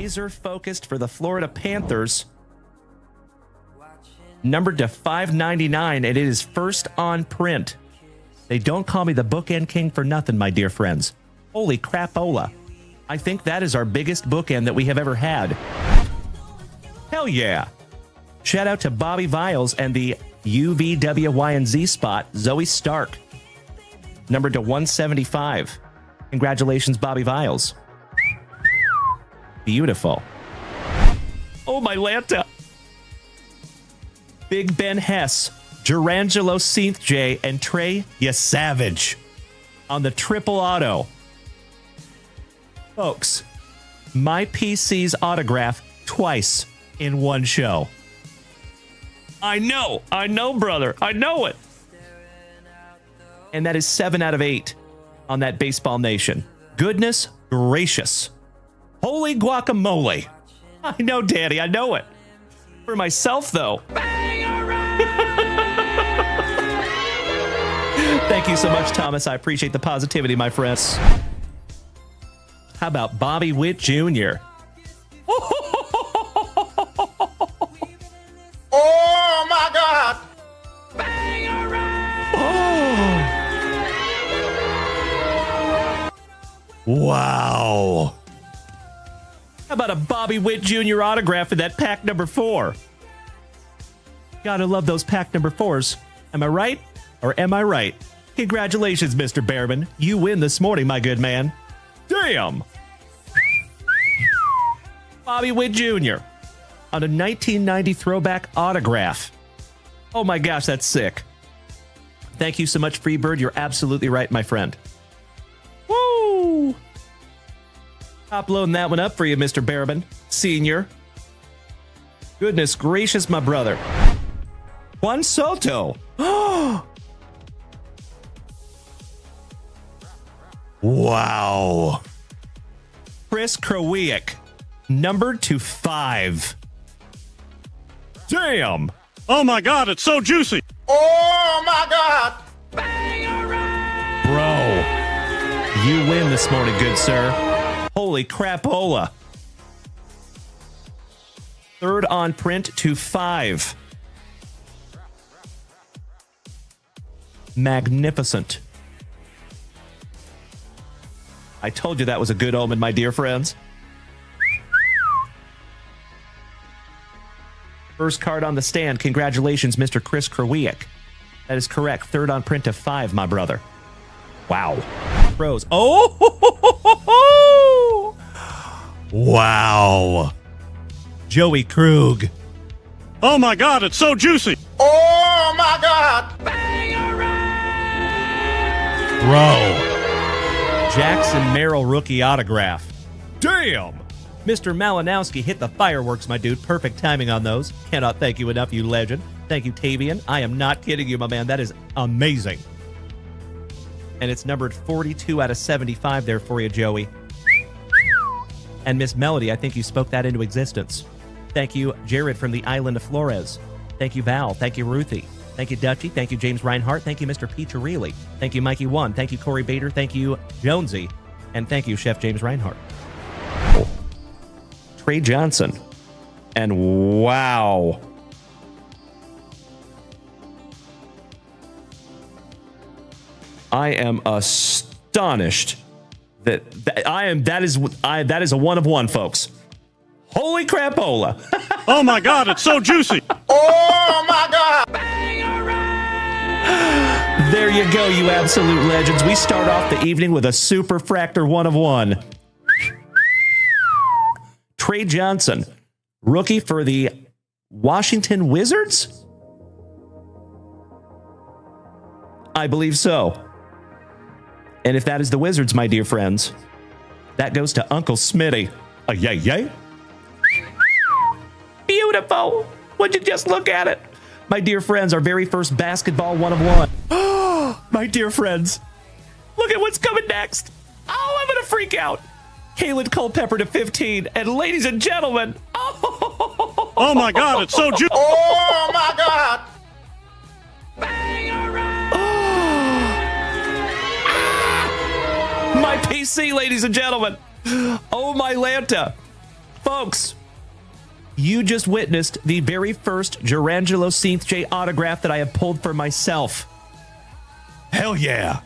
laser focused for the Florida Panthers. Numbered to $5.99, and it is first on print. They don't call me the bookend king for nothing, my dear friends. Holy crapola. I think that is our biggest bookend that we have ever had. Hell yeah. Shout out to Bobby Viles and the UVWYNZ spot, Zoe Stark. Numbered to 175. Congratulations, Bobby Viles. Beautiful. Oh, my Lanta. Big Ben Hess, Durangelo Seath J, and Trey Savage on the triple auto. Folks, my PC's autograph twice in one show. I know, brother. I know it. And that is 7 out of 8 on that Baseball Nation. Goodness gracious. Holy guacamole. I know, Daddy. I know it. For myself, though. Thank you so much, Thomas. I appreciate the positivity, my friends. How about Bobby Witt Jr.? Oh, my God. Wow. How about a Bobby Witt Jr. autograph in that pack number 4? Gotta love those pack number 4s. Am I right? Or am I right? Congratulations, Mr. Behrman. You win this morning, my good man. Damn! Bobby Witt Jr. on a 1990 throwback autograph. Oh my gosh, that's sick. Thank you so much, Freebird. You're absolutely right, my friend. Woo! Top loading that one up for you, Mr. Behrman, Senior. Goodness gracious, my brother. Juan Soto. Wow. Chris Krowiak, numbered to 5. Damn. Oh my God, it's so juicy. Oh, my God. Bro, you win this morning, good sir. Holy crapola. 3rd on print to 5. Magnificent. I told you that was a good omen, my dear friends. First card on the stand. Congratulations, Mr. Chris Krowiak. That is correct. 3rd on print to 5, my brother. Wow. Pros. Oh! Wow. Joey Krug. Oh my God, it's so juicy. Oh, my God. Bro. Jackson Merrill rookie autograph. Damn! Mr. Malinowski hit the fireworks, my dude. Perfect timing on those. Cannot thank you enough, you legend. Thank you, Tavian. I am not kidding you, my man. That is amazing. And it's numbered 42 out of 75 there for you, Joey. And Miss Melody, I think you spoke that into existence. Thank you, Jared from the island of Flores. Thank you, Val. Thank you, Ruthie. Thank you, Dutchy. Thank you, James Reinhart. Thank you, Mr. Peacherelli. Thank you, Mikey One. Thank you, Corey Bader. Thank you, Jonesy. And thank you, Chef James Reinhart. Trey Johnson. And wow. I am astonished that is a 1 of 1, folks. Holy crapola. Oh my God, it's so juicy. Oh, my God. There you go, you absolute legends. We start off the evening with a super fractor 1 of 1. Trey Johnson, rookie for the Washington Wizards? I believe so. And if that is the Wizards, my dear friends, that goes to Uncle Smitty. Yay, yay. Beautiful. Would you just look at it? My dear friends, our very first basketball 1 of 1. My dear friends, look at what's coming next. Oh, I'm going to freak out. Kalen Culpepper to 15. And ladies and gentlemen, oh my God, it's so juicy. Oh, my God. My PC, ladies and gentlemen. Oh, my Lanta. folks, you just witnessed the very first Gerangelo St. J autograph that I have pulled for myself. Hell yeah.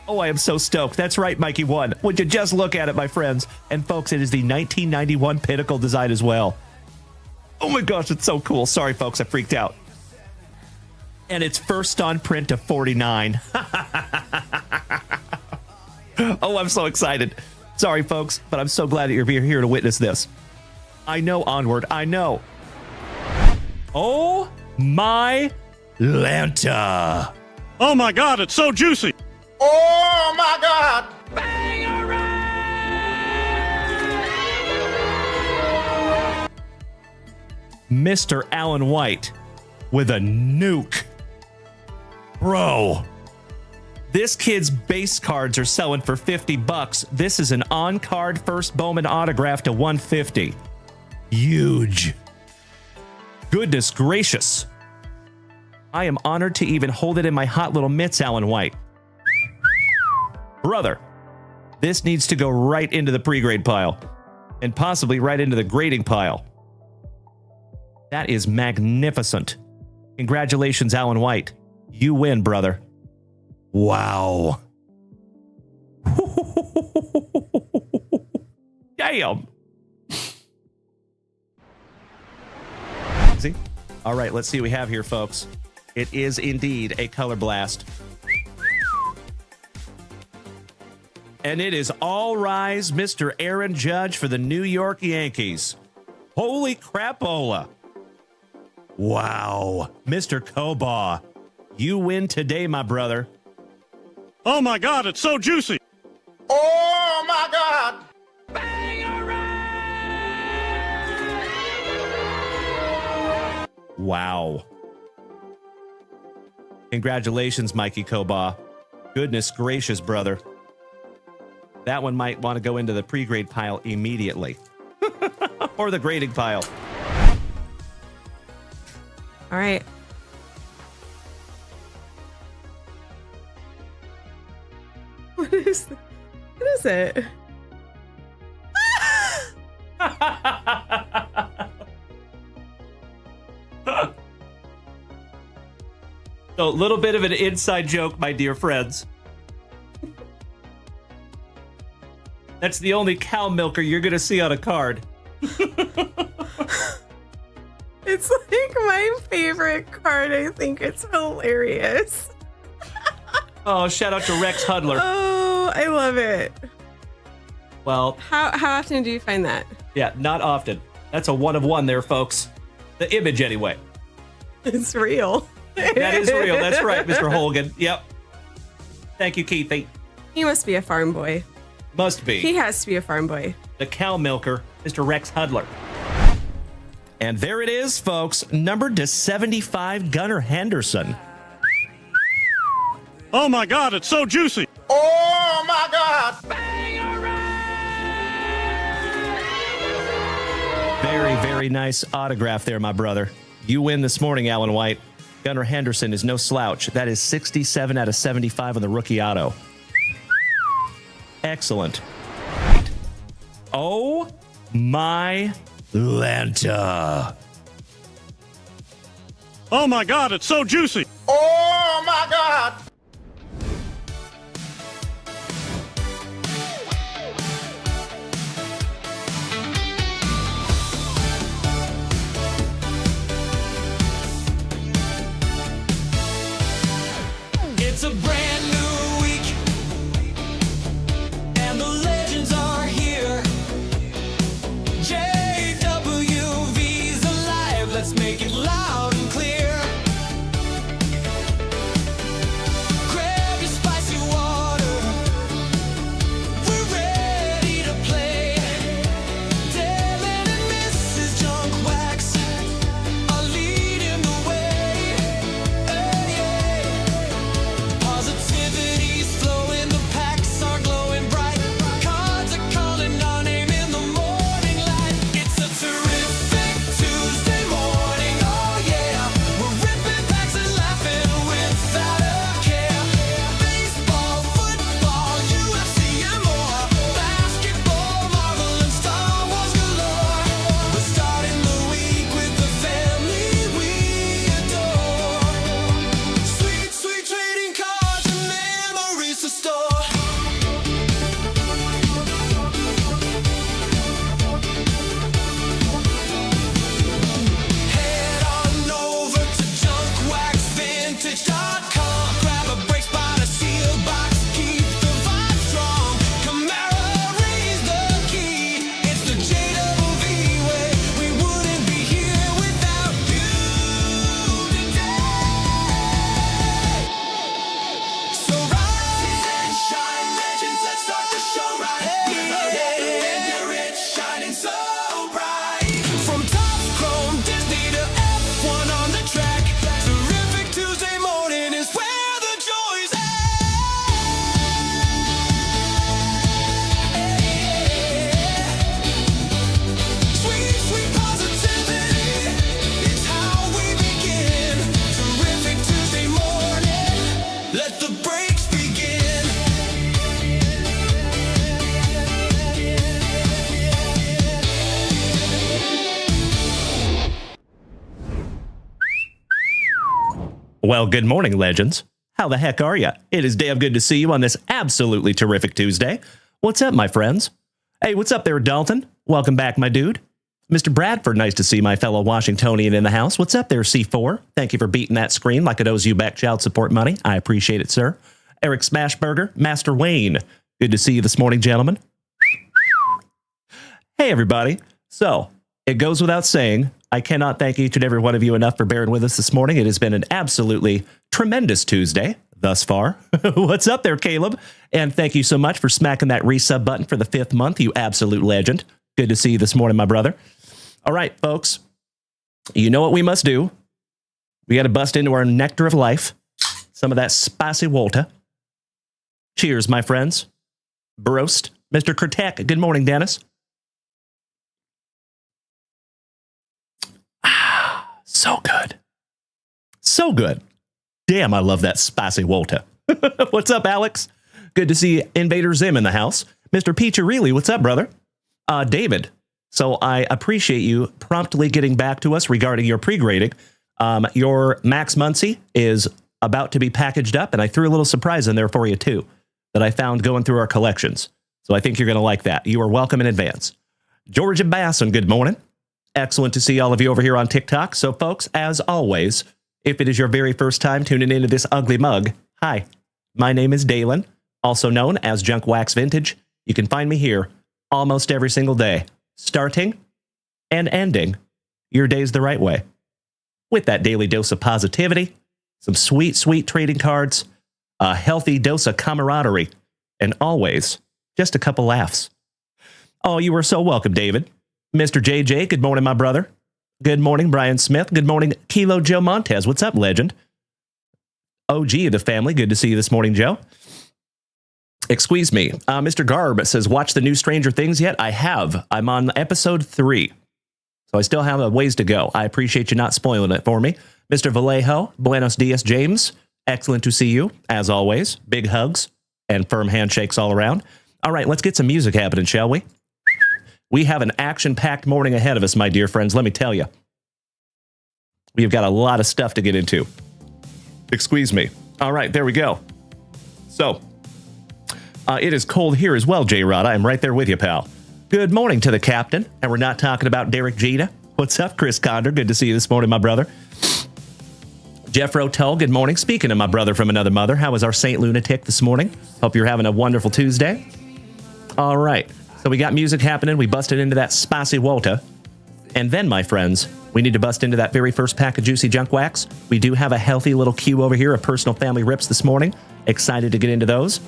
Oh, I am so stoked. That's right, Mikey won. Would you just look at it, my friends? And folks, it is the 1991 Pinnacle design as well. Oh my gosh, it's so cool. Sorry, folks, I freaked out. And it's first on print to 49. Oh, I'm so excited. Sorry, folks, but I'm so glad that you're here to witness this. I know, Onward, I know. Oh my Lanta. Oh my God, it's so juicy. Oh my God. Mr. Alan White with a nuke. Bro. This kid's base cards are selling for $50. This is an on-card first Bowman autograph to $150. Huge. Goodness gracious. I am honored to even hold it in my hot little mitts, Alan White. Brother, this needs to go right into the pre-grade pile and possibly right into the grading pile. That is magnificent. Congratulations, Alan White. You win, brother. Wow. Damn. See? All right, let's see what we have here, folks. It is indeed a color blast. And it is all rise, Mr. Aaron Judge for the New York Yankees. Holy crapola. Wow. Mr. Kobaugh, you win today, my brother. Oh my God, it's so juicy. Oh my God. Wow. Congratulations, Mikey Kobaugh. Goodness gracious, brother. That one might want to go into the pre-grade pile immediately. Or the grading pile. All right. What is it? So, a little bit of an inside joke, my dear friends. That's the only cow milker you're going to see on a card. It's like my favorite card. I think it's hilarious. Oh, shout out to Rex Hudler. Oh, I love it. Well, How often do you find that? yeah, not often. That's a one of one there, folks. The image, anyway. It's real. That is real. That's right, Mr. Holgan. Yep. Thank you, Keithy. He must be a farm boy. Must be. He has to be a farm boy. The cow milker, Mr. Rex Hudler. And there it is, folks. Numbered to 75, Gunnar Henderson. Oh my God, it's so juicy. Oh my God. Very, very nice autograph there, my brother. You win this morning, Alan White. Gunnar Henderson is no slouch. That is 67 out of 75 on the rookie auto. Excellent. Oh my Lanta. Oh my God, it's so juicy. Oh my God. It's a brand new week, and the legends are here. JWV's alive, let's make it loud and clear. Grab your spicy water, we're ready to play. Dylan and Mrs. Junk Wax are leading the way. Hey, yeah. Positive Well, good morning, legends. How the heck are you? It is damn good to see you on this absolutely terrific Tuesday. What's up, my friends? Hey, what's up there, Dalton? Welcome back, my dude. Mr. Bradford, nice to see my fellow Washingtonian in the house. What's up there, C4? Thank you for beating that screen like it owes you back child support money. I appreciate it, sir. Eric Smashburger, Master Wayne. Good to see you this morning, gentlemen. Hey, everybody. So, it goes without saying, I cannot thank each and every one of you enough for bearing with us this morning. It has been an absolutely tremendous Tuesday thus far. What's up there, Caleb? And thank you so much for smacking that resub button for the 5th month, you absolute legend. Good to see you this morning, my brother. All right, folks, you know what we must do. We got to bust into our nectar of life, some of that spicy water. Cheers, my friends. Broast. Mr. Kurtek, good morning, Dennis. So good. So good. Damn, I love that spicy water. What's up, Alex? Good to see Invader Zim in the house. Mr. Peacharelli, what's up, brother? David, so I appreciate you promptly getting back to us regarding your pre-grading. Your Max Muncy is about to be packaged up, and I threw a little surprise in there for you, too, that I found going through our collections. So I think you're going to like that. You are welcome in advance. Georgia Basson, good morning. Excellent to see all of you over here on TikTok. So, folks, as always, if it is your very first time tuning into this ugly mug, hi, my name is Dalen, also known as Junk Wax Vintage. You can find me here almost every single day, starting and ending your days the right way. With that daily dose of positivity, some sweet, sweet trading cards, a healthy dose of camaraderie, and always just a couple laughs. Oh, you are so welcome, David. Mr. JJ, good morning, my brother. Good morning, Brian Smith. Good morning, Kilo Joe Montez. What's up, legend? OG of the family, good to see you this morning, Joe. Excuse me. Mr. Garb says, watch the new Stranger Things yet? I have. I'm on episode 3. So I still have a ways to go. I appreciate you not spoiling it for me. Mr. Vallejo, buenos dias, James. Excellent to see you, as always. Big hugs and firm handshakes all around. All right, let's get some music happening, shall we? We have an action-packed morning ahead of us, my dear friends, let me tell you. We've got a lot of stuff to get into. Excuse me. All right, there we go. So, it is cold here as well, J-Rod. I am right there with you, pal. Good morning to the captain, and we're not talking about Derek Jeter. What's up, Chris Condor? Good to see you this morning, my brother. Jeff Rotel, good morning. Speaking of my brother from another mother, how was our Saint Lunatic this morning? Hope you're having a wonderful Tuesday. All right. So we got music happening. We busted into that spicy water. And then, my friends, we need to bust into that very first pack of juicy junk wax. We do have a healthy little queue over here of personal family rips this morning. Excited to get into those.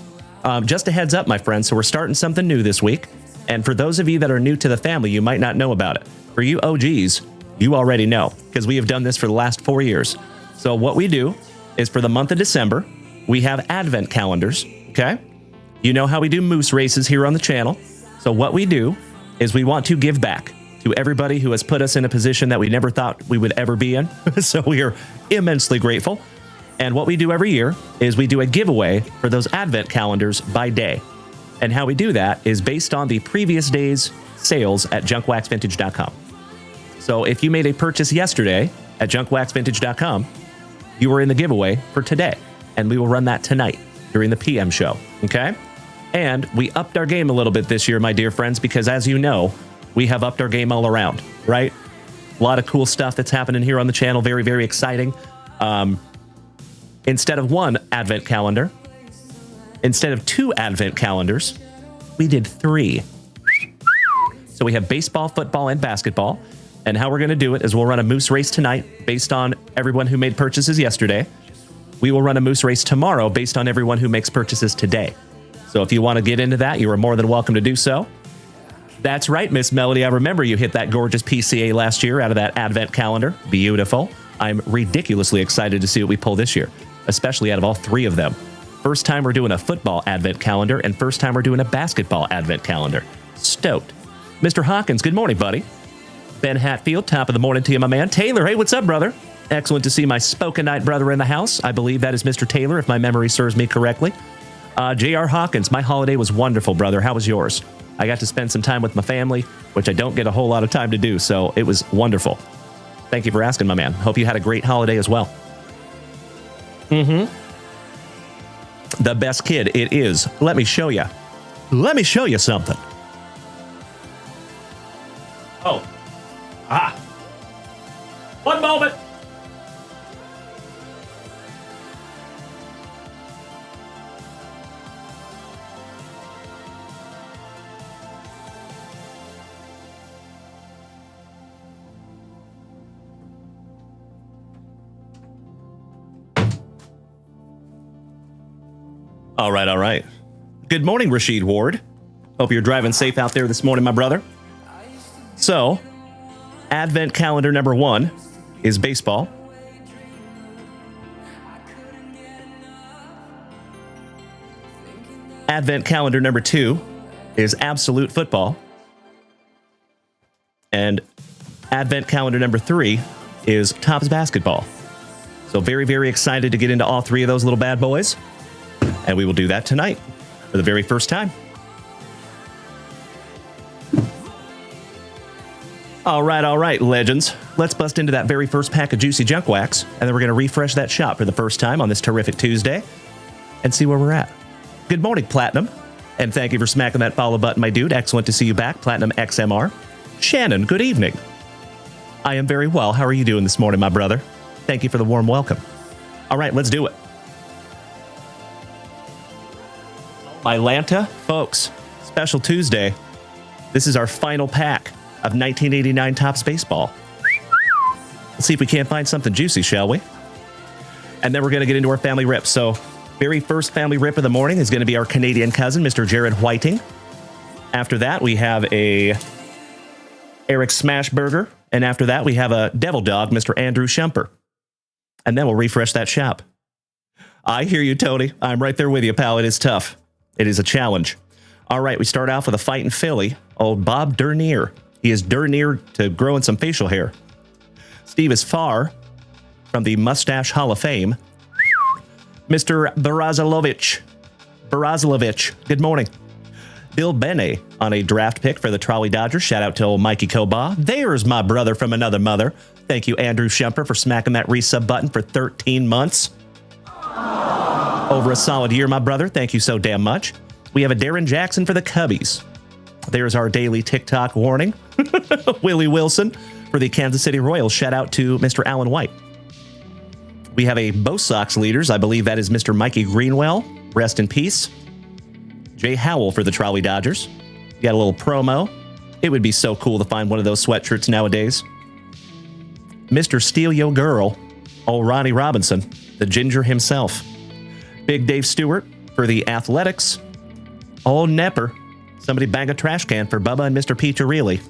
Just a heads up, my friends. So we're starting something new this week. And for those of you that are new to the family, you might not know about it. For you OGs, you already know, because we have done this for the last 4 years. So what we do is for the month of December, we have advent calendars, okay? You know how we do moose races here on the channel. So what we do is we want to give back to everybody who has put us in a position that we never thought we would ever be in. So we are immensely grateful. And what we do every year is we do a giveaway for those advent calendars by day. And how we do that is based on the previous day's sales at junkwaxvintage.com. So if you made a purchase yesterday at junkwaxvintage.com, you were in the giveaway for today. And we will run that tonight during the PM show. Okay? And we upped our game a little bit this year, my dear friends, because as you know, we have upped our game all around, right? A lot of cool stuff that's happening here on the channel. Very, very exciting. Instead of one advent calendar, instead of 2 advent calendars, we did 3. So we have baseball, football, and basketball. And how we're going to do it is we'll run a moose race tonight based on everyone who made purchases yesterday. We will run a moose race tomorrow based on everyone who makes purchases today. So if you want to get into that, you are more than welcome to do so. That's right, Miss Melody. I remember you hit that gorgeous PCA last year out of that advent calendar. Beautiful. I'm ridiculously excited to see what we pull this year, especially out of all 3 of them. First time we're doing a football advent calendar, and first time we're doing a basketball advent calendar. Stoked. Mr. Hawkins, good morning, buddy. Ben Hatfield, top of the morning to you, my man. Taylor, hey, what's up, brother? Excellent to see my Spoken Night brother in the house. I believe that is Mr. Taylor, if my memory serves me correctly. J.R. Hawkins, my holiday was wonderful, brother. How was yours? I got to spend some time with my family, which I don't get a whole lot of time to do, so it was wonderful. Thank you for asking, my man. Hope you had a great holiday as well. The best kid, it is. Let me show you. Let me show you something. Oh. Ah. One moment. All right, all right. Good morning, Rashid Ward. Hope you're driving safe out there this morning, my brother. So, Advent calendar number 1 is baseball. Advent calendar number 2 is absolute football. And Advent calendar number 3 is Topps basketball. So very, very excited to get into all 3 of those little bad boys. And we will do that tonight for the very first time. All right, legends. Let's bust into that very first pack of juicy junk wax, and then we're going to refresh that shop for the first time on this terrific Tuesday and see where we're at. Good morning, Platinum, and thank you for smacking that follow button, my dude. Excellent to see you back, Platinum XMR. Shannon, good evening. I am very well. How are you doing this morning, my brother? Thank you for the warm welcome. All right, let's do it. Mylanta, folks, special Tuesday. This is our final pack of 1989 Topps Baseball. Let's see if we can't find something juicy, shall we? And then we're going to get into our family rip. So, very first family rip of the morning is going to be our Canadian cousin, Mr. Jared Whiting. After that, we have a Eric Smashburger. And after that, we have a Devil Dog, Mr. Andrew Shumper. And then we'll refresh that shop. I hear you, Tony. I'm right there with you, pal. It is tough. It is a challenge. All right, we start off with a fight in Philly. Old Bob Dernier. He is Dernier to growing some facial hair. Steve is far from the Mustache Hall of Fame. Mr. Barazilovich. Good morning. Bill Bene on a draft pick for the Trolley Dodgers. Shout out to old Mikey Koba. There's my brother from another mother. Thank you, Andrew Shumper, for smacking that resub button for 13 months. Over a solid year, my brother. Thank you so damn much. We have a Darren Jackson for the Cubbies. There's our daily TikTok warning. Willie Wilson for the Kansas City Royals. Shout out to Mr. Alan White. We have a Bo Sox leaders. I believe that is Mr. Mikey Greenwell. Rest in peace. Jay Howell for the Trolley Dodgers. Got a little promo. It would be so cool to find one of those sweatshirts nowadays. Mr. Steal Yo Girl. Old Ronnie Robinson. The Ginger himself. Big Dave Stewart for the Athletics. Old Nepper. Somebody bang a trash can for Bubba and Mr. Piccirilli.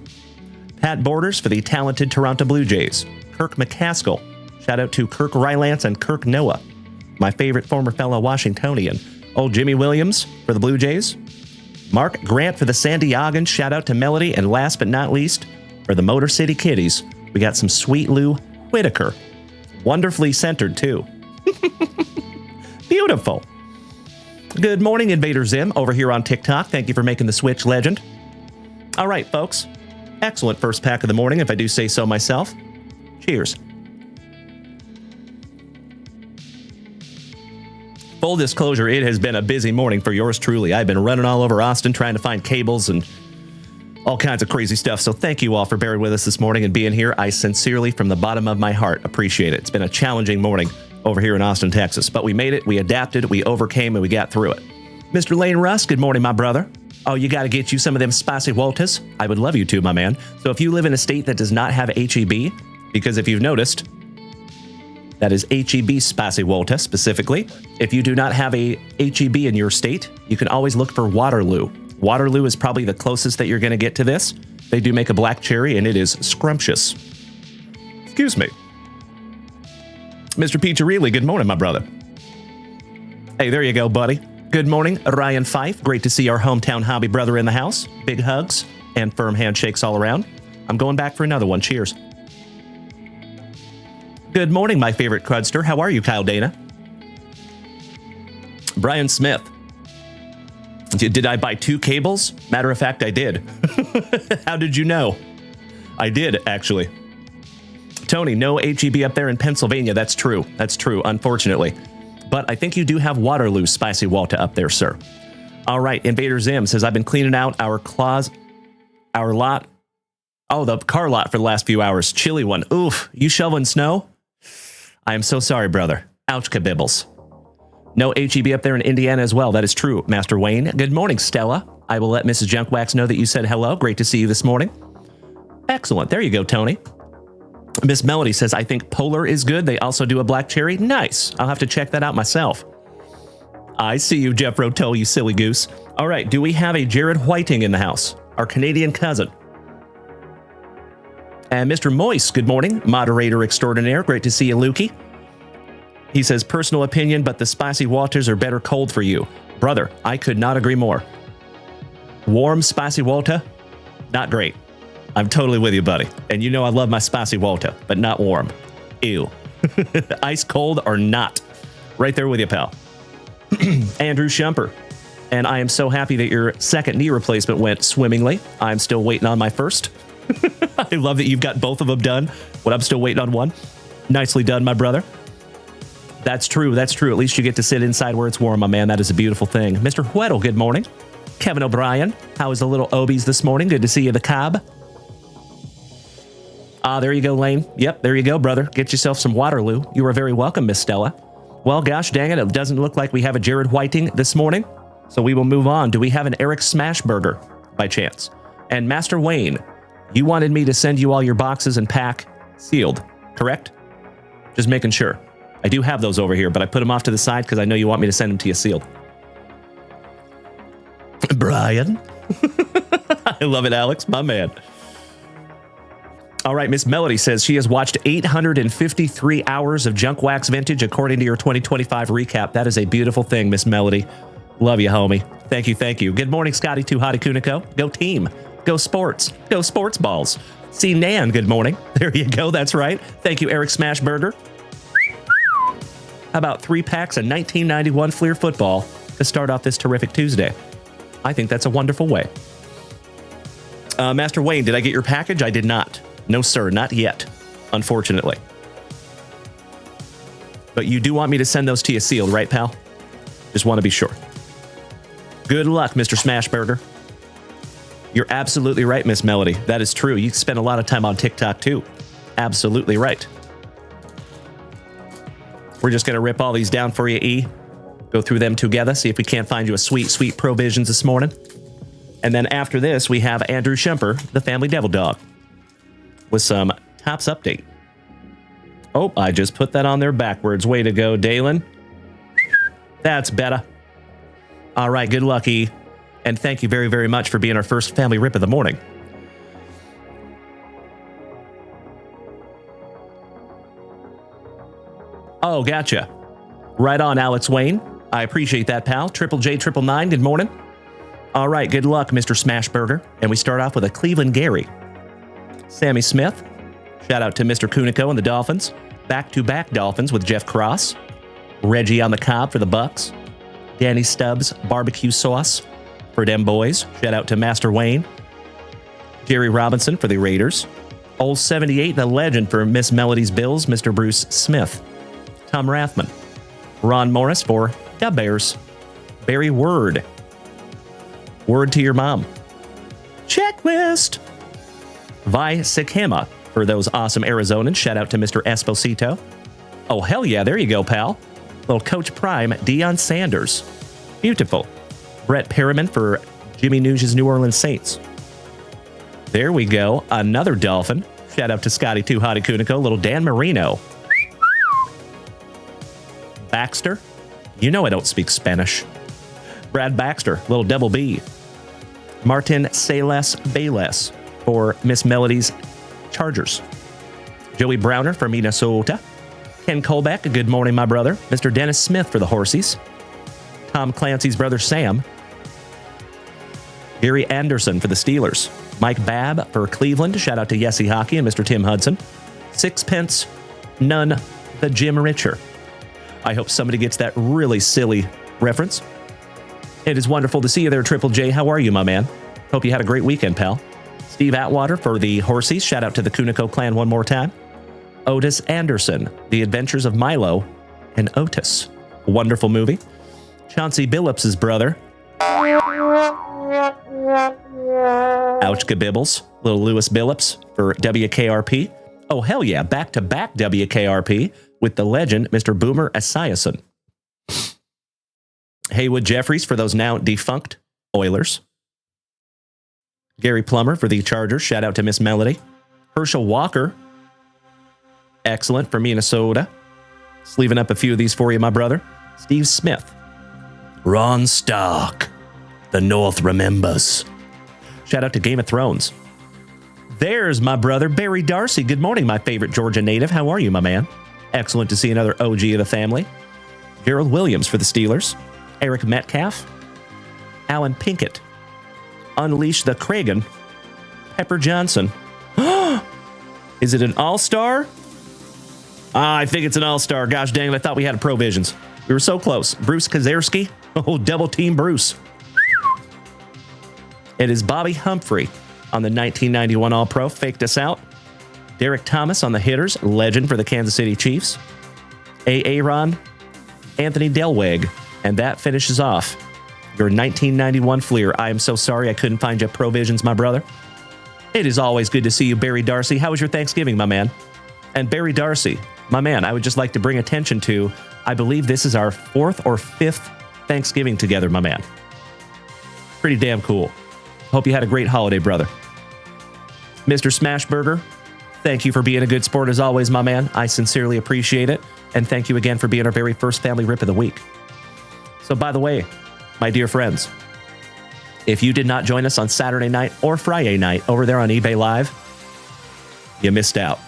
Pat Borders for the talented Toronto Blue Jays. Kirk McCaskill. Shout out to Kirk Rylance and Kirk Noah. My favorite former fellow Washingtonian. Old Jimmy Williams for the Blue Jays. Mark Grant for the San Diegans. Shout out to Melody. And last but not least, for the Motor City Kitties, we got some Sweet Lou Whitaker. Wonderfully centered, too. Beautiful. Good morning, Invader Zim, over here on TikTok. Thank you for making the switch, legend. All right, folks. Excellent first pack of the morning, if I do say so myself. Cheers. Full disclosure, it has been a busy morning for yours truly. I've been running all over Austin trying to find cables and all kinds of crazy stuff. So thank you all for bearing with us this morning and being here. I sincerely, from the bottom of my heart, appreciate it. It's been a challenging morning over here in Austin, Texas. But we made it, we adapted, we overcame, and we got through it. Mr. Lane Russ, good morning, my brother. Oh, you got to get you some of them spicy Walters. I would love you to, my man. So if you live in a state that does not have HEB, because if you've noticed, that is HEB spicy Walter specifically. If you do not have a HEB in your state, you can always look for Waterloo. Waterloo is probably the closest that you're going to get to this. They do make a black cherry, and it is scrumptious. Excuse me. Mr. Piccirilli, good morning, my brother. Hey, there you go, buddy. Good morning, Ryan Fife. Great to see our hometown hobby brother in the house. Big hugs and firm handshakes all around. I'm going back for another one. Cheers. Good morning, my favorite crudster. How are you, Kyle Dana? Brian Smith. Did I buy 2 cables? Matter of fact, I did. How did you know? I did, actually. Tony, no HEB up there in Pennsylvania. That's true. That's true, unfortunately. But I think you do have Waterloo Spicy Walta up there, sir. All right, Invader Zim says, I've been cleaning out our lot. Oh, the car lot for the last few hours. Chilly one. Oof, you shoveling snow? I am so sorry, brother. Ouch, kabibbles. No HEB up there in Indiana as well. That is true, Master Wayne. Good morning, Stella. I will let Mrs. Junkwax know that you said hello. Great to see you this morning. Excellent. There you go, Tony. Miss Melody says, I think Polar is good. They also do a black cherry. Nice. I'll have to check that out myself. I see you, Jeff Rotel, you silly goose. All right. Do we have a Jared Whiting in the house? Our Canadian cousin. And Mr. Moist, good morning. Moderator extraordinaire. Great to see you, Lukey. He says, personal opinion, but the spicy waters are better cold for you. Brother, I could not agree more. Warm spicy Walta, not great. I'm totally with you, buddy. And you know I love my spicy Walta, but not warm. Ew. Ice cold or not. Right there with you, pal. Andrew Shumper. And I am so happy that your second knee replacement went swimmingly. I'm still waiting on my first. I love that you've got both of them done, but I'm still waiting on one. Nicely done, my brother. That's true. That's true. At least you get to sit inside where it's warm, my man. That is a beautiful thing. Mr. Weddle, good morning. Kevin O'Brien, how is the little Obies this morning? Good to see you, the Cobb. There you go, Lane. Yep, there you go, brother. Get yourself some Waterloo. You are very welcome, Miss Stella. Well, gosh dang it, it doesn't look like we have a Jared Whiting this morning, so we will move on. Do we have an Eric Smashburger by chance? And Master Wayne, you wanted me to send you all your boxes and pack sealed, correct? Just making sure. I do have those over here, but I put them off to the side because I know you want me to send them to you sealed. Brian. I love it, Alex. My man. All right, Miss Melody says she has watched 853 hours of Junk Wax Vintage according to your 2025 recap. That is a beautiful thing, Miss Melody. Love you, homie. Thank you, thank you. Good morning, Scotty Too Hotty Kuniko. Go team. Go sports. Go sports balls. See Nan, good morning. There you go, that's right. Thank you, Eric Smashburger. How about 3 packs of 1991 Fleer football to start off this terrific Tuesday? I think that's a wonderful way. Master Wayne, did I get your package? I did not. No, sir, not yet, unfortunately. But you do want me to send those to you sealed, right, pal? Just want to be sure. Good luck, Mr. Smashburger. You're absolutely right, Miss Melody. That is true. You spend a lot of time on TikTok, too. Absolutely right. We're just going to rip all these down for you, E. Go through them together, see if we can't find you a sweet, sweet provisions this morning. And then after this, we have Andrew Shumper, the Family Devil Dog, with some Tops Update. Oh, I just put that on there backwards. Way to go, Dalen. That's better. All right, good luck, E. And thank you very, very much for being our first family rip of the morning. Oh, gotcha. Right on, Alex Wayne. I appreciate that, pal. Triple J 999, good morning. All right, good luck, Mr. Smashburger. And we start off with a Cleveland Gary. Sammy Smith. Shout out to Mr. Kuniko and the Dolphins. Back-to-back Dolphins with Jeff Cross. Reggie on the Cobb for the Bucks. Danny Stubbs barbecue sauce for them boys. Shout out to Master Wayne. Jerry Robinson for the Raiders. Old 78, the legend for Miss Melody's Bills, Mr. Bruce Smith. Tom Rathman. Ron Morris for the Bears. Barry Word. Word to your mom. Checklist. Vi Sikema for those awesome Arizonans. Shout out to Mr. Esposito. Oh, hell yeah. There you go, pal. Little Coach Prime, Deion Sanders. Beautiful. Brett Perriman for Jimmy Nugent's New Orleans Saints. There we go. Another Dolphin. Shout out to Scotty Too Hotty Kuniko. Little Dan Marino. Baxter. You know I don't speak Spanish. Brad Baxter. Little Double B. Martin Sales Bayless for Miss Melody's Chargers. Joey Browner for Minnesota. Ken Colbeck, good morning, my brother. Mr. Dennis Smith for the Horsies. Tom Clancy's brother Sam. Gary Anderson for the Steelers. Mike Babb for Cleveland. Shout out to Yessie Hockey and Mr. Tim Hudson. Sixpence, none the Jim Richer. I hope somebody gets that really silly reference. It is wonderful to see you there, Triple J. How are you, my man? Hope you had a great weekend, pal. Steve Atwater for the Horsies. Shout out to the Kuniko clan one more time. Otis Anderson, The Adventures of Milo and Otis Wonderful movie. Chauncey Billups' brother. Ouch kabibbles. Little Lewis Billups for WKRP. Oh, hell yeah. Back-to-back WKRP with the legend, Mr. Boomer Esiason. Haywood Jeffries for those now defunct Oilers. Gary Plummer for the Chargers. Shout out to Miss Melody. Herschel Walker. Excellent for Minnesota. Sleeving up a few of these for you, my brother. Steve Smith. Ron Stark. The North remembers. Shout out to Game of Thrones. There's my brother, Barry Darcy. Good morning, my favorite Georgia native. How are you, my man? Excellent to see another OG of the family. Gerald Williams for the Steelers. Eric Metcalf. Alan Pinkett. Unleash the Kragan. Pepper Johnson. Is it an all-star? I think it's an all-star. Gosh dang it, I thought we had provisions. We were so close. Bruce Kozerski. Oh, double team Bruce. It is Bobby Humphrey on the 1991 All-Pro. Faked us out. Derek Thomas on the hitters. Legend for the Kansas City Chiefs. Aaron. Anthony Delweg. And that finishes off your 1991 Fleer. I am so sorry I couldn't find you provisions, my brother. It is always good to see you, Barry Darcy. How was your Thanksgiving, my man? And Barry Darcy, my man, I would just like to bring attention to, I believe this is our 4th or 5th Thanksgiving together, my man. Pretty damn cool. Hope you had a great holiday, brother. Mr. Smashburger, thank you for being a good sport as always, my man. I sincerely appreciate it. And thank you again for being our very first Family Rip of the Week. So, by the way, my dear friends, if you did not join us on Saturday night or Friday night over there on eBay Live, you missed out.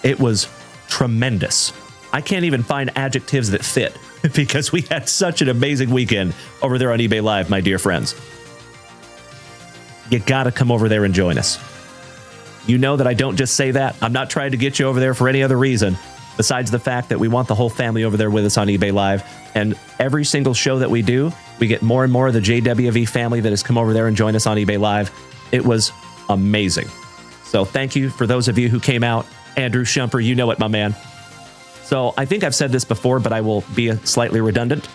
It was tremendous. I can't even find adjectives that fit because we had such an amazing weekend over there on eBay Live, my dear friends. You got to come over there and join us. You know that I don't just say that. I'm not trying to get you over there for any other reason besides the fact that we want the whole family over there with us on eBay Live. And every single show that we do, we get more and more of the JWV family that has come over there and joined us on eBay Live. It was amazing. So thank you for those of you who came out. Andrew Shumper, you know it, my man. So I think I've said this before, but I will be slightly redundant.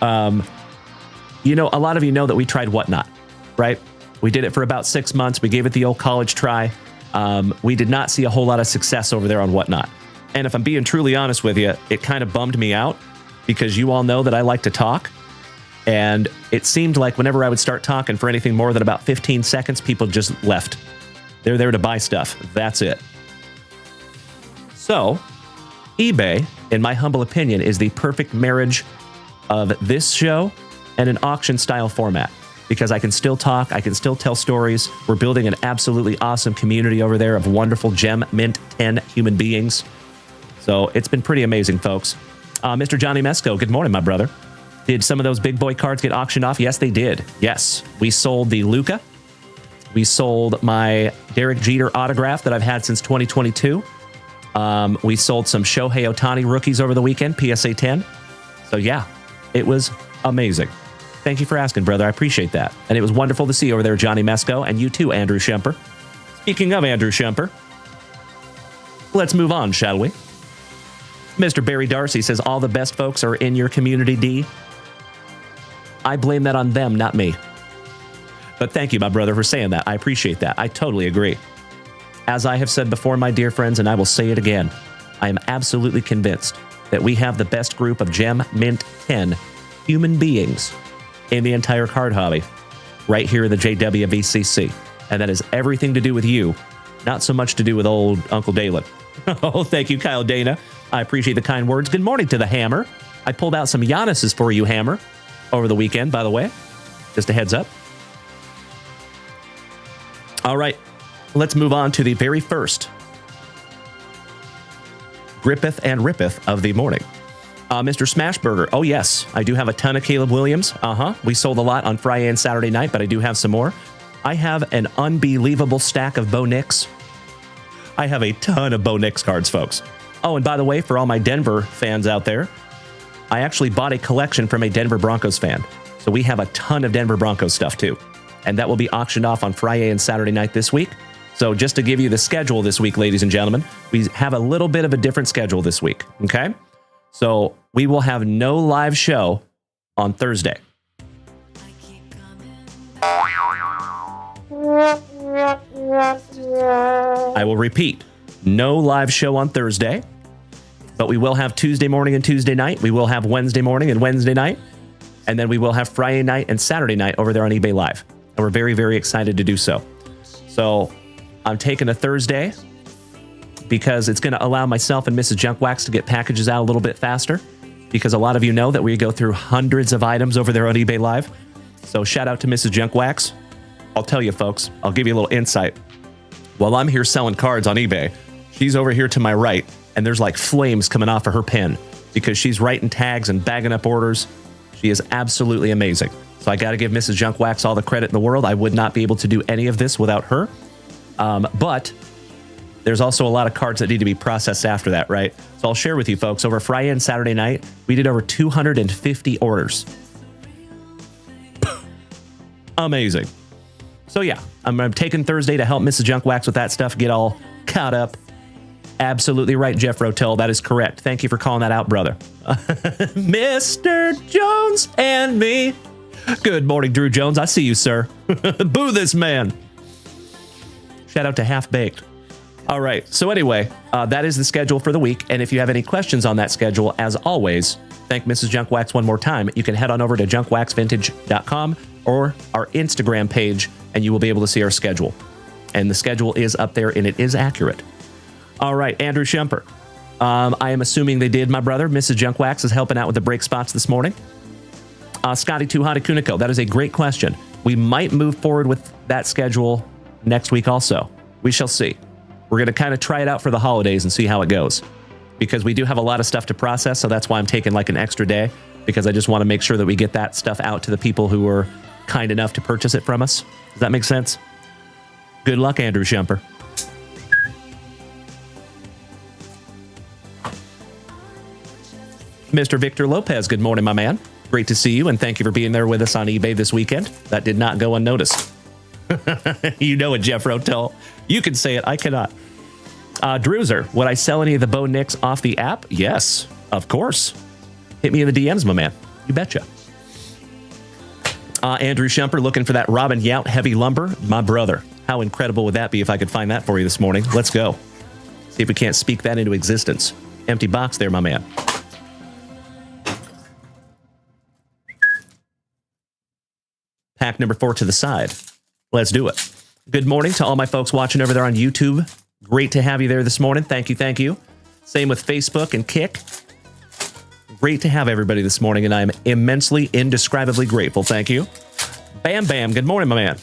You know, a lot of you know that we tried Whatnot, right? We did it for about 6 months. We gave it the old college try. We did not see a whole lot of success over there on Whatnot. And if I'm being truly honest with you, it kind of bummed me out because you all know that I like to talk. And it seemed like whenever I would start talking for anything more than about 15 seconds, people just left. They're there to buy stuff. That's it. So, eBay, in my humble opinion, is the perfect marriage of this show and an auction-style format. Because I can still talk, I can still tell stories. We're building an absolutely awesome community over there of wonderful Gem Mint 10 human beings. So it's been pretty amazing, folks. Mr. Johnny Mesco, good morning, my brother. Did some of those big boy cards get auctioned off? Yes, they did. Yes. We sold the Luka. We sold my Derek Jeter autograph that I've had since 2022. We sold some Shohei Ohtani rookies over the weekend, PSA 10. So yeah, it was amazing. Thank you for asking, brother. I appreciate that. And it was wonderful to see you over there, Johnny Mesco, and you too, Andrew Shumper. Speaking of Andrew Shumper, let's move on, shall we? Mr. Barry Darcy says, all the best folks are in your community, D. I blame that on them, not me. But thank you, my brother, for saying that. I appreciate that. I totally agree. As I have said before, my dear friends, and I will say it again, I am absolutely convinced that we have the best group of Gem Mint 10 human beings in the entire card hobby right here in the JWVCC. And that is everything to do with you, not so much to do with old Uncle Dalen. Oh, thank you, Kyle Dana. I appreciate the kind words. Good morning to the Hammer. I pulled out some Giannis's for you, Hammer, over the weekend, by the way. Just a heads up. All right, let's move on to the very first Grippeth and Rippeth of the morning. Mr. Smashburger. Oh, yes, I do have a ton of Caleb Williams. We sold a lot on Friday and Saturday night, but I do have some more. I have an unbelievable stack of Bo Nix. I have a ton of Bo Nix cards, folks. Oh, and by the way, for all my Denver fans out there, I actually bought a collection from a Denver Broncos fan. So we have a ton of Denver Broncos stuff, too. And that will be auctioned off on Friday and Saturday night this week. So just to give you the schedule this week, ladies and gentlemen, we have a little bit of a different schedule this week, okay? So we will have no live show on Thursday. I will repeat, no live show on Thursday, but we will have Tuesday morning and Tuesday night. We will have Wednesday morning and Wednesday night. And then we will have Friday night and Saturday night over there on eBay Live. And we're very, very excited to do so. So I'm taking a Thursday because it's going to allow myself and Mrs. Junkwax to get packages out a little bit faster, because a lot of you know that we go through hundreds of items over there on eBay Live. So shout out to Mrs. Junkwax. I'll tell you, folks, I'll give you a little insight. While I'm here selling cards on eBay, she's over here to my right, and there's like flames coming off of her pen because she's writing tags and bagging up orders. She is absolutely amazing. So I got to give Mrs. Junkwax all the credit in the world. I would not be able to do any of this without her. But there's also a lot of cards that need to be processed after that, right? So I'll share with you folks, over Friday and Saturday night, we did over 250 orders. Amazing. So yeah, I'm taking Thursday to help Mrs. Junkwax with that stuff, get all caught up. Absolutely right, Jeff Rotel. That is correct. Thank you for calling that out, brother. Mr. Jones and me. Good morning, Drew Jones. I see you, sir. Boo this man. Shout out to Half Baked. All right. So anyway, that is the schedule for the week. And if you have any questions on that schedule, as always, thank Mrs. Junkwax one more time. You can head on over to junkwaxvintage.com or our Instagram page, and you will be able to see our schedule. And the schedule is up there, and it is accurate. All right, Andrew Schemper. I am assuming they did, my brother. Mrs. Junkwax is helping out with the break spots this morning. Scotty Tuhati Kuniko, that is a great question. We might move forward with that schedule next week also. We shall see. We're going to kind of try it out for the holidays and see how it goes, because we do have a lot of stuff to process, so that's why I'm taking like an extra day, because I just want to make sure that we get that stuff out to the people who were kind enough to purchase it from us. Does that make sense? Good luck, Andrew Schemper. Mr. Victor Lopez, good morning, my man. Great to see you, and thank you for being there with us on eBay this weekend. That did not go unnoticed. You know it, Jeff Rotel. You can say it. I cannot. Drewzer, would I sell any of the Bo Nix off the app? Yes, of course. Hit me in the DMs, my man. You betcha. Andrew Schemper, looking for that Robin Yount heavy lumber. My brother. How incredible would that be if I could find that for you this morning? Let's go. See if we can't speak that into existence. Empty box there, my man. Pack number 4 to the side. Let's do it. Good morning to all my folks watching over there on YouTube. Great to have you there this morning. Thank you, thank you. Same with Facebook and Kick. Great to have everybody this morning, and I am immensely, indescribably grateful. Thank you. Bam Bam, good morning, my man.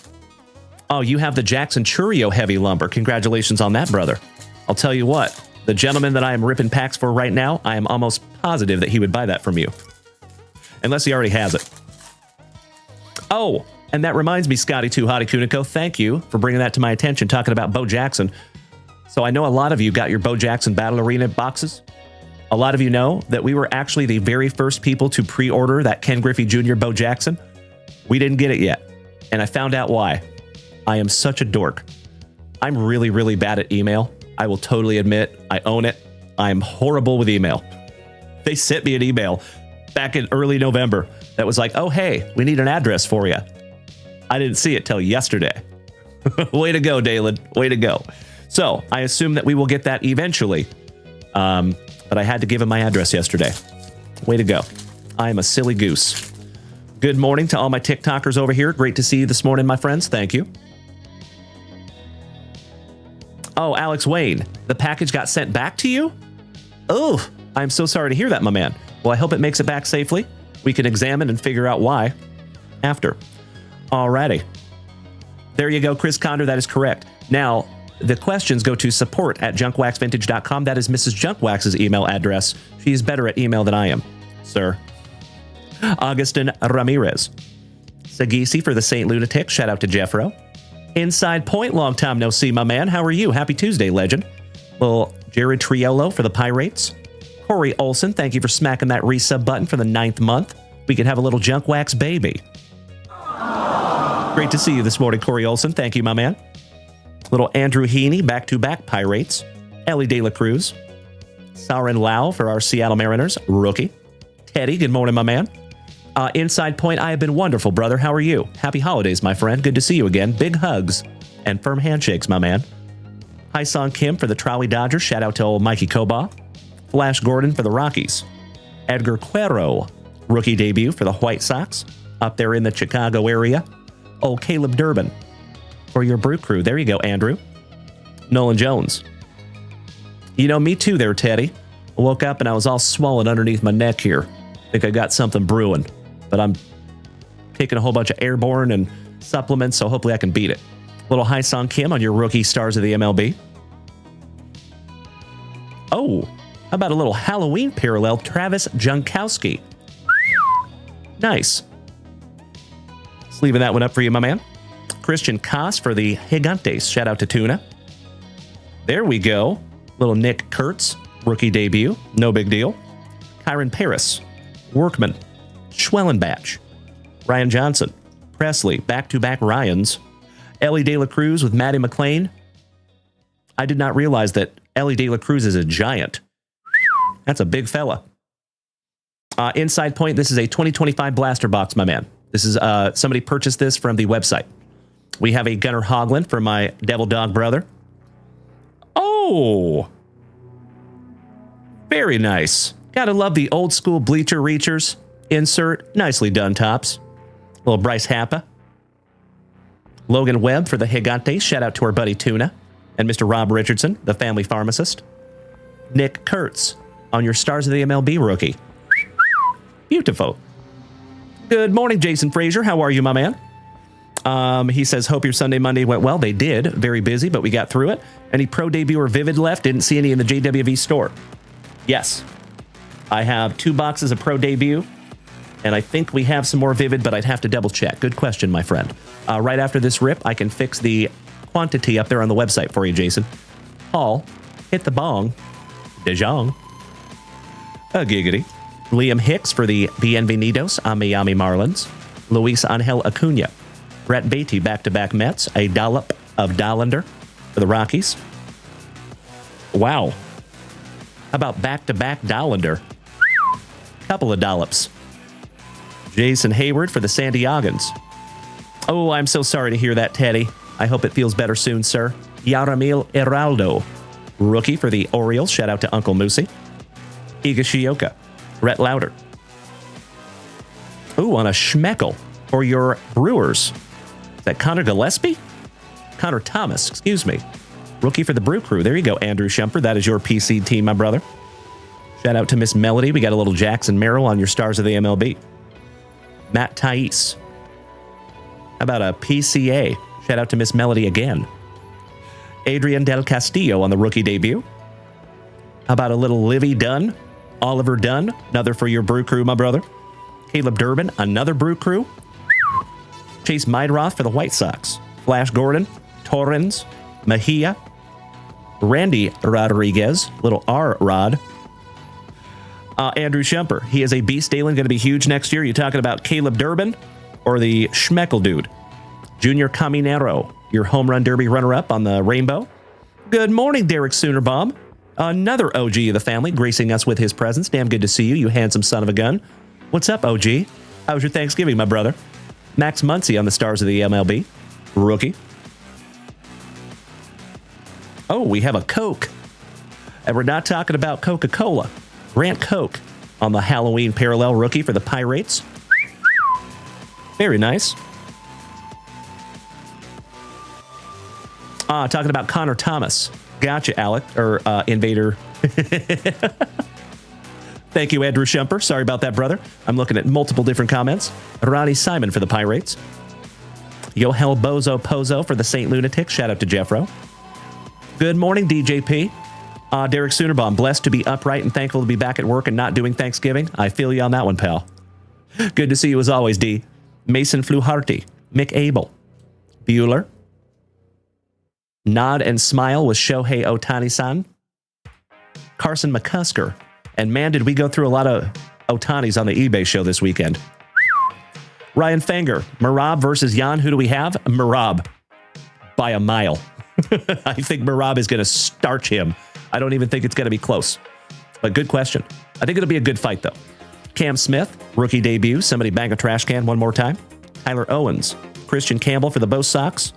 Oh, you have the Jackson Churio heavy lumber. Congratulations on that, brother. I'll tell you what, the gentleman that I am ripping packs for right now, I am almost positive that he would buy that from you. Unless he already has it. Oh, and that reminds me, Scotty Tuhati Kuniko, thank you for bringing that to my attention, talking about Bo Jackson. So I know a lot of you got your Bo Jackson Battle Arena boxes. A lot of you know that we were actually the very first people to pre-order that Ken Griffey Jr. Bo Jackson. We didn't get it yet, and I found out why. I am such a dork. I'm really, really bad at email. I will totally admit, I own it. I'm horrible with email. They sent me an email back in early November that was like, oh, hey, we need an address for you. I didn't see it till yesterday. Way to go, Dalen. Way to go. So I assume that we will get that eventually. But I had to give him my address yesterday. Way to go. I am a silly goose. Good morning to all my TikTokers over here. Great to see you this morning, my friends. Thank you. Oh, Alex Wayne, the package got sent back to you? Oh, I'm so sorry to hear that, my man. Well, I hope it makes it back safely. We can examine and figure out why after. Alrighty. There you go, Chris Condor. That is correct. Now, the questions go to support@junkwaxvintage.com. That is Mrs. Junkwax's email address. She is better at email than I am, sir. Augustin Ramirez. Sagisi for the St. Lunatic. Shout out to Jeffro. Inside Point, long time no see, my man. How are you? Happy Tuesday, legend. Well, Jared Triello for the Pirates. Corey Olson, thank you for smacking that resub button for the 9th month. We could have a little Junkwax baby. Great to see you this morning, Corey Olson. Thank you, my man. Little Andrew Heaney, back-to-back Pirates. Ellie De La Cruz. Sarin Lau for our Seattle Mariners, rookie. Teddy, good morning, my man. Inside Point, I have been wonderful, brother. How are you? Happy holidays, my friend. Good to see you again. Big hugs and firm handshakes, my man. Hi, Song Kim for the Trolley Dodgers. Shout out to old Mikey Koba. Flash Gordon for the Rockies. Edgar Cuero, rookie debut for the White Sox, up there in the Chicago area. Oh, Caleb Durbin for your Brew Crew. There you go, Andrew. Nolan Jones. You know, me too there, Teddy. I woke up and I was all swollen underneath my neck here. Think I got something brewing, but I'm taking a whole bunch of airborne and supplements, so hopefully I can beat it. Little Hi Song Kim on your rookie stars of the MLB. Oh, how about a little Halloween parallel, Travis Jankowski. Nice. Just leaving that one up for you, my man. Christian Koss for the Gigantes. Shout out to Tuna. There we go. Little Nick Kurtz, rookie debut. No big deal. Kyron Paris, Workman, Schwellenbach, Ryan Johnson, Presley, back-to-back Ryans. Ellie De La Cruz with Matty McLean. I did not realize that Ellie De La Cruz is a giant. That's a big fella. Inside Point, this is a 2025 blaster box, my man. This is somebody purchased this from the website. We have a Gunnar Hoglund for my Devil Dog brother. Oh, very nice. Gotta love the old school bleacher reachers. Insert, nicely done, Tops. Little Bryce Happa. Logan Webb for the Gigantes. Shout out to our buddy Tuna. And Mr. Rob Richardson, the family pharmacist. Nick Kurtz on your Stars of the MLB rookie. Beautiful. Good morning, Jason Frazier. How are you, my man? He says, hope your Sunday, Monday went well. They did. Very busy, but we got through it. Any Pro Debut or Vivid left? Didn't see any in the JWV store. Yes. I have 2 boxes of Pro Debut, and I think we have some more Vivid, but I'd have to double check. Good question, my friend. Right after this rip, I can fix the quantity up there on the website for you, Jason. Paul, hit the bong. Dejong. A giggity. Liam Hicks for the Bienvenidos a Miami Marlins. Luis Angel Acuna. Brett Beatty, back-to-back Mets. A dollop of Dollander for the Rockies. Wow. How about back-to-back Dollander? Couple of dollops. Jason Hayward for the San Diegans. Oh, I'm so sorry to hear that, Teddy. I hope it feels better soon, sir. Yaramil Heraldo, rookie for the Orioles. Shout out to Uncle Moosey. Higashioka, Rhett Lauder. Ooh, on a Schmeckel for your Brewers. Is that Connor Gillespie? Connor Thomas, excuse me. Rookie for the Brew Crew. There you go, Andrew Shumper. That is your PC team, my brother. Shout out to Miss Melody. We got a little Jackson Merrill on your Stars of the MLB. Matt Thais. How about a PCA? Shout out to Miss Melody again. Adrian Del Castillo on the rookie debut. How about a little Livy Dunn? Oliver Dunn, another for your Brew Crew, my brother. Caleb Durbin, another Brew Crew. Chase Meidroth for the White Sox. Flash Gordon, Torrens, Mejia, Randy Rodriguez, little R-Rod. Andrew Shumper, he is a beast, Dalen, going to be huge next year. You talking about Caleb Durbin or the Schmeckel dude? Junior Caminero, your home run derby runner-up on the Rainbow. Good morning, Derek Soonerbaum. Another OG of the family, gracing us with his presence. Damn good to see you, you handsome son of a gun. What's up, OG? How was your Thanksgiving, my brother? Max Muncy on the Stars of the MLB. Rookie. Oh, we have a Coke. And we're not talking about Coca-Cola. Grant Koch on the Halloween parallel rookie for the Pirates. Very nice. Talking about Connor Thomas. Gotcha, Alec, or Invader. Thank you, Andrew Shumper. Sorry about that, brother. I'm looking at multiple different comments. Ronnie Simon for the Pirates. Yohel Bozo Pozo for the St. Lunatics. Shout out to Jeffro. Good morning, DJP. Derek Soonerbaum, blessed to be upright and thankful to be back at work and not doing Thanksgiving. I feel you on that one, pal. Good to see you as always, D. Mason Fluharty, Mick Abel, Bueller. Nod and smile with Shohei Ohtani-san. Carson McCusker. And man, did we go through a lot of Ohtanis on the eBay show this weekend. Ryan Fanger, Marab versus Jan. Who do we have? Marab. By a mile. I think Marab is going to starch him. I don't even think it's going to be close. But good question. I think it'll be a good fight, though. Cam Smith, rookie debut. Somebody bang a trash can one more time. Tyler Owens. Christian Campbell for the Bo Sox.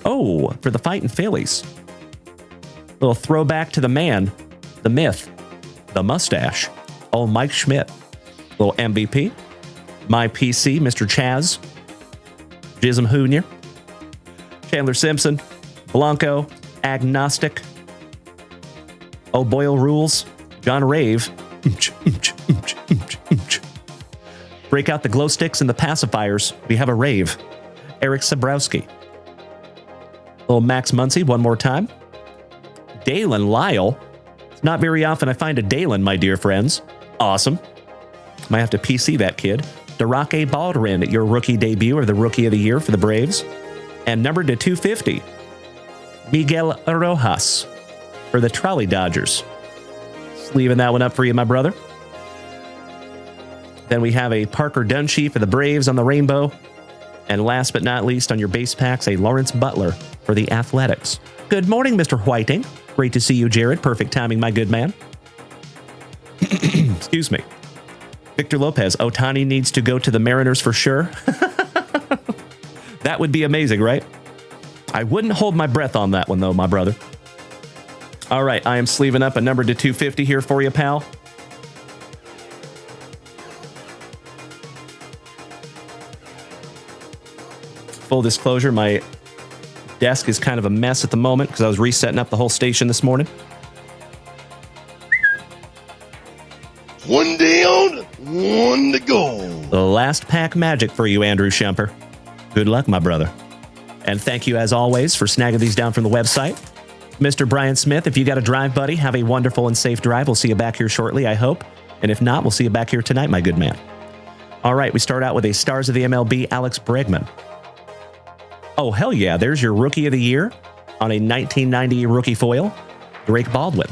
Oh, for the Fightin' Phillies. Little throwback to the man, the myth, the mustache. Oh, Mike Schmidt. Little MVP. My PC, Mr. Chaz. Jism Jr. Chandler Simpson. Blanco. Agnostic. Oh, Boyle Rules. John Rave. Break out the glow sticks and the pacifiers. We have a rave. Eric Sabrowski. Little Max Muncy one more time. Dalen Lyle. It's not very often I find a Dalen, my dear friends. Awesome. Might have to PC that kid. Darake Baldwin at your rookie debut or the rookie of the year for the Braves. And numbered to 250. Miguel Rojas for the Trolley Dodgers. Just leaving that one up for you, my brother. Then we have a Parker Dunshee for the Braves on the rainbow. And last but not least on your base packs, a Lawrence Butler for the Athletics. Good morning, Mr. Whiting. Great to see you, Jared. Perfect timing, my good man. Excuse me. Victor Lopez. Ohtani needs to go to the Mariners for sure. That would be amazing, right? I wouldn't hold my breath on that one, though, my brother. All right, I am sleeving up a number to 250 here for you, pal. Full disclosure, my desk is kind of a mess at the moment because I was resetting up the whole station this morning. One down, one to go. The last pack magic for you, Andrew Schemper. Good luck, my brother. And thank you, as always, for snagging these down from the website. Mr. Brian Smith, if you got to drive, buddy, have a wonderful and safe drive. We'll see you back here shortly, I hope. And if not, we'll see you back here tonight, my good man. All right, we start out with a Stars of the MLB, Alex Bregman. Oh, hell yeah, there's your Rookie of the Year on a 1990 rookie foil, Drake Baldwin.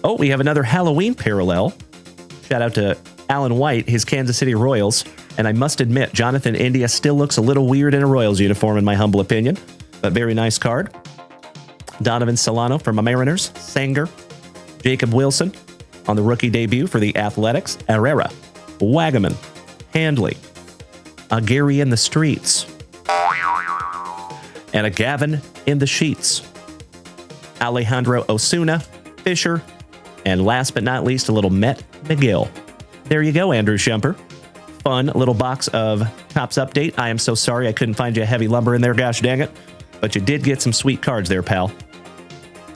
Oh, we have another Halloween parallel. Shout out to Alan White, his Kansas City Royals. And I must admit, Jonathan India still looks a little weird in a Royals uniform, in my humble opinion. But very nice card. Donovan Solano for my Mariners. Sanger. Jacob Wilson on the rookie debut for the Athletics. Herrera. Wagaman. Handley. A Gary in the streets. And a Gavin in the sheets. Alejandro Osuna. Fisher. And last but not least, a little Met McGill. There you go, Andrew Schemper. Fun little box of Topps Update. I am so sorry I couldn't find you a heavy lumber in there, gosh dang it. But you did get some sweet cards there, pal.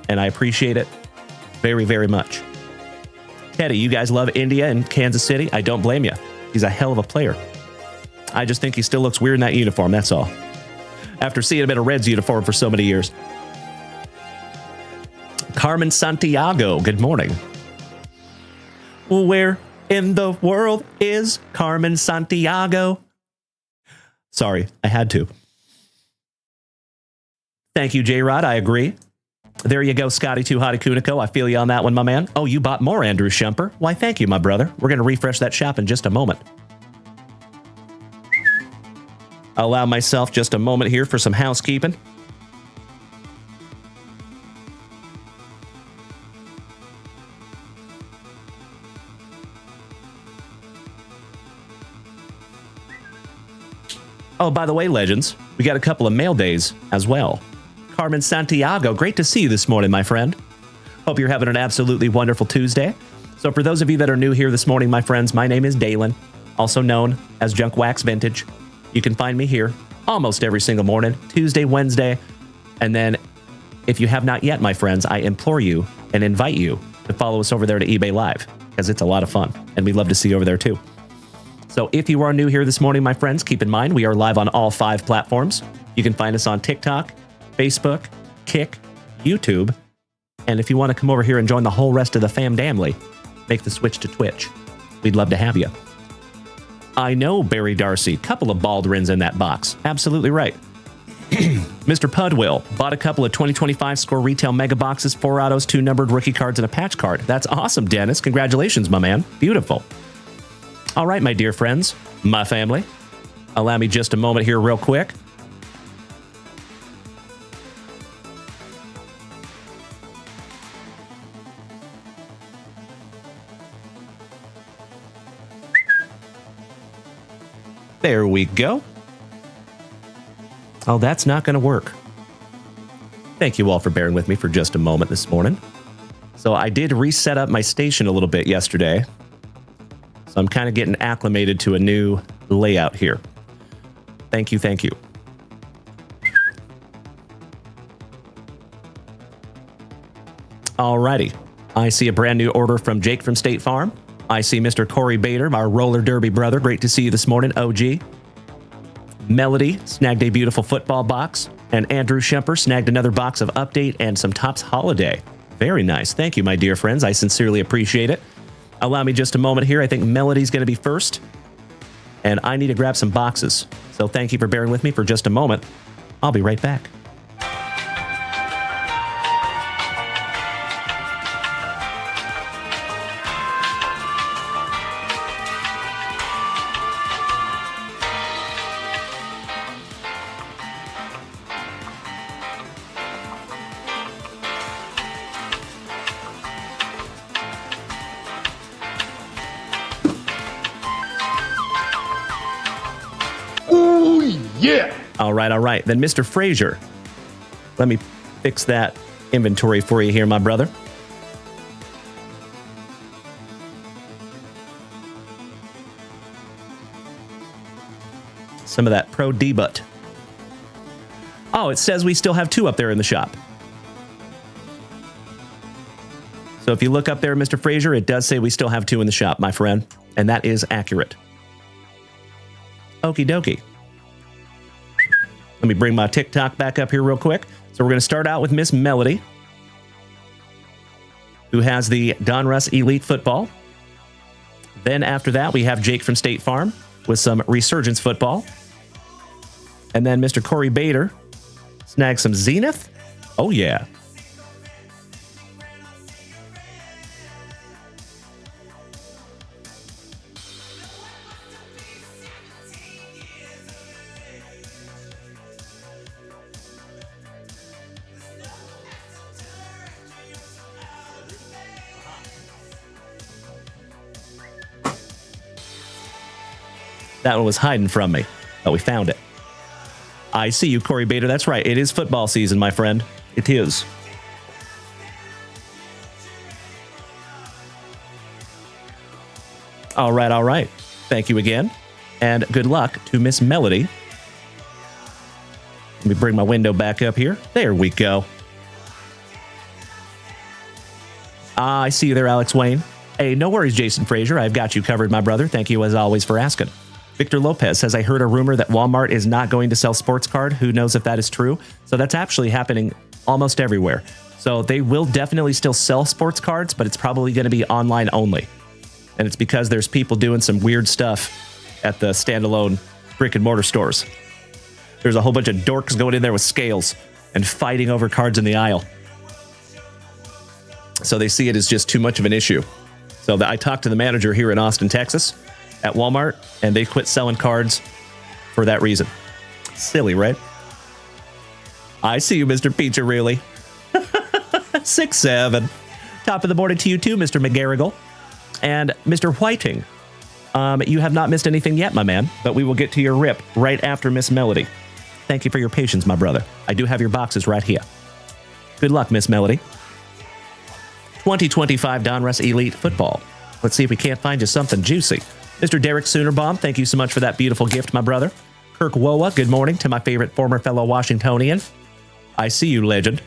And I appreciate it very, very much. Teddy, you guys love India and Kansas City. I don't blame you. He's a hell of a player. I just think he still looks weird in that uniform, that's all. After seeing him in a Reds uniform for so many years. Carmen Santiago, good morning. Where in the world is Carmen Santiago? Sorry, I had to. Thank you, J-Rod. I agree. There you go, Scotty Too Hotty Kuniko. I feel you on that one, my man. Oh, you bought more, Andrew Schemper. Why, thank you, my brother. We're going to refresh that shop in just a moment. I'll allow myself just a moment here for some housekeeping. Oh, by the way, legends, we got a couple of mail days as well. Carmen Santiago, great to see you this morning, my friend. Hope you're having an absolutely wonderful Tuesday. So for those of you that are new here this morning, my friends, my name is Dalen, also known as Junk Wax Vintage. You can find me here almost every single morning, Tuesday, Wednesday. And then if you have not yet, my friends, I implore you and invite you to follow us over there to eBay Live because it's a lot of fun and we'd love to see you over there too. So if you are new here this morning, my friends, keep in mind we are live on all 5 platforms. You can find us on TikTok, Facebook, Kick, YouTube. And if you want to come over here and join the whole rest of the family, make the switch to Twitch. We'd love to have you. I know, Barry Darcy. Couple of Baldwins in that box. Absolutely right. Mr. Pudwill bought a couple of 2025 score retail mega boxes, 4 autos, 2 numbered rookie cards, and a patch card. That's awesome, Dennis. Congratulations, my man. Beautiful. All right, my dear friends, my family. Allow me just a moment here real quick. There we go. Oh, that's not going to work. Thank you all for bearing with me for just a moment this morning. So I did reset up my station a little bit yesterday. So I'm kind of getting acclimated to a new layout here. Thank you, thank you. Alrighty. I see a brand new order from Jake from State Farm. I see Mr. Corey Bader, our roller derby brother. Great to see you this morning, OG. Melody snagged a beautiful football box. And Andrew Schemper snagged another box of Update and some Topps Holiday. Very nice. Thank you, my dear friends. I sincerely appreciate it. Allow me just a moment here. I think Melody's going to be first. And I need to grab some boxes. So thank you for bearing with me for just a moment. I'll be right back. Yeah. All right. Then Mr. Frazier, let me fix that inventory for you here, my brother. Some of that Pro Debut. Oh, it says we still have 2 up there in the shop. So if you look up there, Mr. Frazier, it does say we still have 2 in the shop, my friend. And that is accurate. Okie dokie. Let me bring my TikTok back up here real quick. So we're going to start out with Miss Melody, who has the Donruss Elite Football. Then after that, we have Jake from State Farm with some Resurgence Football. And then Mr. Corey Bader snagged some Zenith. Oh, yeah. That one was hiding from me, but we found it. I see you, Corey Bader. That's right. It is football season, my friend. It is. All right. Thank you again. And good luck to Miss Melody. Let me bring my window back up here. There we go. I see you there, Alex Wayne. Hey, no worries, Jason Frazier. I've got you covered, my brother. Thank you, as always, for asking. Victor Lopez says, I heard a rumor that Walmart is not going to sell sports card. Who knows if that is true? So that's actually happening almost everywhere. So they will definitely still sell sports cards, but it's probably going to be online only. And it's because there's people doing some weird stuff at the standalone brick and mortar stores. There's a whole bunch of dorks going in there with scales and fighting over cards in the aisle. So they see it as just too much of an issue. So I talked to the manager here in Austin, Texas, at Walmart, and they quit selling cards for that reason. Silly, right? I see you, Mr. Pizza, really. 6'7". Top of the morning to you too, Mr. McGarrigle. And Mr. Whiting, you have not missed anything yet, my man, but we will get to your rip right after Miss Melody. Thank you for your patience, my brother. I do have your boxes right here. Good luck, Miss Melody. 2025 Donruss Elite Football. Let's see if we can't find you something juicy. Mr. Derek Soonerbaum, thank you so much for that beautiful gift, my brother. Kirk Woa, good morning to my favorite former fellow Washingtonian. I see you, legend.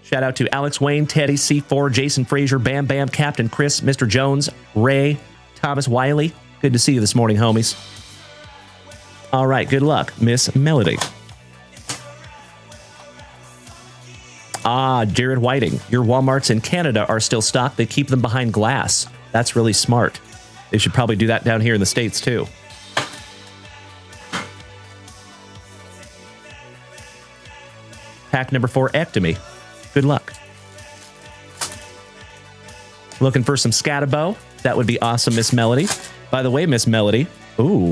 Shout out to Alex Wayne, Teddy, C4, Jason Frazier, Bam Bam, Captain Chris, Mr. Jones, Ray, Thomas Wiley. Good to see you this morning, homies. All right, good luck, Miss Melody. Jared Whiting, your Walmarts in Canada are still stocked. They keep them behind glass. That's really smart. They should probably do that down here in the States, too. Pack number 4, Ectomy. Good luck. Looking for some Scatabo? That would be awesome, Miss Melody. By the way, Miss Melody, ooh,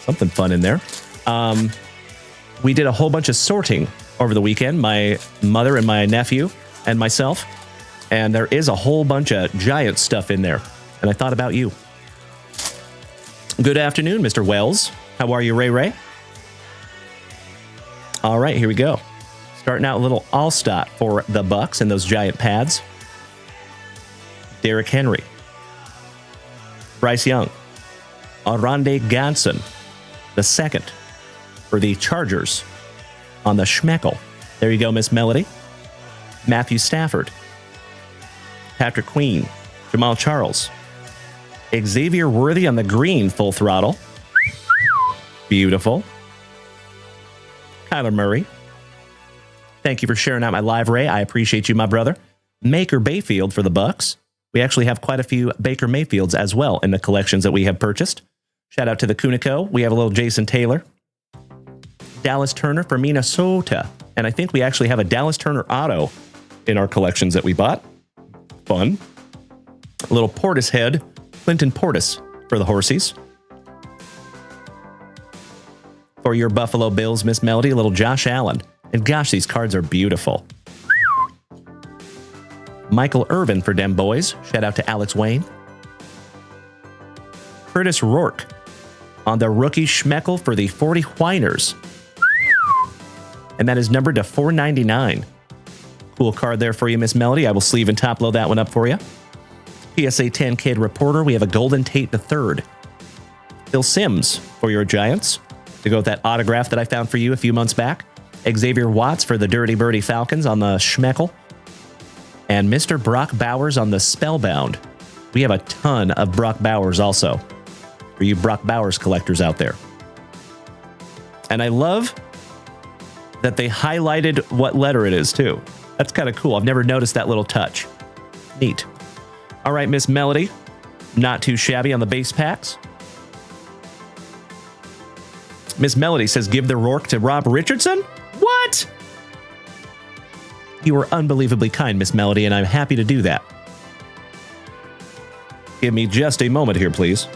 something fun in there. We did a whole bunch of sorting over the weekend, my mother and my nephew and myself, and there is a whole bunch of giant stuff in there, and I thought about you. Good afternoon, Mr. Wells. How are you, Ray Ray? All right, here we go. Starting out a little all-stot for the Bucks and those giant pads. Derrick Henry. Bryce Young. Arande Ganson, the second for the Chargers on the Schmeckle. There you go, Miss Melody. Matthew Stafford. Patrick Queen. Jamal Charles. Xavier Worthy on the green, full throttle. Beautiful. Kyler Murray. Thank you for sharing out my live, Ray. I appreciate you, my brother. Baker Mayfield for the Bucks. We actually have quite a few Baker Mayfields as well in the collections that we have purchased. Shout out to the Kunico. We have a little Jason Taylor. Dallas Turner for Minnesota. And I think we actually have a Dallas Turner auto in our collections that we bought. Fun. A little Portishead. Clinton Portis for the Horsies. For your Buffalo Bills, Miss Melody, a little Josh Allen. And gosh, these cards are beautiful. Michael Irvin for Dem Boys. Shout out to Alex Wayne. Curtis Rourke on the rookie Schmeckle for the 40 Whiners. And that is numbered to 499. Cool card there for you, Miss Melody. I will sleeve and top load that one up for you. PSA 10 Kid Reporter. We have a Golden Tate III. Phil Simms for your Giants. To go with that autograph that I found for you a few months back. Xavier Watts for the Dirty Birdie Falcons on the Schmeckle. And Mr. Brock Bowers on the Spellbound. We have a ton of Brock Bowers also. For you Brock Bowers collectors out there. And I love that they highlighted what letter it is, too. That's kind of cool. I've never noticed that little touch. Neat. All right, Miss Melody. Not too shabby on the base packs. Miss Melody says, give the Rourke to Rob Richardson? What? You are unbelievably kind, Miss Melody, and I'm happy to do that. Give me just a moment here, please.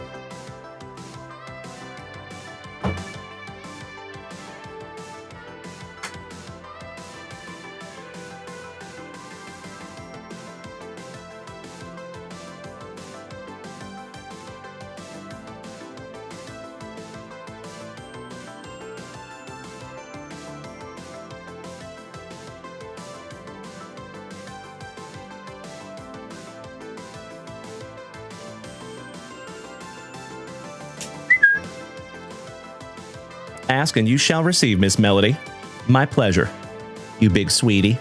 Ask and you shall receive, Miss Melody. My pleasure, you big sweetie.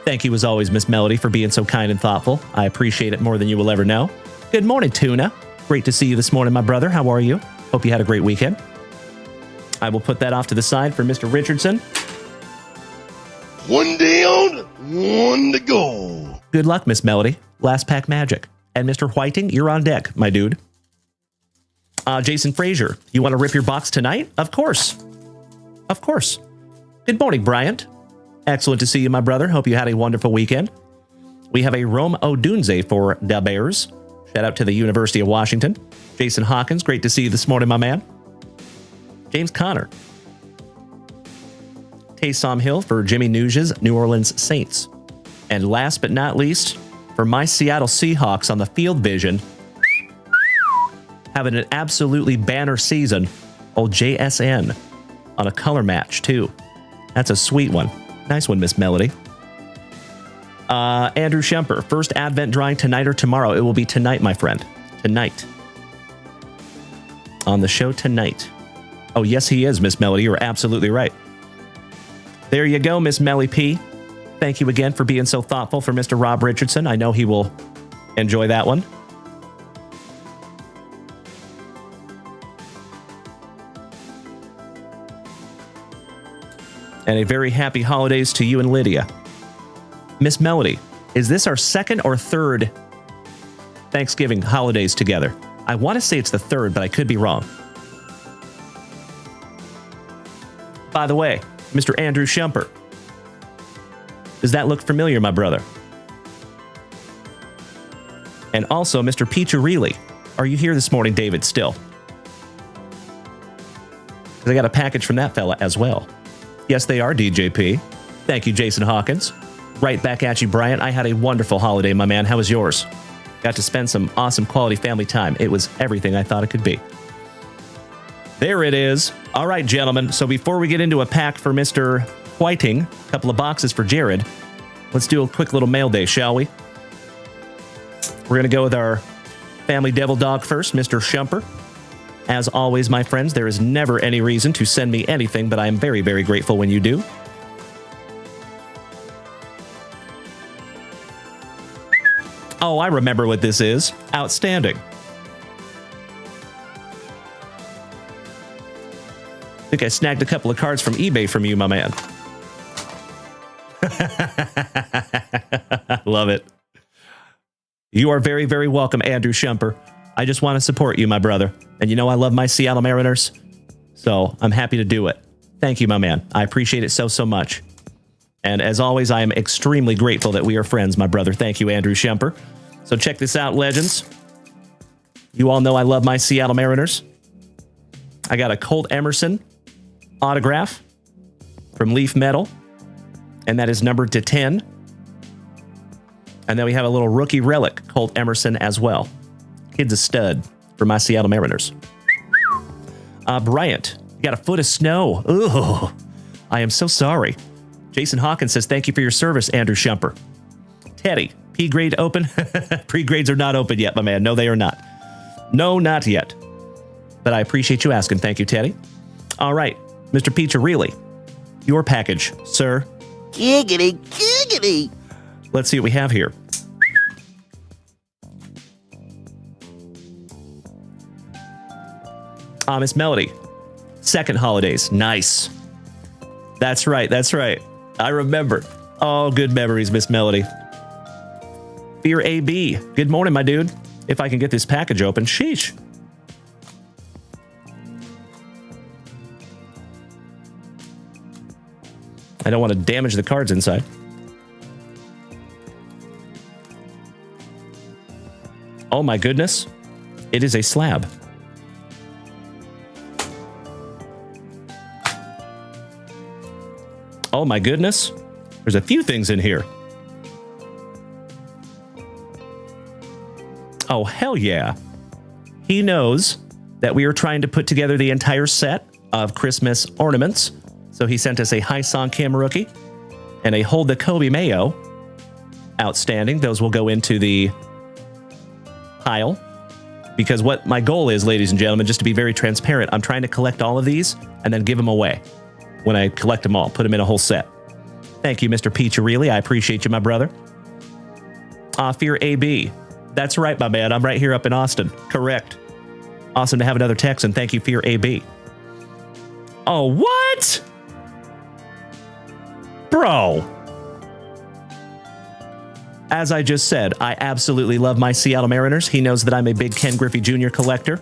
Thank you as always, Miss Melody, for being so kind and thoughtful. I appreciate it more than you will ever know. Good morning, Tuna. Great to see you this morning, my brother. How are you? Hope you had a great weekend. I will put that off to the side for Mr. Richardson. One down, one to go. Good luck, Miss Melody. Last pack magic. And Mr. Whiting, you're on deck, my dude. Jason Frazier, you want to rip your box tonight? Of course. Of course. Good morning, Bryant. Excellent to see you, my brother. Hope you had a wonderful weekend. We have a Rome Odunze for the Bears. Shout out to the University of Washington. Jason Hawkins, great to see you this morning, my man. James Conner. Taysom Hill for Jimmy Nugent's New Orleans Saints. And last but not least, for my Seattle Seahawks on the Field Vision, having an absolutely banner season, old JSN on a color match, too. That's a sweet one. Nice one, Miss Melody. Andrew Schemper, first Advent drawing tonight or tomorrow? It will be tonight, my friend. Tonight. On the show tonight. Oh, yes, he is, Miss Melody. You're absolutely right. There you go, Miss Melly P. Thank you again for being so thoughtful for Mr. Rob Richardson. I know he will enjoy that one. And a very happy holidays to you and Lydia. Miss Melody, is this our second or third Thanksgiving holidays together? I want to say it's the third, but I could be wrong. By the way, Mr. Andrew Schemper, does that look familiar, my brother? And also, Mr. Piccirilli, are you here this morning, David, still? Because I got a package from that fella as well. Yes, they are, DJP. Thank you, Jason Hawkins. Right back at you, Bryant. I had a wonderful holiday, my man. How was yours? Got to spend some awesome quality family time. It was everything I thought it could be. There it is. All right, gentlemen. So before we get into a pack for Mr. Whiting, a couple of boxes for Jared, let's do a quick little mail day, shall we? We're going to go with our family devil dog first, Mr. Shumper. As always, my friends, there is never any reason to send me anything, but I am very, very grateful when you do. Oh, I remember what this is. Outstanding. I think I snagged a couple of cards from eBay from you, my man. Love it. You are very, very welcome, Andrew Shumper. I just want to support you, my brother. And you know I love my Seattle Mariners, so I'm happy to do it. Thank you, my man. I appreciate it so, so much. And as always, I am extremely grateful that we are friends, my brother. Thank you, Andrew Shumper. So check this out, legends. You all know I love my Seattle Mariners. I got a Colt Emerson autograph from Leaf Metal, and that is numbered to 10. And then we have a little rookie relic, Colt Emerson, as well. Kid's a stud for my Seattle Mariners. Bryant, you got a foot of snow. Ugh, I am so sorry. Jason Hawkins says, thank you for your service, Andrew Shumper. Teddy, P-grade open? Pre-grades are not open yet, my man. No, they are not. No, not yet. But I appreciate you asking. Thank you, Teddy. All right, Mr. Piccirilli, your package, sir. Giggity, giggity. Let's see what we have here. Miss Melody, Second Holidays. Nice. That's right. That's right. I remember. Oh, good memories, Miss Melody. Fear AB. Good morning, my dude. If I can get this package open. Sheesh. I don't want to damage the cards inside. Oh my goodness. It is a slab. Oh my goodness. There's a few things in here. Oh, hell yeah. He knows that we are trying to put together the entire set of Christmas ornaments. So he sent us a High Song Cam rookie and a Hold the Kobe Mayo. Outstanding. Those will go into the pile. Because what my goal is, ladies and gentlemen, just to be very transparent, I'm trying to collect all of these and then give them away. When I collect them all, put them in a whole set. Thank you, Mr. Piccirilli. I appreciate you, my brother. Fear AB. That's right, my man. I'm right here up in Austin. Correct. Awesome to have another Texan. Thank you, Fear AB. Oh, what? Bro. As I just said, I absolutely love my Seattle Mariners. He knows that I'm a big Ken Griffey Jr. collector.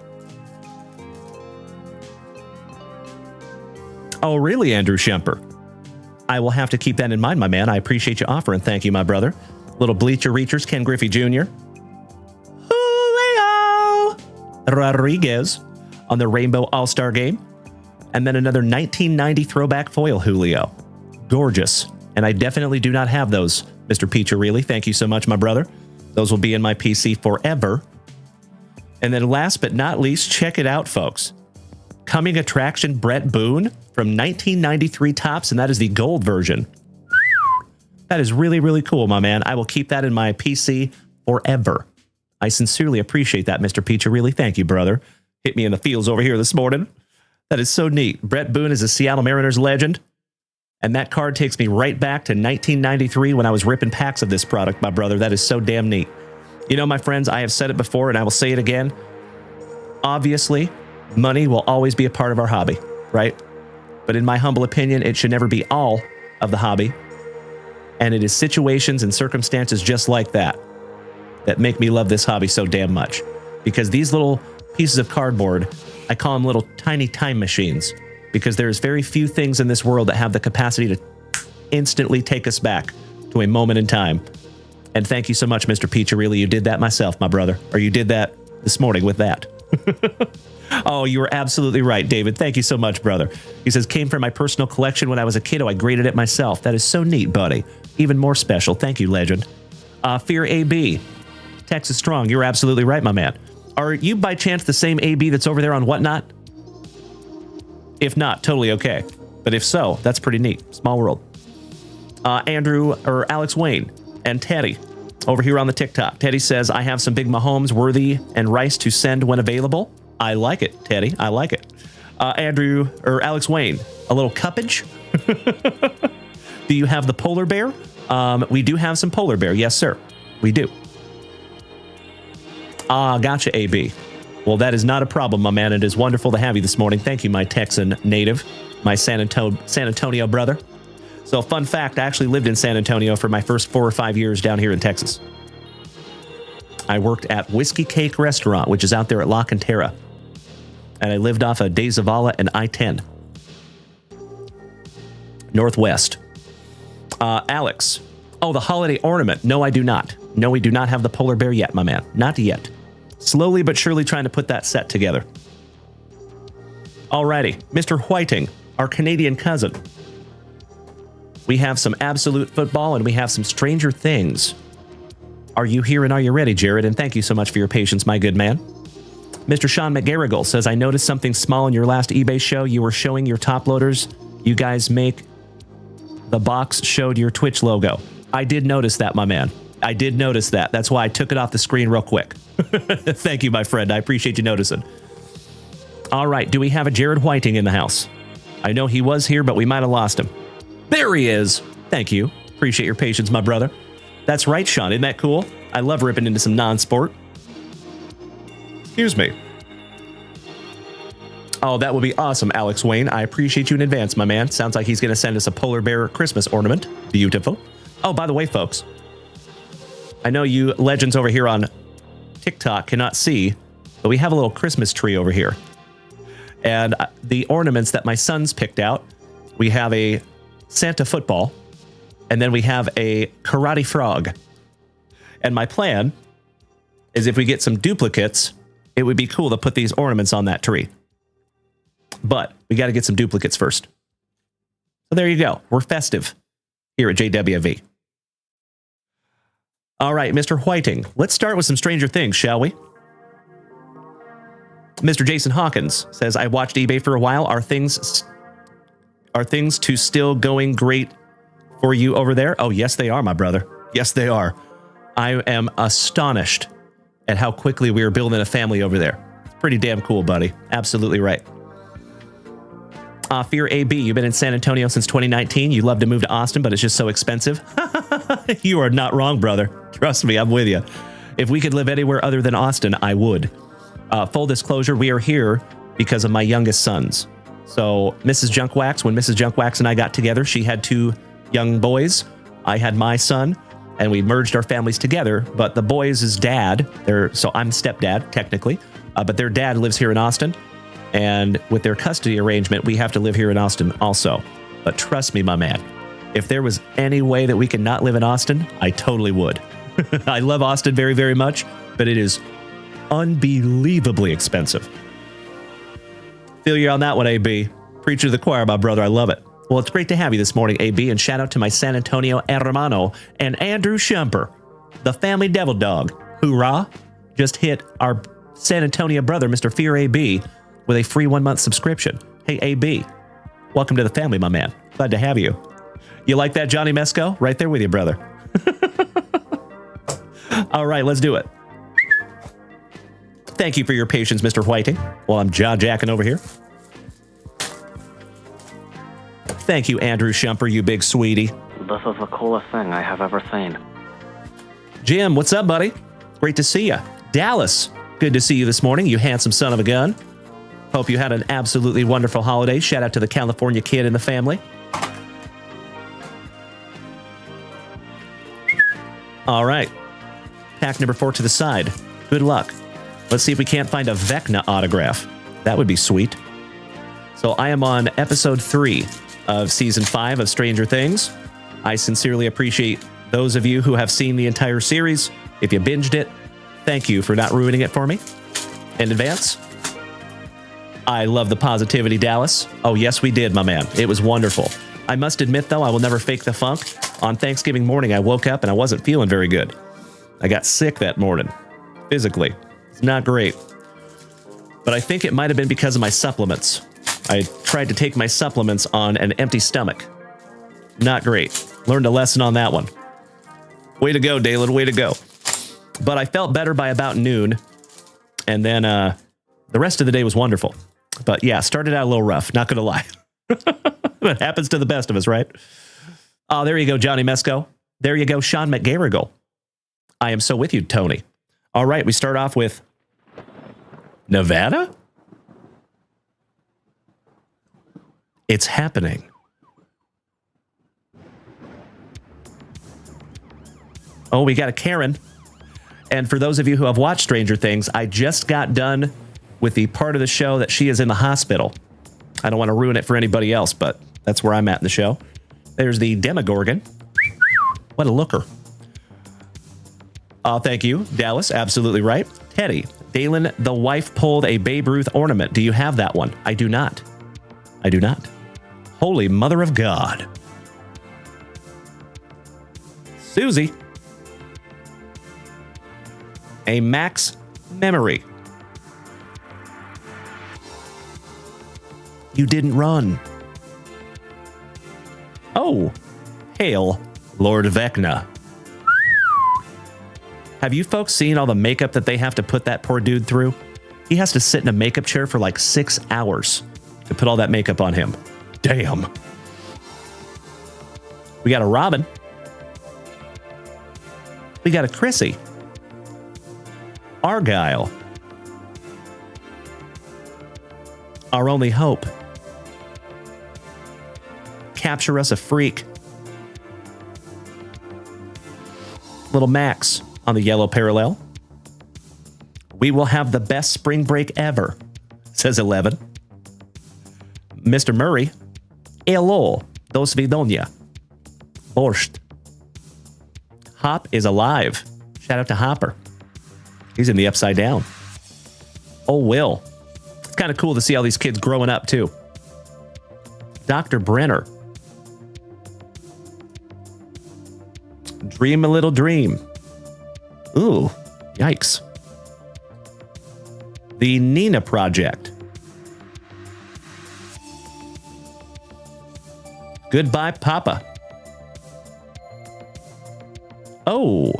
Oh, really, Andrew Shumper? I will have to keep that in mind, my man. I appreciate you offering. Thank you, my brother. Little Bleacher Reachers, Ken Griffey Jr. Julio Rodriguez on the Rainbow All-Star Game. And then another 1990 throwback foil Julio. Gorgeous. And I definitely do not have those, Mr. Piccirilli. Thank you so much, my brother. Those will be in my PC forever. And then last but not least, check it out, folks. Coming attraction Brett Boone from 1993 Topps, and that is the gold version. That is really, really cool, my man. I will keep that in my PC forever. I sincerely appreciate that, Mr. Piccirilli. Thank you, brother. Hit me in the feels over here this morning. That is so neat. Brett Boone is a Seattle Mariners legend, and that card takes me right back to 1993 when I was ripping packs of this product, my brother. That is so damn neat. You know, my friends, I have said it before, and I will say it again. Obviously, money will always be a part of our hobby, right? But in my humble opinion, it should never be all of the hobby. And it is situations and circumstances just like that that make me love this hobby so damn much. Because these little pieces of cardboard, I call them little tiny time machines. Because there's very few things in this world that have the capacity to instantly take us back to a moment in time. And thank you so much, Mr. Piccirilli. You did that myself, my brother. Or you did that this morning with that. Oh, you were absolutely right, David. Thank you so much, brother. He says, came from my personal collection when I was a kiddo. I graded it myself. That is so neat, buddy. Even more special. Thank you, legend. Fear AB. Texas Strong. You're absolutely right, my man. Are you by chance the same AB that's over there on Whatnot? If not, totally okay. But if so, that's pretty neat. Small world. Alex Wayne and Teddy over here on the TikTok. Teddy says, I have some big Mahomes, Worthy, and Rice to send when available. I like it, Teddy. I like it. Alex Wayne, a little cuppage. Do you have the polar bear? We do have some polar bear. Yes, sir. We do. Gotcha, AB. Well, that is not a problem, my man. It is wonderful to have you this morning. Thank you, my Texan native, my San Antonio brother. So, fun fact, I actually lived in San Antonio for my first 4 or 5 years down here in Texas. I worked at Whiskey Cake Restaurant, which is out there at La Cantera. And I lived off of De Zavala and I-10. Northwest. Alex. Oh, the holiday ornament. No, I do not. No, we do not have the polar bear yet, my man. Not yet. Slowly but surely trying to put that set together. Alrighty. Mr. Whiting, our Canadian cousin. We have some absolute football and we have some Stranger Things. Are you here and are you ready, Jared? And thank you so much for your patience, my good man. Mr. Sean McGarrigle says, I noticed something small in your last eBay show. You were showing your top loaders. You guys make the box showed your Twitch logo. I did notice that, my man. I did notice that. That's why I took it off the screen real quick. Thank you, my friend. I appreciate you noticing. All right. Do we have a Jared Whiting in the house? I know he was here, but we might have lost him. There he is. Thank you. Appreciate your patience, my brother. That's right, Sean. Isn't that cool? I love ripping into some non-sport. Excuse me. Oh, that would be awesome, Alex Wayne. I appreciate you in advance, my man. Sounds like he's going to send us a polar bear Christmas ornament. Beautiful. Oh, by the way, folks, I know you legends over here on TikTok cannot see, but we have a little Christmas tree over here. And the ornaments that my sons picked out, we have a Santa football, and then we have a karate frog. And my plan is if we get some duplicates, it would be cool to put these ornaments on that tree. But we got to get some duplicates first. So there you go. We're festive here at JWV. All right, Mr. Whiting, let's start with some Stranger Things, shall we? Mr. Jason Hawkins says, I watched eBay for a while. Are things to still going great for you over there? Oh, yes, they are, my brother. Yes, they are. I am astonished at how quickly we are building a family over there. It's pretty damn cool, buddy. Absolutely right. Fear AB, you've been in San Antonio since 2019. You love to move to Austin, but it's just so expensive. You are not wrong, brother. Trust me, I'm with you. If we could live anywhere other than Austin, I would. Full disclosure, we are here because of my youngest sons. So Mrs. Junkwax, when Mrs. Junkwax and I got together, she had 2 young boys. I had my son, and we merged our families together. But the boys' dad, so I'm stepdad, technically, but their dad lives here in Austin. And with their custody arrangement, we have to live here in Austin also. But trust me, my man, if there was any way that we could not live in Austin, I totally would. I love Austin very, very much, but it is unbelievably expensive. Feel you on that one, AB. Preacher to the choir, my brother. I love it. Well, it's great to have you this morning, AB, and shout out to my San Antonio hermano and Andrew Shumper, the family devil dog. Hoorah! Just hit our San Antonio brother, Mr. Fear AB, with a free 1-month subscription. Hey, AB, welcome to the family, my man. Glad to have you. You like that, Johnny Mesco? Right there with you, brother. All right, let's do it. Thank you for your patience, Mr. Whiting, while I'm jaw-jacking over here. Thank you, Andrew Shumper, you big sweetie. This is the coolest thing I have ever seen. Jim, what's up, buddy? Great to see you. Dallas, good to see you this morning, you handsome son of a gun. Hope you had an absolutely wonderful holiday. Shout out to the California kid in the family. All right. Pack number 4 to the side. Good luck. Let's see if we can't find a Vecna autograph. That would be sweet. So I am on episode 3 of season 5 of Stranger Things. I sincerely appreciate those of you who have seen the entire series. If you binged it, thank you for not ruining it for me in advance. I love the positivity, Dallas. Oh, yes, we did, my man. It was wonderful. I must admit, though, I will never fake the funk. On Thanksgiving morning, I woke up and I wasn't feeling very good. I got sick that morning, physically. It's not great. But I think it might have been because of my supplements. I tried to take my supplements on an empty stomach. Not great. Learned a lesson on that one. Way to go, Dalen. Way to go. But I felt better by about noon. And then the rest of the day was wonderful. But yeah, started out a little rough. Not going to lie. That happens to the best of us, right? Oh, there you go, Johnny Mesco. There you go, Sean McGarrigle. I am so with you, Tony. All right, we start off with Nevada? It's happening. Oh, we got a Karen. And for those of you who have watched Stranger Things, I just got done with the part of the show that she is in the hospital. I don't want to ruin it for anybody else, but that's where I'm at in the show. There's the Demogorgon. What a looker. Oh, thank you, Dallas. Absolutely right. Teddy, Dalen, the wife pulled a Babe Ruth ornament. Do you have that one? I do not. I do not. Holy Mother of God. Susie. A Max memory. You didn't run. Oh, hail, Lord Vecna. Have you folks seen all the makeup that they have to put that poor dude through? He has to sit in a makeup chair for like 6 hours to put all that makeup on him. Damn. We got a Robin. We got a Chrissy. Argyle. Our only hope. Capture us a freak. Little Max on the yellow parallel. We will have the best spring break ever, says 11. Mr. Murray. Hello, dos vidonia. Borscht. Hop is alive. Shout out to Hopper. He's in the upside down. Oh, Will. It's kind of cool to see all these kids growing up, too. Dr. Brenner. Dream a little dream. Ooh, yikes. The Nina Project. Goodbye, Papa. Oh.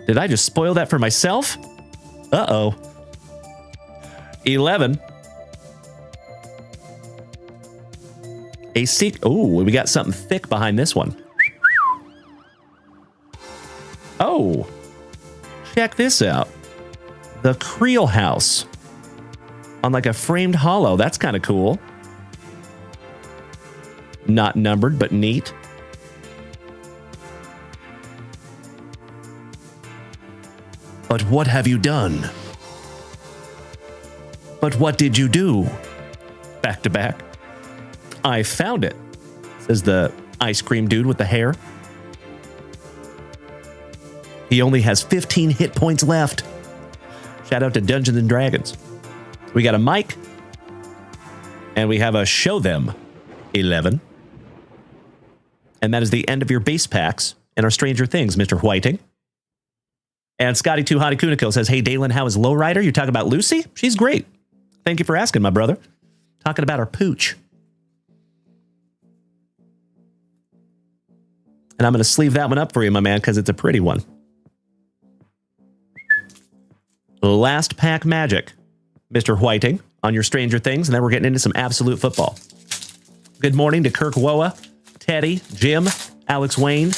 Did I just spoil that for myself? Uh-oh. 11. A seek. Oh, we got something thick behind this one. Oh. Check this out. The Creel House. On like a framed hollow. That's kind of cool. Not numbered, but neat. But what have you done? But what did you do? Back to back. I found it, says the ice cream dude with the hair. He only has 15 hit points left. Shout out to Dungeons and Dragons. We got a mic. And we have a show them 11. And that is the end of your base packs and our Stranger Things, Mr. Whiting. And Scotty 2 Hottie Kuniko says, hey, Dalen, how is Lowrider? You're talking about Lucy? She's great. Thank you for asking, my brother. Talking about our pooch. And I'm going to sleeve that one up for you, my man, because it's a pretty one. Last pack magic, Mr. Whiting, on your Stranger Things. And then we're getting into some absolute football. Good morning to Kirk Woa, Teddy, Jim, Alex Wayne.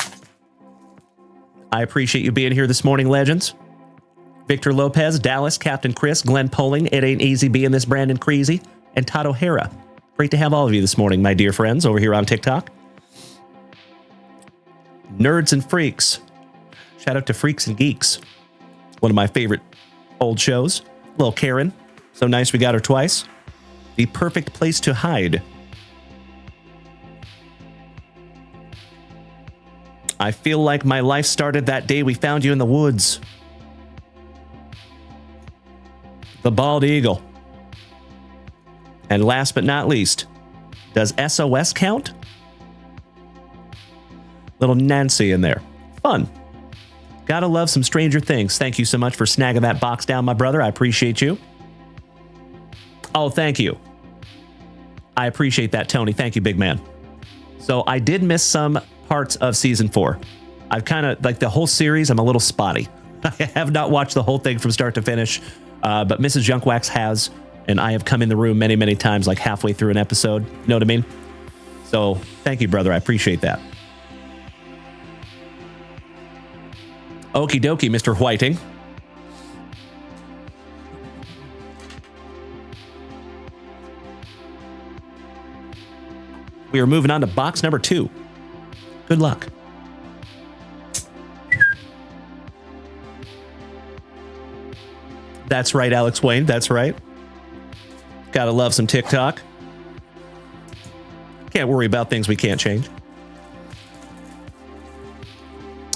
I appreciate you being here this morning, legends. Victor Lopez, Dallas, Captain Chris, Glenn Poling, It Ain't Easy Being This, Brandon Creasy, and Todd O'Hara. Great to have all of you this morning, my dear friends, over here on TikTok. Nerds and Freaks. Shout out to Freaks and Geeks. One of my favorite old shows. Little Karen. So nice we got her twice. The perfect place to hide. I feel like my life started that day we found you in the woods. The Bald Eagle. And last but not least, does SOS count? Little Nancy in there. Fun. Gotta love some Stranger Things. Thank you so much for snagging that box down, my brother. I appreciate you. Oh, thank you. I appreciate that, Tony. Thank you, big man. So I did miss some parts of season 4. I've kind of, like the whole series, I'm a little spotty. I have not watched the whole thing from start to finish, but Mrs. Junkwax has, and I have come in the room many, many times, like halfway through an episode. You know what I mean? So thank you, brother. I appreciate that. Okie dokie, Mr. Whiting. We are moving on to box number 2. Good luck. That's right, Alex Wayne. That's right. Gotta love some TikTok. Can't worry about things we can't change.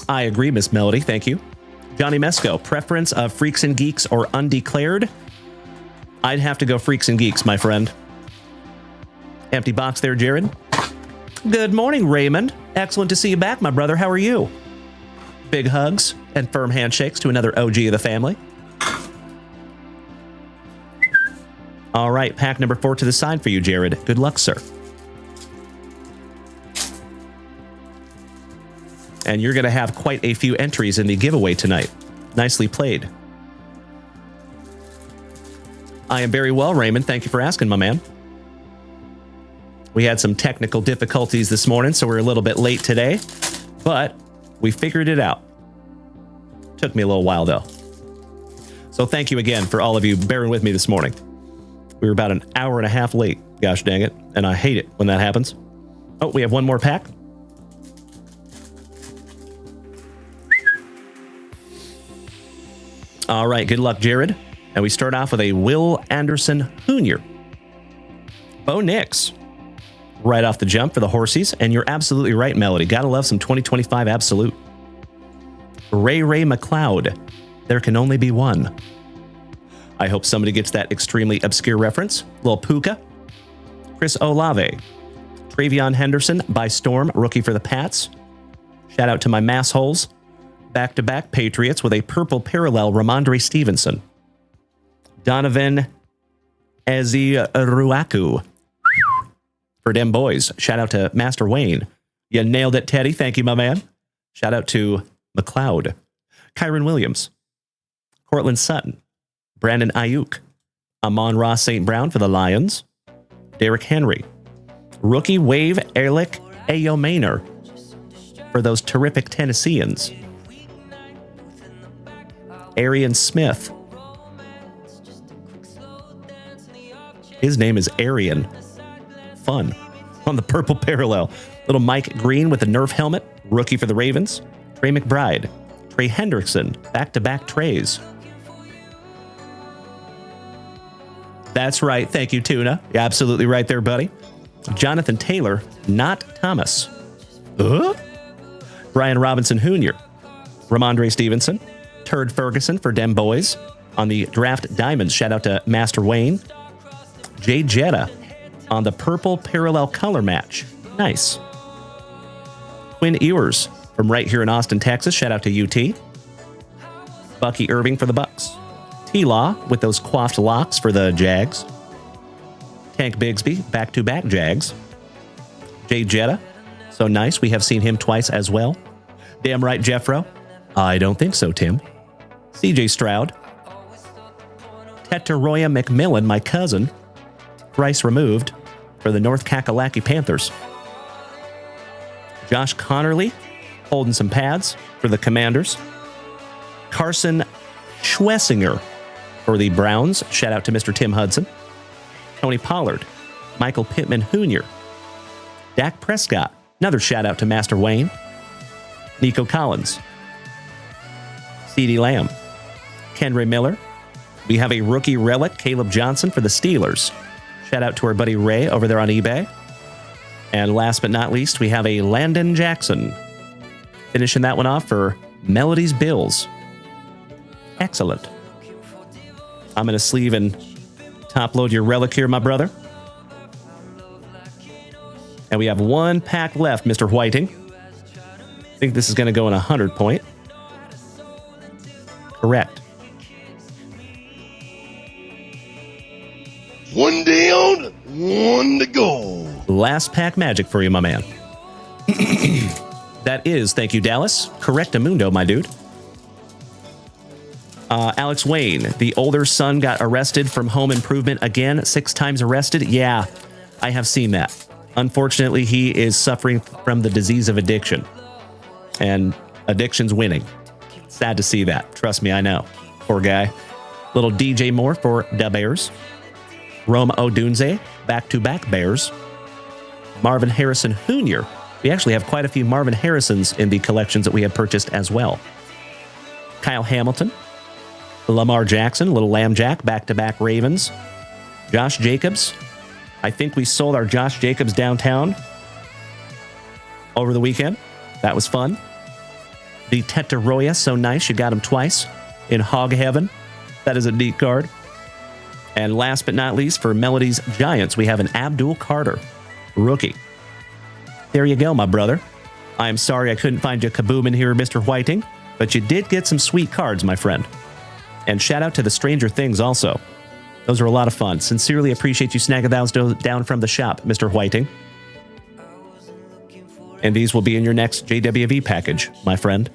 I agree, Miss Melody. Thank you. Johnny Mesco, preference of Freaks and Geeks or Undeclared? I'd have to go Freaks and Geeks, my friend. Empty box there, Jared. Good morning, Raymond. Excellent to see you back, my brother. How are you? Big hugs and firm handshakes to another OG of the family. All right, pack number 4 to the side for you, Jared. Good luck, sir. And you're going to have quite a few entries in the giveaway tonight. Nicely played. I am very well, Raymond. Thank you for asking, my man. We had some technical difficulties this morning, so we're a little bit late today, but we figured it out. Took me a little while, though. So thank you again for all of you bearing with me this morning. We were about an hour and a half late, gosh dang it, and I hate it when that happens. Oh, we have one more pack. All right, good luck, Jared. And we start off with a Will Anderson Jr. Bo Nix. Right off the jump for the Horsies. And you're absolutely right, Melody. Gotta love some 2025 Absolute. Ray McLeod. There can only be one. I hope somebody gets that extremely obscure reference. Lil Puka. Chris Olave. Travion Henderson by storm, rookie for the Pats. Shout out to my massholes. Back-to-back Patriots with a purple parallel, Ramondre Stevenson. Donovan Eziruaku. For them boys. Shout out to Master Wayne. You nailed it, Teddy. Thank you, my man. Shout out to McLeod. Kyron Williams. Cortland Sutton. Brandon Ayuk. Amon-Ra St. Brown for the Lions. Derrick Henry. Rookie Wave Erlich Ayomaner for those terrific Tennesseans. Arian Smith. His name is Arian. Fun. On the purple parallel. Little Mike Green with the Nerf helmet. Rookie for the Ravens. Trey McBride. Trey Hendrickson. Back-to-back trays. That's right. Thank you, Tuna. You're absolutely right there, buddy. Jonathan Taylor, not Thomas. Brian Robinson Jr. Ramondre Stevenson. Turd Ferguson for Dem Boys. On the Draft Diamonds, shout out to Master Wayne. Jay Jetta on the purple parallel color match. Nice. Quinn Ewers from right here in Austin, Texas. Shout out to UT. Bucky Irving for the Bucks. T-Law with those coiffed locks for the Jags. Tank Bigsby, back-to-back Jags. Jay Jetta. So nice. We have seen him twice as well. Damn right, Jeffro. I don't think so, Tim. CJ Stroud. Tetaroya McMillan, my cousin. Thrice removed for the North Kakalaki Panthers. Josh Connerly holding some pads for the Commanders. Carson Schwessinger for the Browns. Shout out to Mr. Tim Hudson. Tony Pollard. Michael Pittman Jr. Dak Prescott. Another shout out to Master Wayne. Nico Collins. CeeDee Lamb. Kenry Miller. We have a rookie relic, Caleb Johnson for the Steelers. Shout out to our buddy Ray over there on eBay. And last but not least, we have a Landon Jackson. Finishing that one off for Melody's Bills. Excellent. I'm going to sleeve and top load your relic here, my brother. And we have one pack left, Mr. Whiting. I think this is going to go in 100 point. Correct. One down, one to go. Last pack magic for you, my man. That is, thank you, Dallas. Correctamundo, my dude. Alex Wayne, the older son got arrested from home improvement again, 6 times arrested. Yeah, I have seen that. Unfortunately, he is suffering from the disease of addiction. And addiction's winning. Sad to see that. Trust me, I know. Poor guy. Little DJ Moore for the Bears. Rome Odunze, back-to-back Bears. Marvin Harrison Jr. We actually have quite a few Marvin Harrisons in the collections that we have purchased as well. Kyle Hamilton. Lamar Jackson, little Lamb Jack, back-to-back Ravens. Josh Jacobs. I think we sold our Josh Jacobs downtown over the weekend. That was fun. The Tetaroya, so nice. You got him twice in Hog Heaven. That is a neat card. And last but not least, for Melody's Giants, we have an Abdul Carter rookie. There you go, my brother. I'm sorry I couldn't find you a kaboom in here, Mr. Whiting, but you did get some sweet cards, my friend. And shout out to the Stranger Things also. Those are a lot of fun. Sincerely appreciate you snagging those down from the shop, Mr. Whiting. And these will be in your next JWV package, my friend.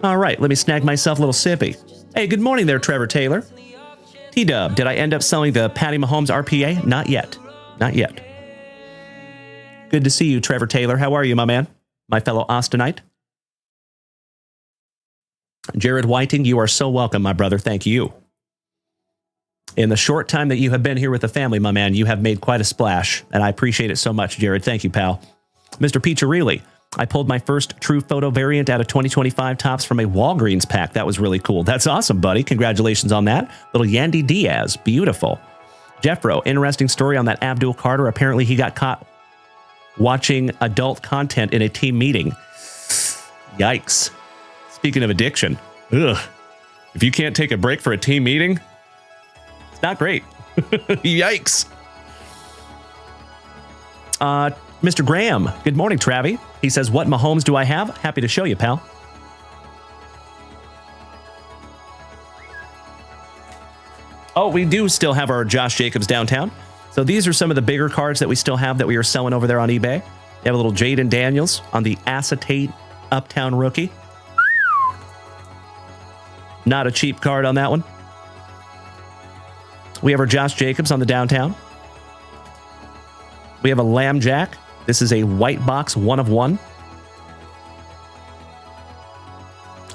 All right, let me snag myself a little sippy. Hey, good morning there, Trevor Taylor. T-Dub, did I end up selling the Patty Mahomes RPA? Not yet. Not yet. Good to see you, Trevor Taylor. How are you, my man? My fellow Austinite. Jared Whiting, you are so welcome, my brother. Thank you. In the short time that you have been here with the family, my man, you have made quite a splash, and I appreciate it so much, Jared. Thank you, pal. Mr. Piccirilli, I pulled my first true photo variant out of 2025 tops from a Walgreens pack. That was really cool. That's awesome, buddy. Congratulations on that. Little Yandy Diaz. Beautiful. Jeffro, interesting story on that Abdul Carter. Apparently, he got caught watching adult content in a team meeting. Yikes. Speaking of addiction, if you can't take a break for a team meeting, it's not great. Yikes. Mr. Graham, good morning, Travi. He says, what Mahomes do I have? Happy to show you, pal. Oh, we do still have our Josh Jacobs downtown. So these are some of the bigger cards that we still have that we are selling over there on eBay. You have a little Jaden Daniels on the acetate Uptown rookie. Not a cheap card on that one. We have our Josh Jacobs on the downtown. We have a Lamb Jack. This is a white box 1 of 1.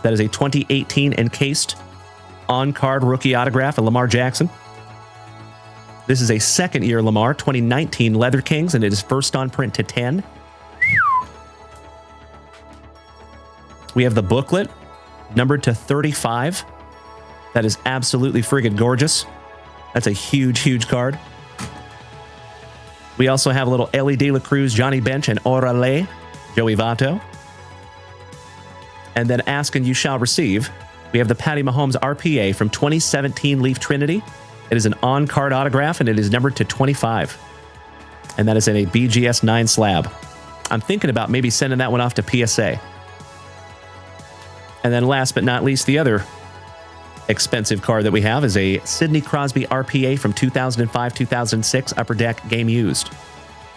That is a 2018 encased on-card rookie autograph of Lamar Jackson. This is a second-year Lamar, 2019 Leather Kings, and it is first on print to 10. We have the booklet, numbered to 35. That is absolutely friggin' gorgeous. That's a huge, huge card. We also have a little Ellie De La Cruz, Johnny Bench, and Orale, Joey Votto. And then Ask and You Shall Receive. We have the Patty Mahomes RPA from 2017 Leaf Trinity. It is an on-card autograph, and it is numbered to 25. And that is in a BGS 9 slab. I'm thinking about maybe sending that one off to PSA. And then last but not least, the other expensive card that we have is a Sidney Crosby RPA from 2005-2006 Upper Deck Game Used.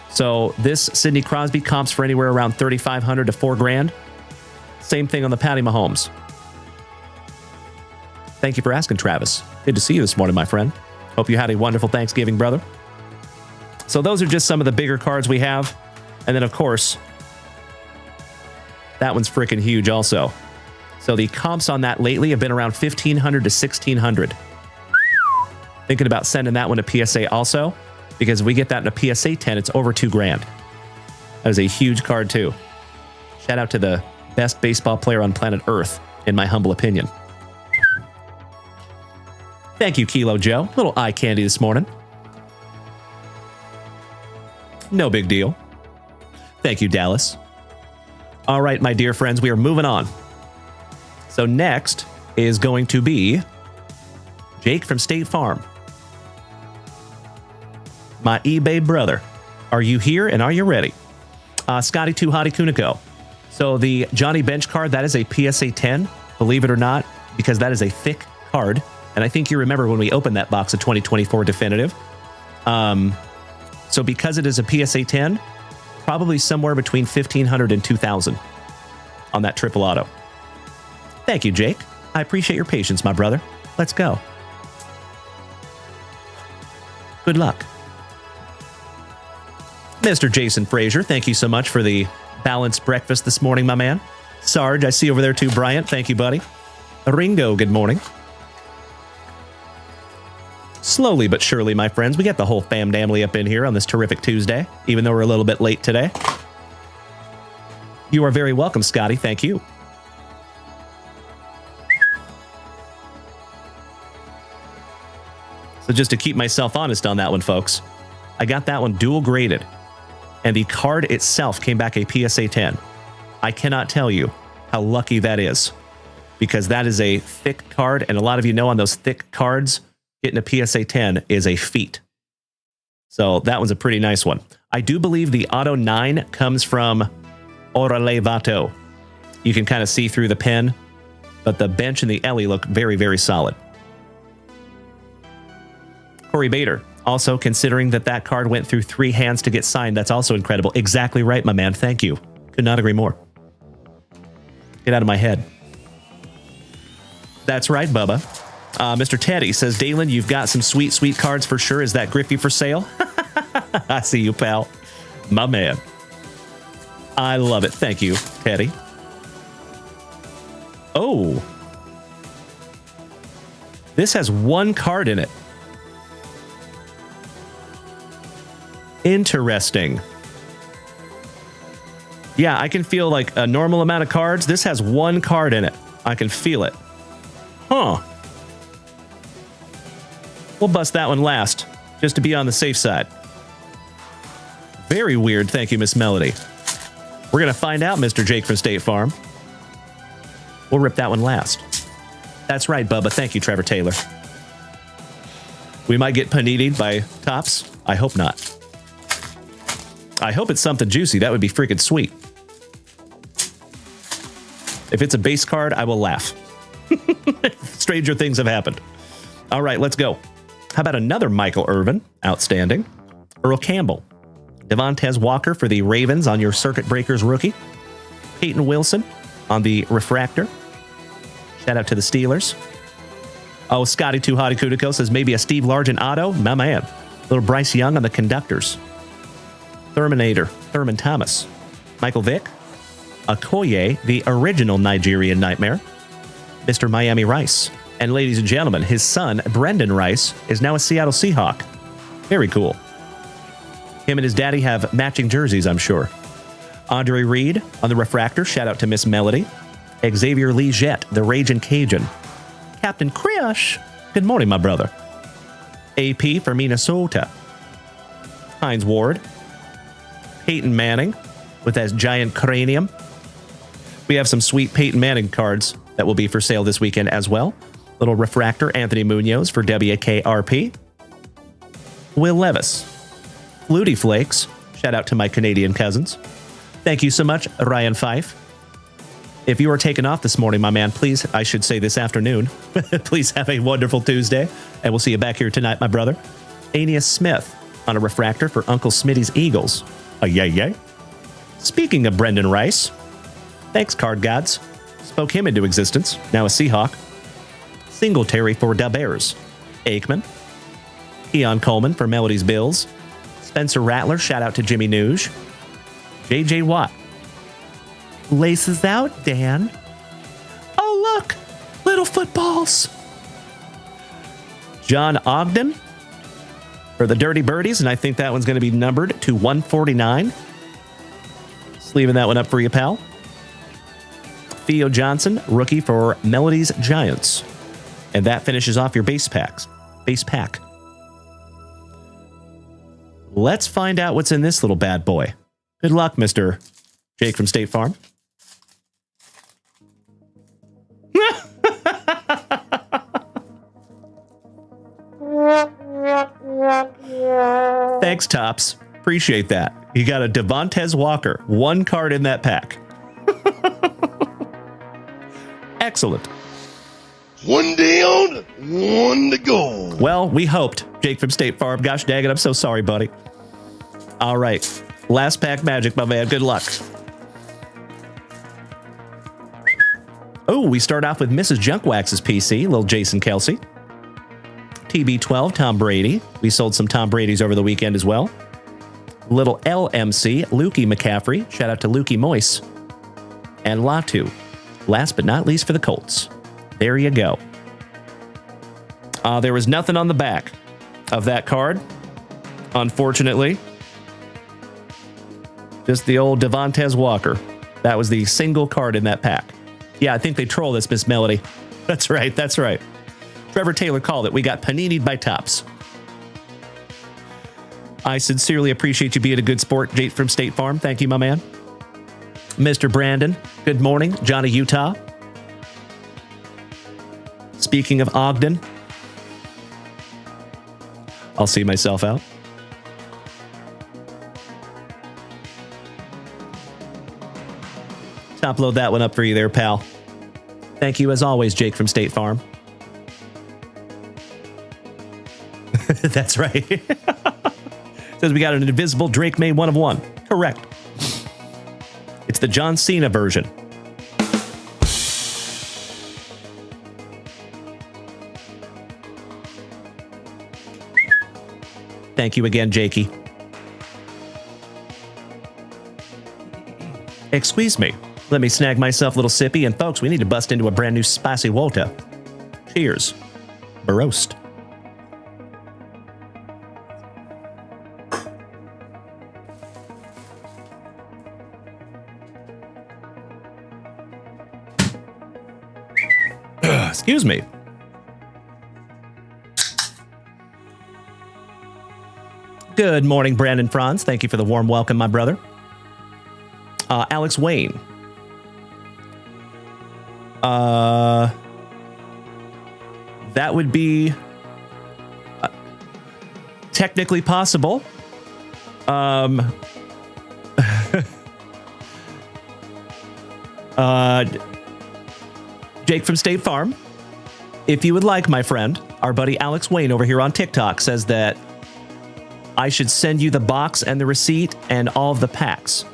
So this Sidney Crosby comps for anywhere around $3,500 to $4,000. Same thing on the Patty Mahomes. Thank you for asking, Travis. Good to see you this morning, my friend. Hope you had a wonderful Thanksgiving, brother. So those are just some of the bigger cards we have. And then, of course, that one's freaking huge also. So the comps on that lately have been around $1,500 to $1,600. Thinking about sending that one to PSA also, because if we get that in a PSA 10, it's over $2,000. That is a huge card too. Shout out to the best baseball player on planet Earth, in my humble opinion. Thank you, Kilo Joe. Little eye candy this morning. No big deal. Thank you, Dallas. All right, my dear friends, we are moving on. So next is going to be Jake from State Farm. My eBay brother. Are you here and are you ready? Scotty Too Hottie Kuniko. So the Johnny Bench card, that is a PSA 10, believe it or not, because that is a thick card. And I think you remember when we opened that box of 2024 Definitive. So because it is a PSA 10, probably somewhere between 1,500 and 2,000 on that triple auto. Thank you, Jake. I appreciate your patience, my brother. Let's go. Good luck. Mr. Jason Frazier, thank you so much for the balanced breakfast this morning, my man. Sarge, I see over there too. Bryant, thank you, buddy. Ringo, good morning. Slowly but surely, my friends, we got the whole fam-damly up in here on this terrific Tuesday, even though we're a little bit late today. You are very welcome, Scotty. Thank you. So just to keep myself honest on that one, folks, I got that one dual graded, and the card itself came back a PSA 10. I cannot tell you how lucky that is, because that is a thick card, and a lot of you know on those thick cards, getting a PSA 10 is a feat. So that one's a pretty nice one. I do believe the Auto 9 comes from Oralevato. You can kind of see through the pen, but the bench and the Ellie look very, very solid. Corey Bader, also considering that card went through 3 hands to get signed, that's also incredible. Exactly right, my man. Thank you. Could not agree more. Get out of my head. That's right, Bubba. Mr. Teddy says, Dalen, you've got some sweet, sweet cards for sure. Is that Griffey for sale? I see you, pal. My man. I love it. Thank you, Teddy. Oh. This has 1 card in it. Interesting. Yeah, I can feel like a normal amount of cards. This has 1 card in it. I can feel it. Huh. We'll bust that one last, just to be on the safe side. Very weird. Thank you, Miss Melody. We're going to find out, Mr. Jake from State Farm. We'll rip that one last. That's right, Bubba. Thank you, Trevor Taylor. We might get panini'd by Topps. I hope not. I hope it's something juicy. That would be freaking sweet. If it's a base card, I will laugh. Stranger things have happened. All right, let's go. How about another Michael Irvin? Outstanding. Earl Campbell. Devontae Walker for the Ravens on your Circuit Breakers rookie. Peyton Wilson on the Refractor. Shout out to the Steelers. Oh, Scotty Too Hotty Kudiko says maybe a Steve Largent auto. My man. Little Bryce Young on the Conductors. Thurman Thomas. Michael Vick. Okoye, the original Nigerian Nightmare. Mr. Miami Rice. And ladies and gentlemen, his son, Brendan Rice, is now a Seattle Seahawk. Very cool. Him and his daddy have matching jerseys, I'm sure. Andre Reed on the Refractor. Shout out to Miss Melody. Xavier Legette, the Ragin' Cajun. Captain Krish. Good morning, my brother. AP for Minnesota. Hines Ward. Peyton Manning with that giant cranium. We have some sweet Peyton Manning cards that will be for sale this weekend as well. Little Refractor, Anthony Munoz for WKRP. Will Levis. Flutie Flakes. Shout out to my Canadian cousins. Thank you so much, Ryan Fife. If you are taking off this morning, my man, please, I should say this afternoon, please have a wonderful Tuesday, and we'll see you back here tonight, my brother. Aeneas Smith on a Refractor for Uncle Smitty's Eagles. Yay. Speaking of Brendan Rice, thanks, Card Gods. Spoke him into existence, now a Seahawk. Singletary for Da Bears. Aikman. Keon Coleman for Melody's Bills. Spencer Rattler, shout out to Jimmy Nuge. J.J. Watt. Laces out, Dan. Oh, look! Little footballs! John Ogden for the Dirty Birdies, and I think that one's going to be numbered to 149. Just leaving that one up for you, pal. Theo Johnson, rookie for Melody's Giants. And that finishes off your base packs. Base pack. Let's find out what's in this little bad boy. Good luck, Mr. Jake from State Farm. Thanks, Tops. Appreciate that. You got a Devontae Walker. 1 card in that pack. Excellent. One down, one to go. Well, we hoped. Jake from State Farm. Gosh dang it, I'm so sorry, buddy. All right. Last pack magic, my man. Good luck. Oh, we start off with Mrs. Junkwax's PC, little Jason Kelsey. TB12, Tom Brady. We sold some Tom Brady's over the weekend as well. Little LMC, Lukey McCaffrey. Shout out to Lukey Moise. And Latu. Last but not least for the Colts. There you go. There was nothing on the back of that card, unfortunately. Just the old Devontae Walker. That was the single card in that pack. Yeah, I think they troll this, Miss Melody. That's right, that's right. Trevor Taylor called it. We got panini'd by Tops. I sincerely appreciate you being a good sport, Jake from State Farm. Thank you, my man. Mr. Brandon, good morning. Johnny, Utah. Speaking of Ogden, I'll see myself out. Top load that one up for you there, pal. Thank you as always, Jake from State Farm. That's right. Says we got an invisible Drake May 1 of 1. Correct. It's the John Cena version. Thank you again, Jakey. Excuse me. Let me snag myself a little sippy, and folks, we need to bust into a brand new spicy water. Cheers. Baroast. Excuse me. Good morning, Brandon Franz. Thank you for the warm welcome, my brother. Alex Wayne. That would be technically possible. Jake from State Farm. If you would like, my friend, our buddy Alex Wayne over here on TikTok says that I should send you the box and the receipt and all of the packs.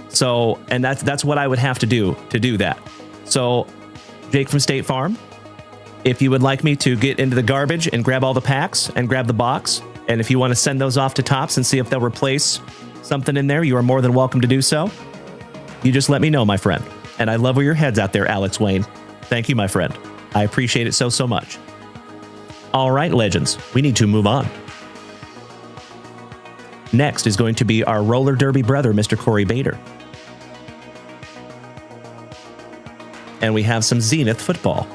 So, and that's what I would have to do that. So, Jake from State Farm, if you would like me to get into the garbage and grab all the packs and grab the box, and if you want to send those off to Tops and see if they'll replace something in there, you are more than welcome to do so. You just let me know, my friend. And I love where your head's out there, Alex Wayne. Thank you, my friend. I appreciate it so much. All right, legends, we need to move on. Next is going to be our roller derby brother, Mr. Corey Bader. And we have some Zenith football.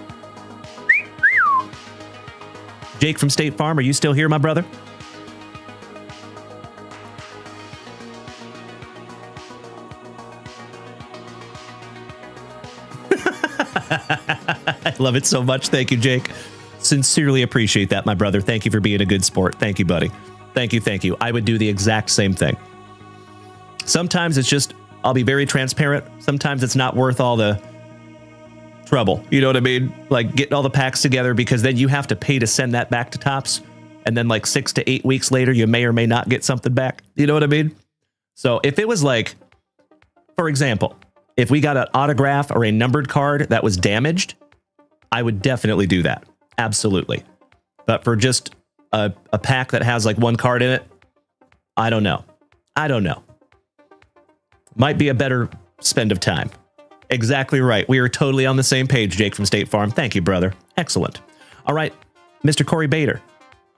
Jake from State Farm, are you still here, my brother? I love it so much. Thank you, Jake. Sincerely appreciate that, my brother. Thank you for being a good sport. Thank you, buddy. Thank you, thank you. I would do the exact same thing. Sometimes it's just, I'll be very transparent. Sometimes it's not worth all the trouble. You know what I mean? Like getting all the packs together, because then you have to pay to send that back to Tops. And then like 6 to 8 weeks later, you may or may not get something back. You know what I mean? So if it was like, for example, if we got an autograph or a numbered card that was damaged, I would definitely do that. Absolutely. But for just a pack that has like one card in it, I don't know. Might be a better spend of time. Exactly right. We are totally on the same page, Jake from State Farm. Thank you, brother. Excellent. All right, Mr. Corey Bader,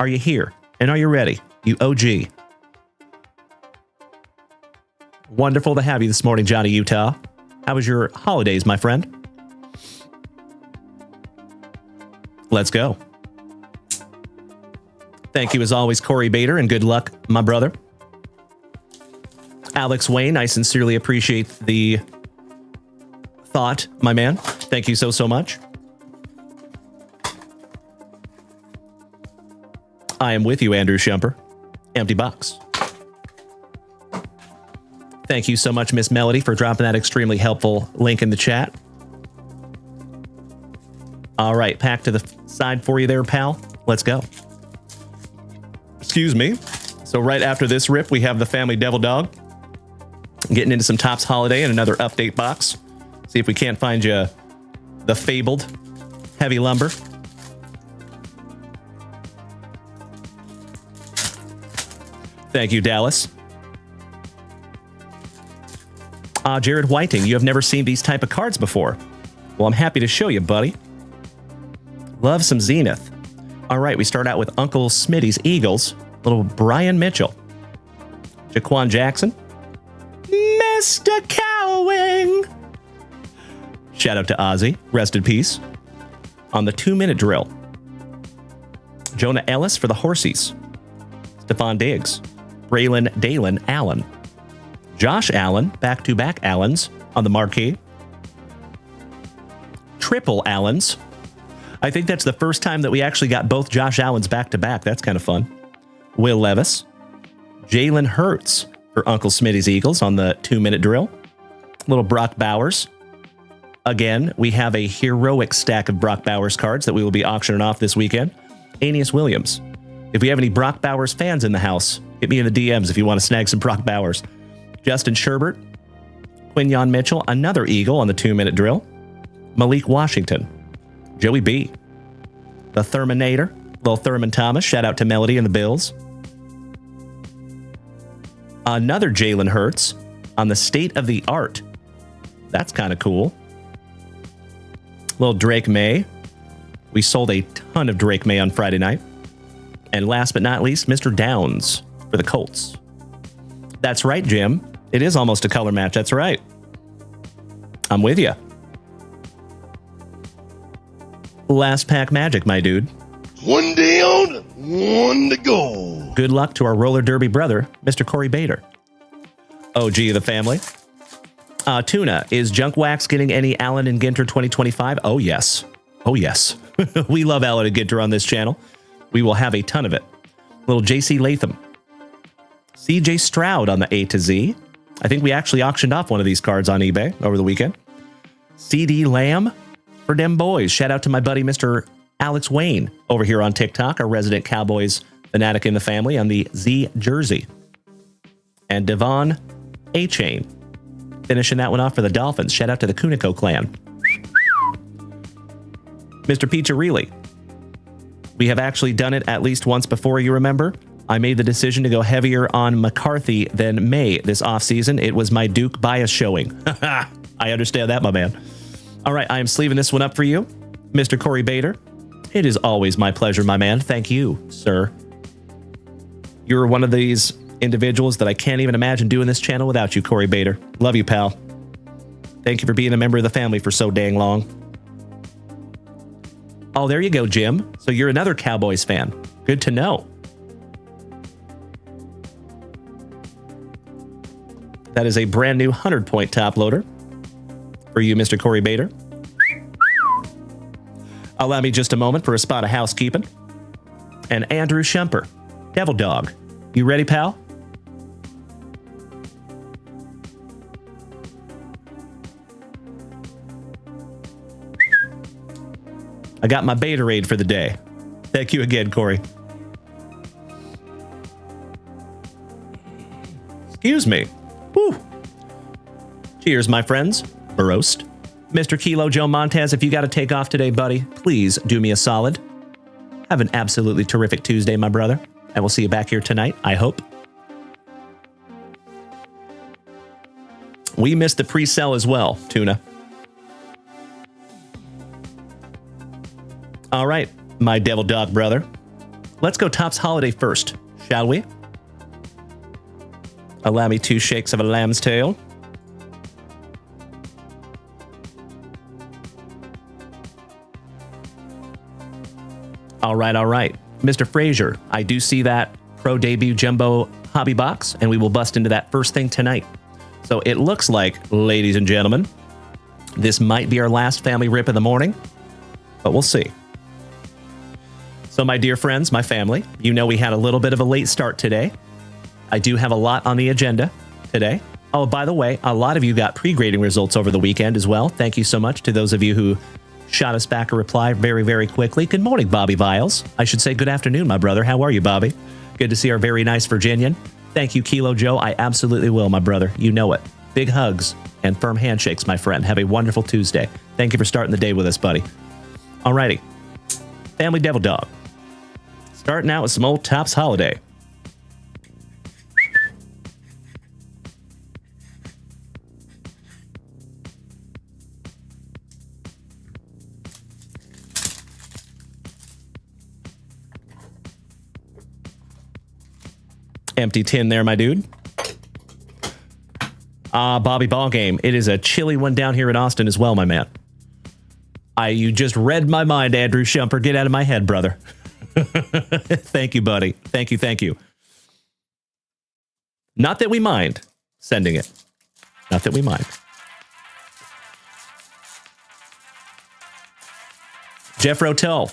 are you here? And are you ready? You OG. Wonderful to have you this morning, Johnny, Utah. How was your holidays, my friend? Let's go. Thank you as always, Corey Bader, and good luck, my brother. Alex Wayne, I sincerely appreciate the thought, my man. Thank you so much. I am with you, Andrew Shumper. Empty box. Thank you so much, Miss Melody, for dropping that extremely helpful link in the chat. All right, pack to the side for you there, pal. Let's go. Excuse me. So right after this rip, we have the family Devil Dog. Getting into some Topps Holiday and another update box. See if we can't find you the fabled heavy lumber. Thank you, Dallas. Jared Whiting, you have never seen these type of cards before. Well, I'm happy to show you, buddy. Love some Zenith. All right, we start out with Uncle Smitty's Eagles. Little Brian Mitchell. Jaquan Jackson. Mr. Cowing. Shout out to Ozzy. Rest in peace. On the 2-minute drill. Jonah Ellis for the Horsies. Stephon Diggs. Braylon Dalen Allen. Josh Allen, back-to-back Allens on the marquee. Triple Allens. I think that's the first time that we actually got both Josh Allens back-to-back. That's kind of fun. Will Levis. Jalen Hurts for Uncle Smitty's Eagles on the 2-minute drill. Little Brock Bowers. Again, we have a heroic stack of Brock Bowers cards that we will be auctioning off this weekend. Aeneas Williams. If we have any Brock Bowers fans in the house, hit me in the DMs if you want to snag some Brock Bowers. Justin Sherbert. Quinyon Mitchell, another Eagle on the 2-minute drill. Malik Washington. Joey B. The Thurminator. Little Thurman Thomas. Shout out to Melody and the Bills. Another Jalen Hurts on the State of the Art. That's kind of cool. Little Drake May. We sold a ton of Drake May on Friday night. And last but not least, Mr. Downs for the Colts. That's right, Jim. It is almost a color match. That's right. I'm with you. Last pack magic, my dude. One down, one to go. Good luck to our roller derby brother, Mr. Corey Bader. OG of the family. Tuna, is Junk Wax getting any Allen and Ginter 2025? Oh, yes. Oh, yes. We love Allen and Ginter on this channel. We will have a ton of it. Little JC Latham. CJ Stroud on the A to Z. I think we actually auctioned off one of these cards on eBay over the weekend. CD Lamb for them boys. Shout out to my buddy, Mr. Alex Wayne, over here on TikTok, our resident Cowboys fanatic in the family on the Z jersey. And Devon A-Chain, finishing that one off for the Dolphins. Shout out to the Kunico clan. Mr. Piccirilli. We have actually done it at least once before, you remember? I made the decision to go heavier on McCarthy than May this offseason. It was my Duke bias showing. I understand that, my man. All right, I am sleeving this one up for you, Mr. Corey Bader. It is always my pleasure, my man. Thank you, sir. You're one of these individuals that I can't even imagine doing this channel without you, Corey Bader. Love you, pal. Thank you for being a member of the family for so dang long. Oh, there you go, Jim. So you're another Cowboys fan. Good to know. That is a brand new 100-point top loader for you, Mr. Corey Bader. Allow me just a moment for a spot of housekeeping. And Andrew Schemper, Devil Dog. You ready, pal? I got my Baderade for the day. Thank you again, Corey. Excuse me. Woo. Cheers, my friends. Barost. Mr. Kilo Joe Montez, if you got to take off today, buddy, please do me a solid. Have an absolutely terrific Tuesday, my brother. And we'll see you back here tonight, I hope. We missed the pre-sale as well, Tuna. All right, my Devil Dog brother. Let's go Topps Holiday first, shall we? Allow me 2 shakes of a lamb's tail. All right, all right. Mr. Frazier, I do see that Pro Debut Jumbo Hobby Box, and we will bust into that first thing tonight. So it looks like, ladies and gentlemen, this might be our last family rip of the morning, but we'll see. So my dear friends, my family, you know we had a little bit of a late start today. I do have a lot on the agenda today. Oh, by the way, a lot of you got pre-grading results over the weekend as well. Thank you so much to those of you who shot us back a reply very, very quickly. Good morning, Bobby Viles. I should say good afternoon, my brother. How are you, Bobby? Good to see our very nice Virginian. Thank you, Kilo Joe. I absolutely will, my brother. You know it. Big hugs and firm handshakes, my friend. Have a wonderful Tuesday. Thank you for starting the day with us, buddy. Alrighty. Family Devil Dog. Starting out with some old Topps Holiday. Empty tin there, my dude. Bobby Ball Game. It is a chilly one down here in Austin as well, my man. You just read my mind, Andrew Shumper. Get out of my head, brother. Thank you, buddy. Thank you, thank you. Not that we mind sending it. Not that we mind. Jeff Rotel,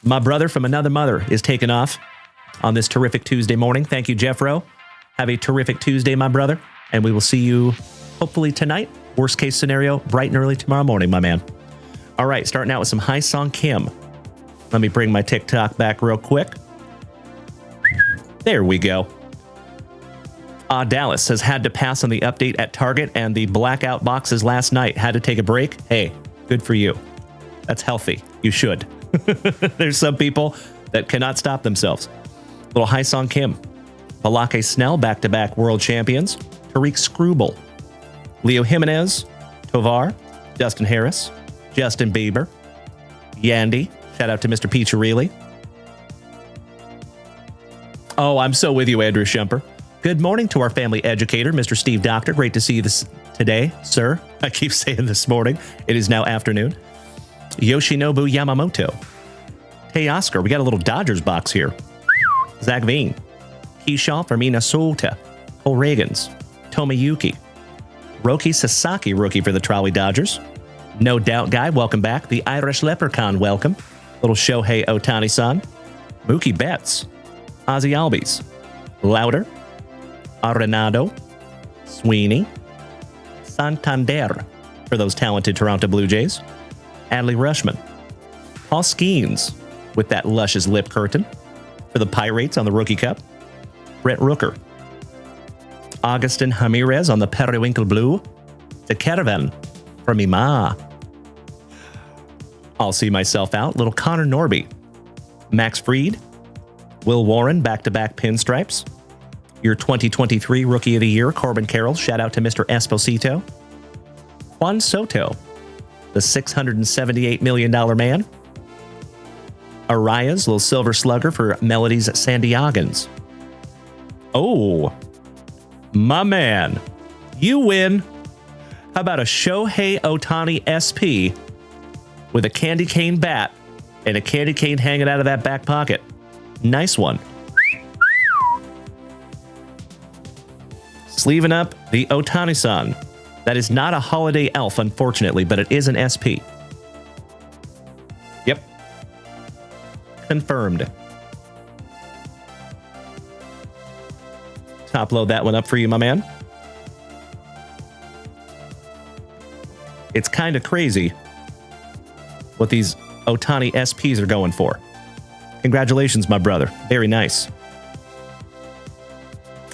my brother from another mother, is taking off on this terrific Tuesday morning. Thank you, Jeff Rowe. Have a terrific Tuesday, my brother. And we will see you hopefully tonight. Worst case scenario, bright and early tomorrow morning, my man. All right, starting out with some Hai Song Kim. Let me bring my TikTok back real quick. There we go. Dallas has had to pass on the update at Target and the blackout boxes last night. Had to take a break. Hey, good for you. That's healthy. You should. There's some people that cannot stop themselves. Little Hai Song Kim. Balake Snell, back-to-back world champions. Tariq Scrubel. Leo Jimenez. Tovar. Dustin Harris. Justin Bieber. Yandy. Shout out to Mr. Piccirilli. Oh, I'm so with you, Andrew Shumper. Good morning to our family educator, Mr. Steve Doctor. Great to see you today, sir. I keep saying this morning. It is now afternoon. Yoshinobu Yamamoto. Hey, Oscar, we got a little Dodgers box here. Zach Veen. Keyshaw from Minnesota. Cole Reagans. Tomoyuki. Roki Sasaki, rookie for the Trolley Dodgers. No Doubt Guy, welcome back. The Irish Leprechaun, welcome. Little Shohei Ohtani-san. Mookie Betts. Ozzy Albies. Louder. Arenado. Sweeney. Santander for those talented Toronto Blue Jays. Adley Rushman. Paul Skeens with that luscious lip curtain for the Pirates on the Rookie Cup. Brett Rooker. Augustin Ramirez on the Periwinkle Blue. The Caravan from Ima. I'll see myself out. Little Connor Norby. Max Fried. Will Warren, back-to-back pinstripes. Your 2023 Rookie of the Year, Corbin Carroll. Shout out to Mr. Esposito. Juan Soto, the $678 million man. Arias, little silver slugger for Melody's Sandiagans. Oh, my man. You win. How about a Shohei Ohtani SP with a candy cane bat and a candy cane hanging out of that back pocket? Nice one. Sleeving up the Ohtani-san. That is not a holiday elf, unfortunately, but it is an SP. Yep. Confirmed. Top load that one up for you, my man. It's kind of crazy what these Ohtani SPs are going for. Congratulations, my brother. Very nice.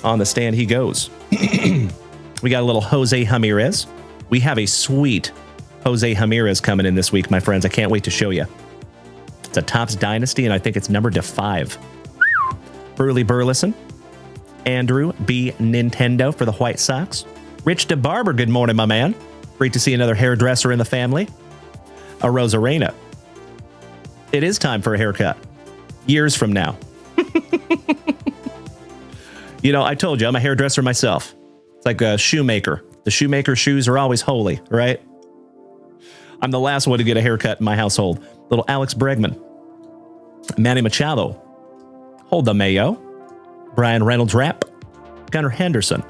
On the stand he goes. We got a little Jose Ramirez. We have a sweet Jose Ramirez coming in this week, my friends. I can't wait to show you. It's a Topps Dynasty, and I think it's numbered to 5. Burley Burleson. Andrew B. Nintendo for the White Sox. Rich DeBarber, good morning, my man. Great to see another hairdresser in the family. A Rosarena. It is time for a haircut. Years from now. You know, I told you, I'm a hairdresser myself. It's like a shoemaker. The shoemaker shoes are always holy, right? I'm the last one to get a haircut in my household. Little Alex Bregman. Manny Machado. Hold the Mayo. Brian Reynolds Rapp. Gunnar Henderson.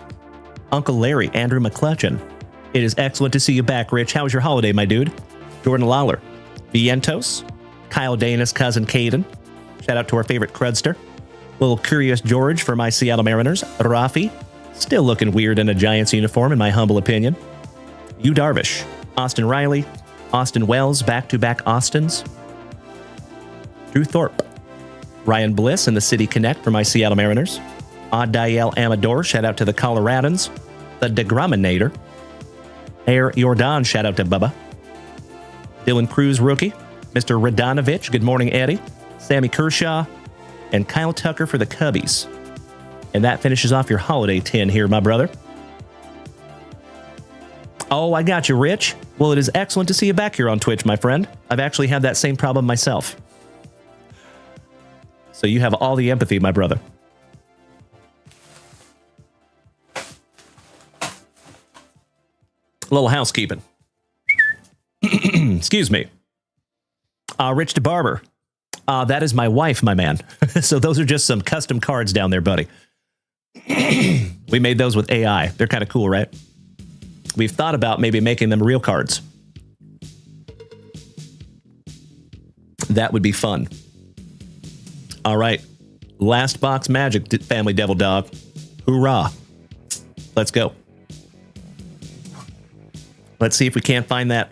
Uncle Larry, Andrew McClutchin. It is excellent to see you back, Rich. How was your holiday, my dude? Jordan Lawler. Vientos. Kyle Dana's cousin Caden. Shout out to our favorite crudster. Little Curious George for my Seattle Mariners. Rafi. Still looking weird in a Giants uniform, in my humble opinion. Yu Darvish. Austin Riley. Austin Wells, back-to-back Austins. Drew Thorpe. Ryan Bliss and the City Connect for my Seattle Mariners. Adael Amador, shout out to the Coloradans. The Degraminator. Air Jordan, shout out to Bubba. Dylan Cruz, rookie. Mr. Radonovich, good morning, Eddie. Sammy Kershaw. And Kyle Tucker for the Cubbies. And that finishes off your holiday 10 here, my brother. Oh, I got you, Rich. Well, it is excellent to see you back here on Twitch, my friend. I've actually had that same problem myself. So you have all the empathy, my brother. A little housekeeping. Excuse me. Rich DeBarber. That is my wife, my man. So those are just some custom cards down there, buddy. We made those with AI. They're kind of cool, right? We've thought about maybe making them real cards. That would be fun. All right. Last box magic, family devil dog. Hoorah. Let's go. Let's see if we can't find that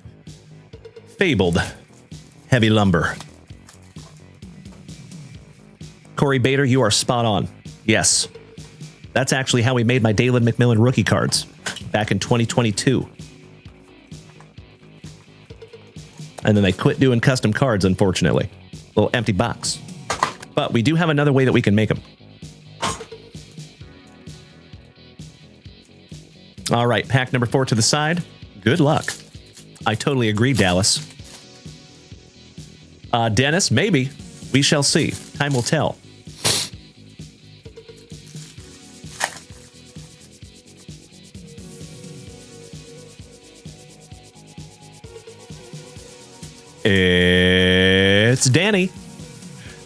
fabled heavy lumber. Corey Bader, you are spot on. Yes. That's actually how we made my Dalen McMillan rookie cards back in 2022. And then they quit doing custom cards, unfortunately. Little empty box. But we do have another way that we can make them. All right, pack number 4 to the side. Good luck. I totally agree, Dallas. Dennis, maybe. We shall see. Time will tell. It's Danny.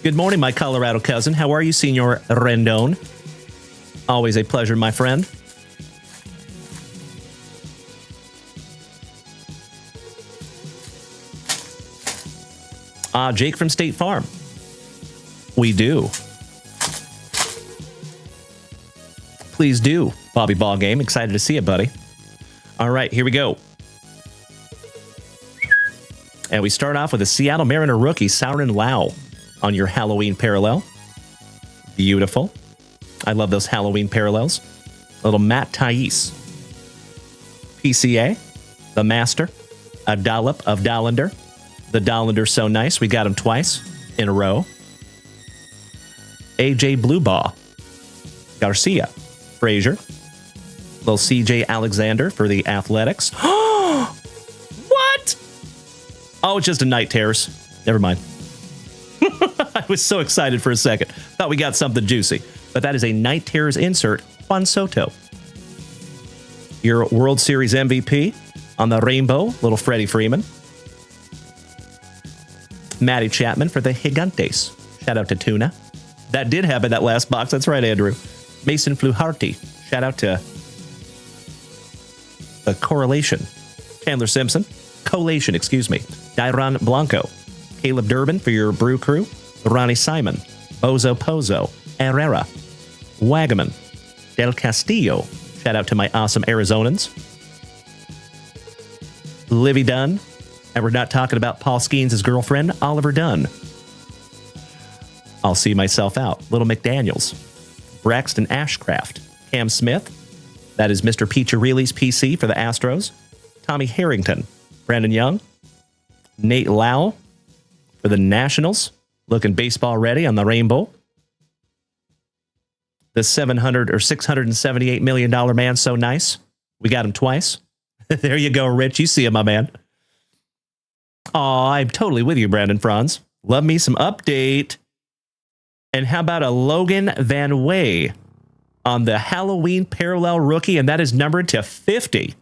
Good morning, my Colorado cousin. How are you, Senor Rendon? Always a pleasure, my friend. Jake from State Farm. We do. Please do, Bobby Ballgame. Excited to see it, buddy. All right, here we go. And we start off with a Seattle Mariner rookie, Sauron Lau, on your Halloween parallel. Beautiful. I love those Halloween parallels. A little Matt Thais. PCA, the Master, a dollop of Dollander. The Dollander's so nice, we got him twice in a row. AJ Bluebaugh. Garcia. Frazier. Little CJ Alexander for the Athletics. What? Oh, it's just a Night Terrors. Never mind. I was so excited for a second. Thought we got something juicy. But that is a Night Terrors insert, Juan Soto. Your World Series MVP on the rainbow, little Freddie Freeman. Matty Chapman for the Gigantes. Shout out to Tuna. That did happen, that last box. That's right, Andrew. Mason Fluharty. Shout out to the Correlation. Chandler Simpson. Collation, excuse me. Dairon Blanco. Caleb Durbin for your Brew Crew. Ronnie Simon. Bozo Pozo. Herrera. Wagaman. Del Castillo. Shout out to my awesome Arizonans. Livy Dunn. And we're not talking about Paul Skeens' girlfriend, Oliver Dunn. I'll see myself out. Little McDaniels. Braxton Ashcraft. Cam Smith. That is Mr. Piccirilli's PC for the Astros. Tommy Harrington. Brandon Young. Nate Lau for the Nationals. Looking baseball ready on the rainbow. The $700 or $678 million man, so nice. We got him twice. There you go, Rich. You see him, my man. Aw, I'm totally with you, Brandon Franz. Love me some update. And how about a Logan Van Way on the Halloween parallel rookie, and that is numbered to 50.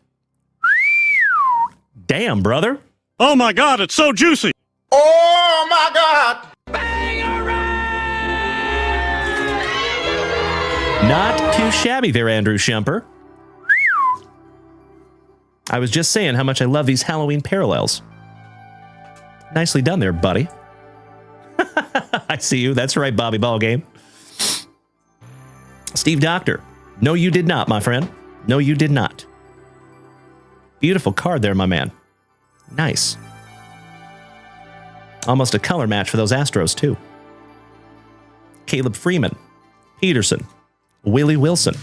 Damn, brother. Oh my God, it's so juicy. Oh my God! Not too shabby there, Andrew Shumper. I was just saying how much I love these Halloween parallels. Nicely done there, buddy. I see you. That's right, Bobby Ballgame. Steve Doctor. No, you did not, my friend. No, you did not. Beautiful card there, my man. Nice. Almost a color match for those Astros, too. Caleb Freeman, Peterson, Willie Wilson,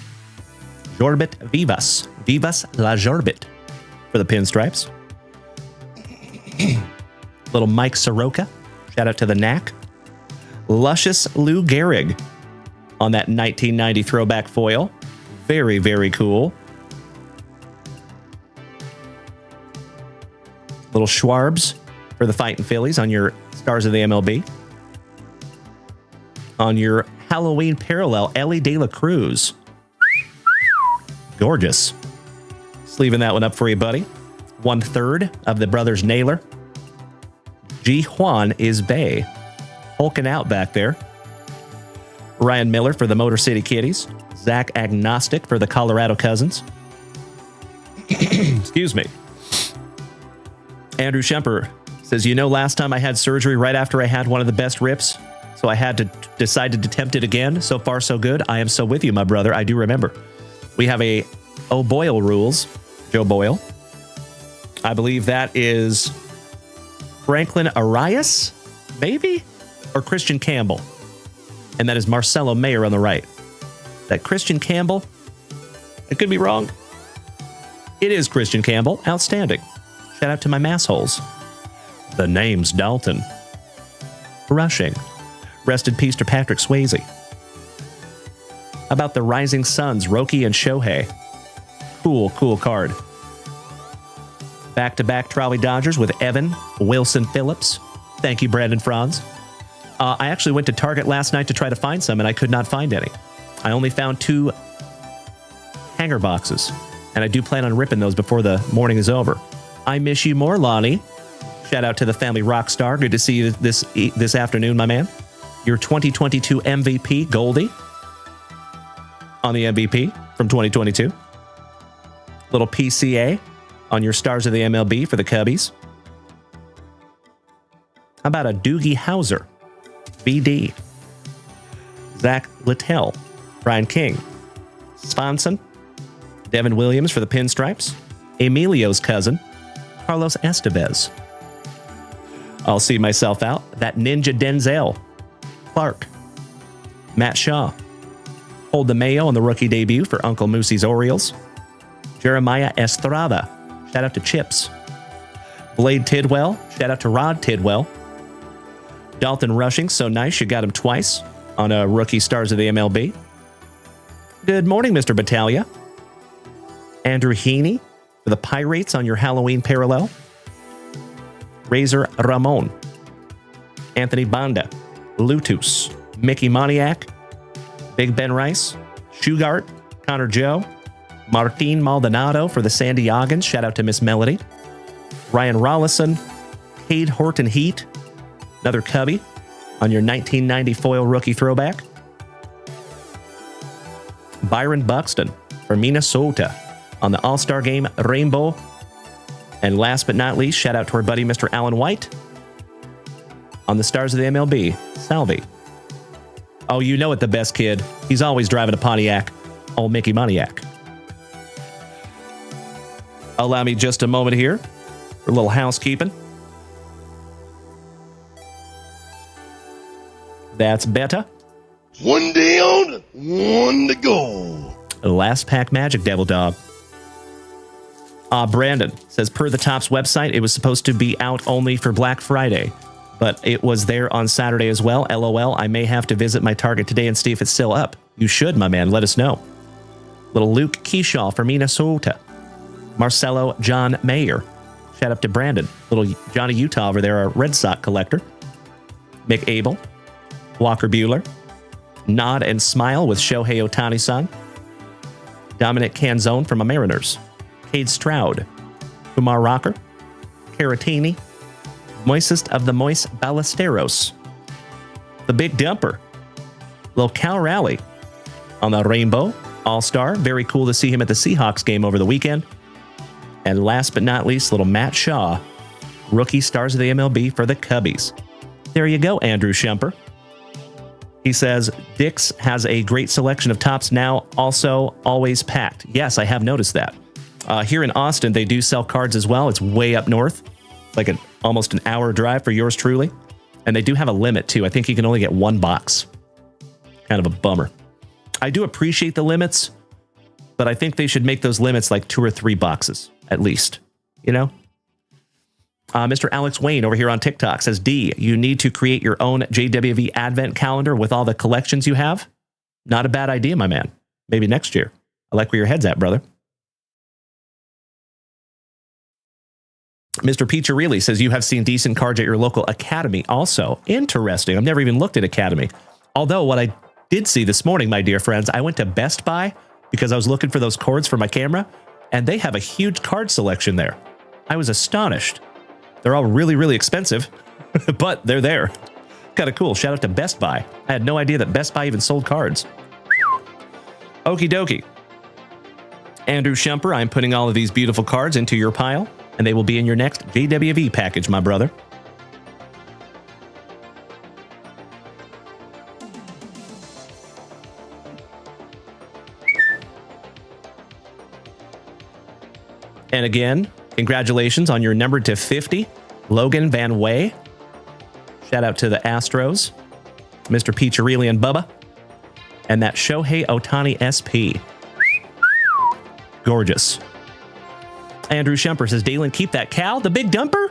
Jorbit Vivas, Vivas La Jorbit for the pinstripes. Little Mike Soroka, shout out to the Knack. Luscious Lou Gehrig on that 1990 throwback foil. Very, very cool. Little Schwarbs for the Fightin' Phillies on your Stars of the MLB. On your Halloween parallel, Ellie De La Cruz. Gorgeous. Sleeving that one up for you, buddy. 1/3 of the brothers Naylor. G. Juan is Bay. Hulking out back there. Ryan Miller for the Motor City Kitties. Zach Agnostic for the Colorado Cousins. Excuse me. Andrew Schemper says, last time I had surgery right after I had one of the best rips, so I had to decide to attempt it again. So far, so good. I am so with you, my brother. I do remember. We have a Boyle rules. Joe Boyle. I believe that is Franklin Arias, maybe? Or Christian Campbell. And that is Marcelo Mayer on the right. That Christian Campbell, I could be wrong. It is Christian Campbell. Outstanding. Shout out to my massholes. The name's Dalton. Rushing. Rest in peace to Patrick Swayze. How about the Rising Suns, Roki and Shohei? Cool card. Back-to-back Trolley Dodgers with Evan Wilson Phillips. Thank you, Brandon Franz. I actually went to Target last night to try to find some, and I could not find any. I only found 2 hanger boxes, and I do plan on ripping those before the morning is over. I miss you more, Lonnie. Shout out to the family rock star. Good to see you this afternoon, my man. Your 2022 MVP, Goldie, on the MVP from 2022. Little PCA on your Stars of the MLB for the Cubbies. How about a Doogie Howser, BD. Zach Littell, Brian King, Sponson, Devin Williams for the Pinstripes, Emilio's cousin, Carlos Estevez. I'll see myself out. That Ninja Denzel, Clark, Matt Shaw, Hold the Mayo on the rookie debut for Uncle Moosey's Orioles, Jeremiah Estrada, shout out to Chips, Blade Tidwell, shout out to Rod Tidwell, Dalton Rushing, so nice you got him twice on a rookie Stars of the MLB. Good morning, Mr. Battaglia. Andrew Heaney for the Pirates on your Halloween parallel. Razor Ramon. Anthony Banda. Lutus. Mickey Moniak. Big Ben Rice. Shugart. Connor Joe. Martin Maldonado for the San Diegans. Shout out to Miss Melody. Ryan Rollison. Cade Horton Heat. Another Cubby on your 1990 foil rookie throwback. Byron Buxton for Minnesota on the All-Star Game Rainbow. And last but not least, shout out to our buddy Mr. Alan White on the Stars of the MLB, Salvi. Oh, you know it, the best kid. He's always driving a Pontiac. Old Mickey Moniak. Allow me just a moment here for a little housekeeping. That's better. One down, one to go. Last pack magic, Devil Dog. Brandon says, per the Topps website, it was supposed to be out only for Black Friday, but it was there on Saturday as well. LOL, I may have to visit my Target today and see if it's still up. You should, my man. Let us know. Little Luke Keyshaw for Minnesota. Marcelo John Mayer. Shout out to Brandon. Little Johnny Utah over there, a Red Sox collector. Mick Abel. Walker Bueller. Nod and Smile with Shohei Ohtani-san. Dominic Canzone from the Mariners. Cade Stroud. Kumar Rocker. Caratini. Moistest of the Moist Ballesteros. The Big Dumper. Little Cal Rally on the Rainbow All-Star. Very cool to see him at the Seahawks game over the weekend. And last but not least, little Matt Shaw. Rookie Stars of the MLB for the Cubbies. There you go, Andrew Schemper. He says, Dick's has a great selection of tops now, also always packed. Yes, I have noticed that. Here in Austin, they do sell cards as well. It's way up north. Like almost an hour drive for yours truly. And they do have a limit, too. I think you can only get one box. Kind of a bummer. I do appreciate the limits, but I think they should make those limits like 2 or 3 boxes, at least. You know? Mr. Alex Wayne over here on TikTok says, D, you need to create your own JWV advent calendar with all the collections you have. Not a bad idea, my man. Maybe next year. I like where your head's at, brother. Mr. Piccirilli says you have seen decent cards at your local Academy. Also, interesting. I've never even looked at Academy. Although what I did see this morning, my dear friends, I went to Best Buy because I was looking for those cords for my camera, and they have a huge card selection there. I was astonished. They're all really, really expensive, but they're there. Kind of cool. Shout out to Best Buy. I had no idea that Best Buy even sold cards. Okie dokie. Andrew Shumper, I'm putting all of these beautiful cards into your pile, and they will be in your next JWV package, my brother. And again, congratulations on your number to 50, Logan Van Way. Shout out to the Astros, Mr. Piccirilli and Bubba, and that Shohei Ohtani SP. Gorgeous. Andrew Shumper says, Dalen, keep that cow, the big dumper?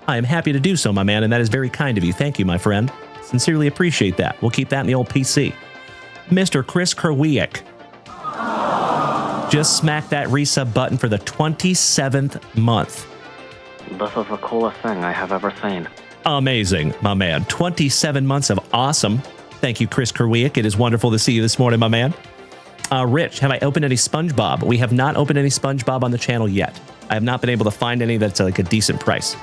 I am happy to do so, my man, and that is very kind of you. Thank you, my friend. Sincerely appreciate that. We'll keep that in the old PC. Mr. Chris Kerwiak. Just smack that resub button for the 27th month. This is the coolest thing I have ever seen. Amazing, my man. 27 months of awesome. Thank you, Chris Kerwiak. It is wonderful to see you this morning, my man. Rich, have I opened any SpongeBob? We have not opened any SpongeBob on the channel yet. I have not been able to find any that's like a decent price.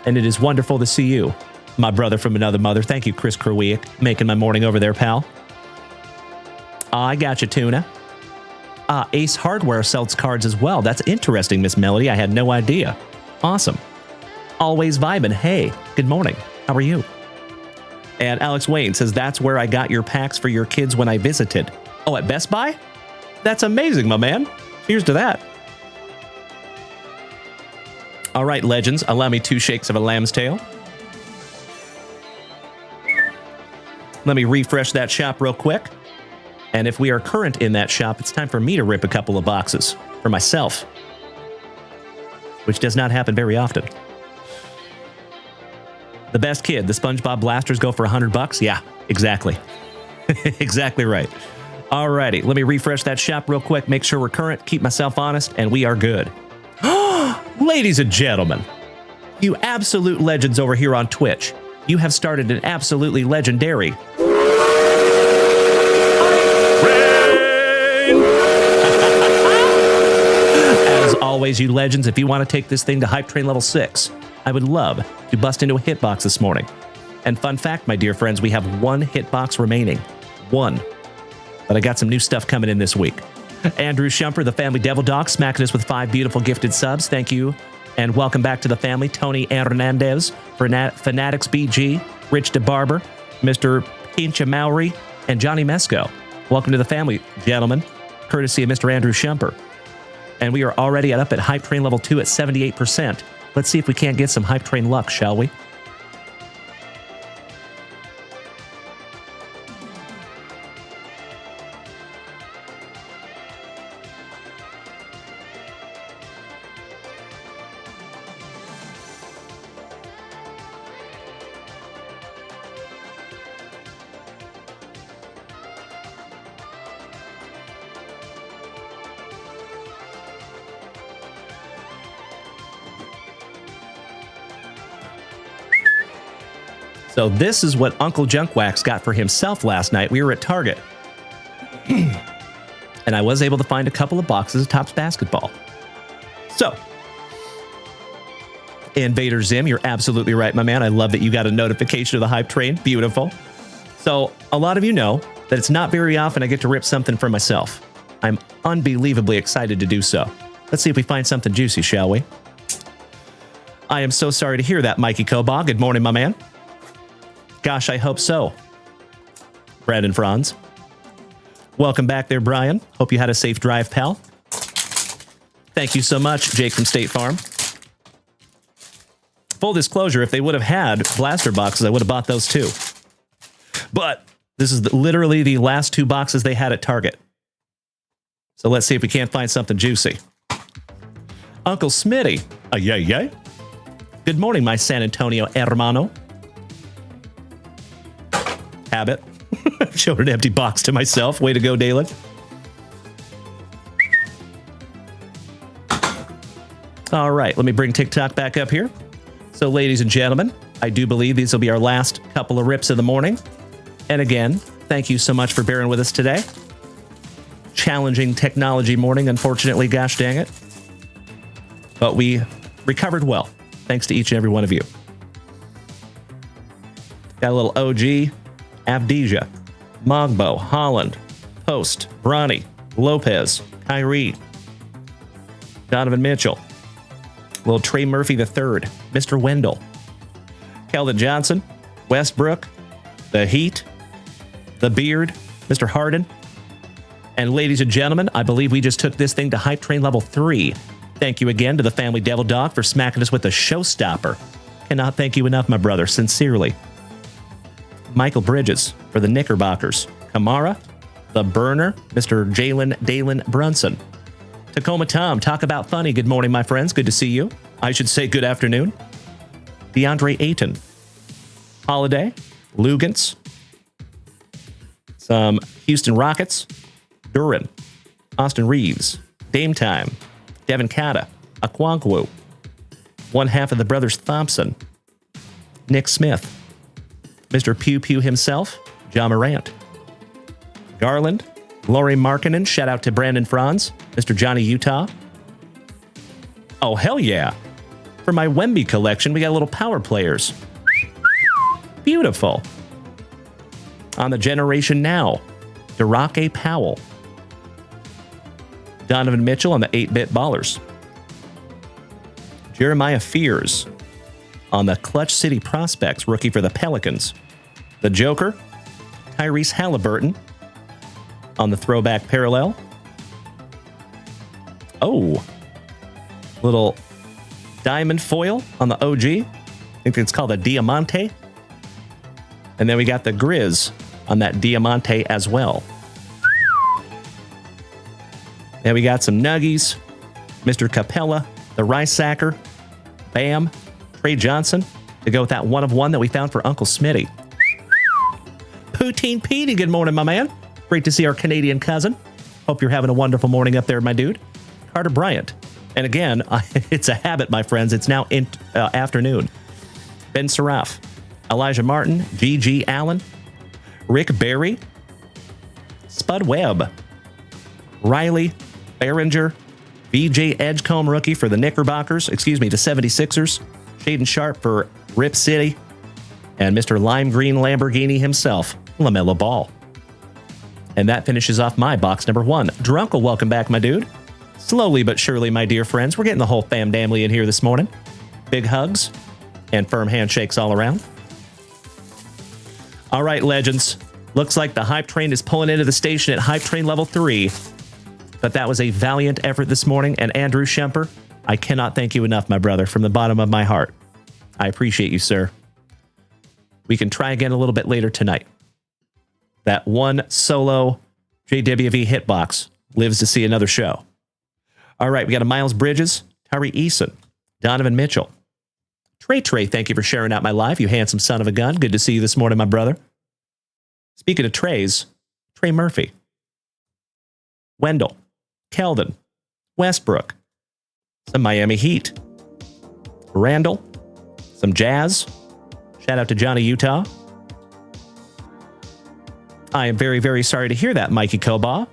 And it is wonderful to see you, my brother from another mother. Thank you, Chris Kerwiak, making my morning over there, pal. I got you, Tuna. Ace Hardware sells cards as well. That's interesting, Miss Melody. I had no idea. Awesome. Always vibing. Hey, good morning. How are you? And Alex Wayne says, that's where I got your packs for your kids when I visited. Oh, at Best Buy? That's amazing, my man. Cheers to that. All right, legends, allow me 2 shakes of a lamb's tail. Let me refresh that shop real quick. And if we are current in that shop, it's time for me to rip a couple of boxes for myself, which does not happen very often. The best kid, the SpongeBob blasters go for $100. Yeah, exactly. Exactly right. All righty, let me refresh that shop real quick, make sure we're current, keep myself honest, and we are good. Ladies and gentlemen, you absolute legends over here on Twitch, you have started an absolutely legendary always, you legends, if you want to take this thing to Hype Train level 6, I would love to bust into a hitbox this morning. And fun fact, my dear friends, we have 1 hitbox remaining. 1. But I got some new stuff coming in this week. Andrew Shumper, the Family Devil Dog, smacking us with 5 beautiful gifted subs. Thank you. And welcome back to the family. Tony Hernandez, Fanatics BG, Rich DeBarber, Mr. Pincha Maori, and Johnny Mesco. Welcome to the family, gentlemen, courtesy of Mr. Andrew Shumper. And we are already up at Hype Train level 2 at 78%. Let's see if we can't get some Hype Train luck, shall we? So this is what Uncle Junkwax got for himself last night. We were at Target. And I was able to find a couple of boxes of Topps basketball. So, Invader Zim, you're absolutely right, my man. I love that you got a notification of the Hype Train. Beautiful. So, a lot of you know that it's not very often I get to rip something for myself. I'm unbelievably excited to do so. Let's see if we find something juicy, shall we? I am so sorry to hear that, Mikey Kobach. Good morning, my man. Gosh, I hope so. Brandon Franz. Welcome back there, Brian. Hope you had a safe drive, pal. Thank you so much, Jake from State Farm. Full disclosure, if they would have had blaster boxes, I would have bought those too. But this is literally the last 2 boxes they had at Target. So let's see if we can't find something juicy. Uncle Smitty. Yay. Good morning, my San Antonio hermano. Habit. Showed an empty box to myself. Way to go, Dalen. All right, let me bring TikTok back up here. So, ladies and gentlemen, I do believe these will be our last couple of rips of the morning. And again, thank you so much for bearing with us today. Challenging technology morning, unfortunately, gosh dang it. But we recovered well, thanks to each and every one of you. Got a little OG, Avdija, Mogbo, Holland, Post, Bronny, Lopez, Kyrie, Donovan Mitchell, little Trey Murphy III, Mr. Wendell, Keldon Johnson, Westbrook, the Heat, the Beard, Mr. Harden. And ladies and gentlemen, I believe we just took this thing to Hype Train Level 3. Thank you again to the Family Devil Dog for smacking us with a showstopper. Cannot thank you enough, my brother, sincerely. Michael Bridges for the Knickerbockers. Kamara, the Burner, Mr. Jalen Dalen Brunson. Tacoma Tom, talk about funny. Good morning, my friends. Good to see you. I should say good afternoon. DeAndre Ayton. Holiday, Lugans. Some Houston Rockets. Duran. Austin Reeves. Dame Time. Devin Kata. Akwankwo. One half of the brothers Thompson. Nick Smith. Mr. Pew Pew himself, John Morant. Garland, Laurie Markkinen, shout out to Brandon Franz, Mr. Johnny Utah. Oh, hell yeah. For my Wemby collection, we got little power players. Beautiful. On the Generation Now, Darake Powell. Donovan Mitchell on the 8-Bit Ballers. Jeremiah Fears on the Clutch City Prospects, rookie for the Pelicans. The Joker, Tyrese Halliburton on the Throwback Parallel. Oh, little diamond foil on the OG. I think it's called a Diamante. And then we got the Grizz on that Diamante as well. Then we got some Nuggies, Mr. Capella, the Rice Sacker, Bam, Trey Johnson, to go with that 1-of-1 that we found for Uncle Smitty. Poutine Petey, good morning, my man. Great to see our Canadian cousin. Hope you're having a wonderful morning up there, my dude. Carter Bryant. And again, it's a habit, my friends. It's now afternoon. Ben Seraph, Elijah Martin, G.G. Allen, Rick Barry, Spud Webb, Riley Behringer, B.J. Edgecombe, rookie for the Knickerbockers, the 76ers, Shaden Sharp for Rip City, and Mr. Lime Green Lamborghini himself, LaMelo Ball. And that finishes off my box number 1. Drunkle, welcome back, my dude. Slowly but surely, my dear friends, we're getting the whole fam damly in here this morning. Big hugs and firm handshakes all around. All right, legends. Looks like the Hype Train is pulling into the station at Hype Train Level 3. But that was a valiant effort this morning, and Andrew Schemper, I cannot thank you enough, my brother, from the bottom of my heart. I appreciate you, sir. We can try again a little bit later tonight. That one solo JWV hitbox lives to see another show. All right, we got a Miles Bridges, Tyree Eason, Donovan Mitchell. Trey, thank you for sharing out my live, you handsome son of a gun. Good to see you this morning, my brother. Speaking of Treys, Trey Murphy, Wendell, Keldon, Westbrook, some Miami Heat, Randall, some Jazz. Shout out to Johnny Utah. I am very, very sorry to hear that, Mikey Koba.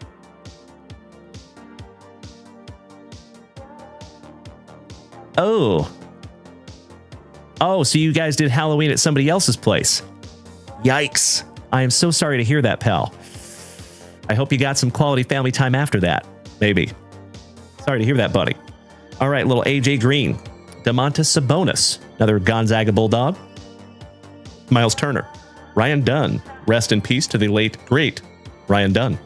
Oh, so you guys did Halloween at somebody else's place. Yikes. I am so sorry to hear that, pal. I hope you got some quality family time after that. Maybe. Sorry to hear that, buddy. All right, little AJ Green. Domantas Sabonis, another Gonzaga Bulldog. Miles Turner. Ryan Dunn. Rest in peace to the late, great Ryan Dunn.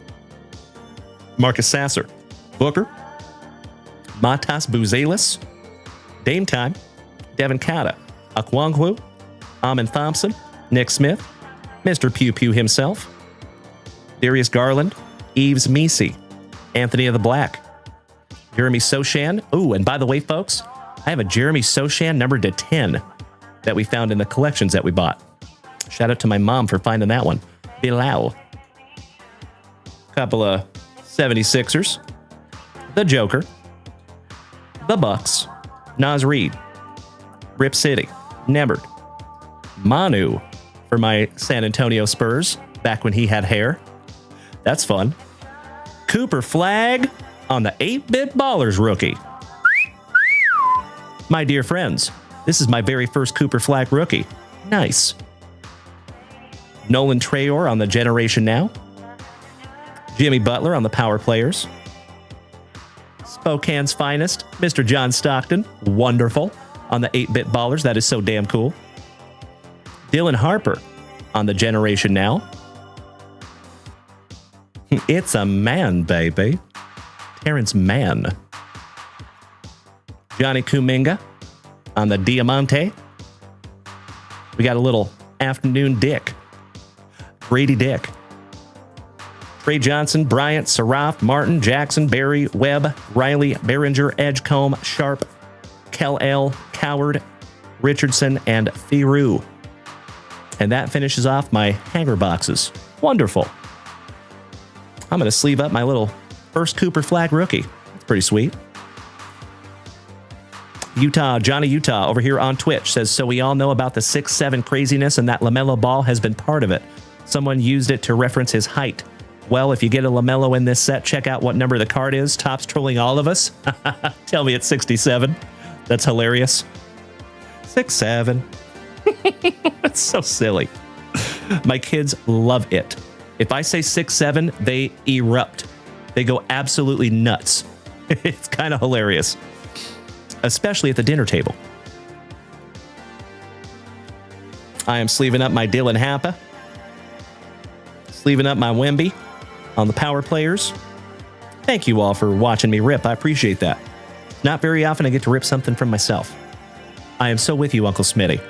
Marcus Sasser. Booker. Matas Buzelis. Dame Time. Devin Kata. Okonkwo, Amon Thompson, Nick Smith, Mr. Pew Pew himself, Darius Garland, Eves Meesey, Anthony of the Black, Jeremy Sochan. Ooh, and by the way, folks, I have a Jeremy Sochan numbered to 10 that we found in the collections that we bought. Shout out to my mom for finding that one. Bilal. Couple of 76ers. The Joker. The Bucks. Nas Reed. Rip City. Nembert. Manu for my San Antonio Spurs back when he had hair. That's fun. Cooper Flag on the 8-Bit Ballers rookie. My dear friends, this is my very first Cooper Flag rookie. Nice. Nolan Trayor on the Generation Now. Jimmy Butler on the Power Players. Spokane's finest, Mr. John Stockton. Wonderful. On the 8-Bit Ballers. That is so damn cool. Dylan Harper on the Generation Now. It's a man, baby. Terrence Mann. Johnny Kuminga on the Diamante. We got a little afternoon Dick. Grady Dick. Trey Johnson, Bryant, Saraf, Martin, Jackson, Barry, Webb, Riley, Behringer, Edgecombe, Sharp, Kel-El, Coward, Richardson, and Thiru. And that finishes off my hanger boxes. Wonderful. I'm going to sleeve up my little first Cooper Flag rookie. That's pretty sweet. Johnny Utah over here on Twitch says, so we all know about the 6'7" craziness and that LaMelo Ball has been part of it. Someone used it to reference his height. Well, if you get a LaMelo in this set, check out what number the card is. Top's trolling all of us. Tell me it's 67. That's hilarious. 6'7". That's so silly. My kids love it. If I say 6'7", they erupt. They go absolutely nuts. It's kind of hilarious. Especially at the dinner table. I am sleeving up my Dylan Happa. Sleeving up my Wemby on the Power Players. Thank you all for watching me rip. I appreciate that. Not very often I get to rip something from myself. I am so with you, Uncle Smitty.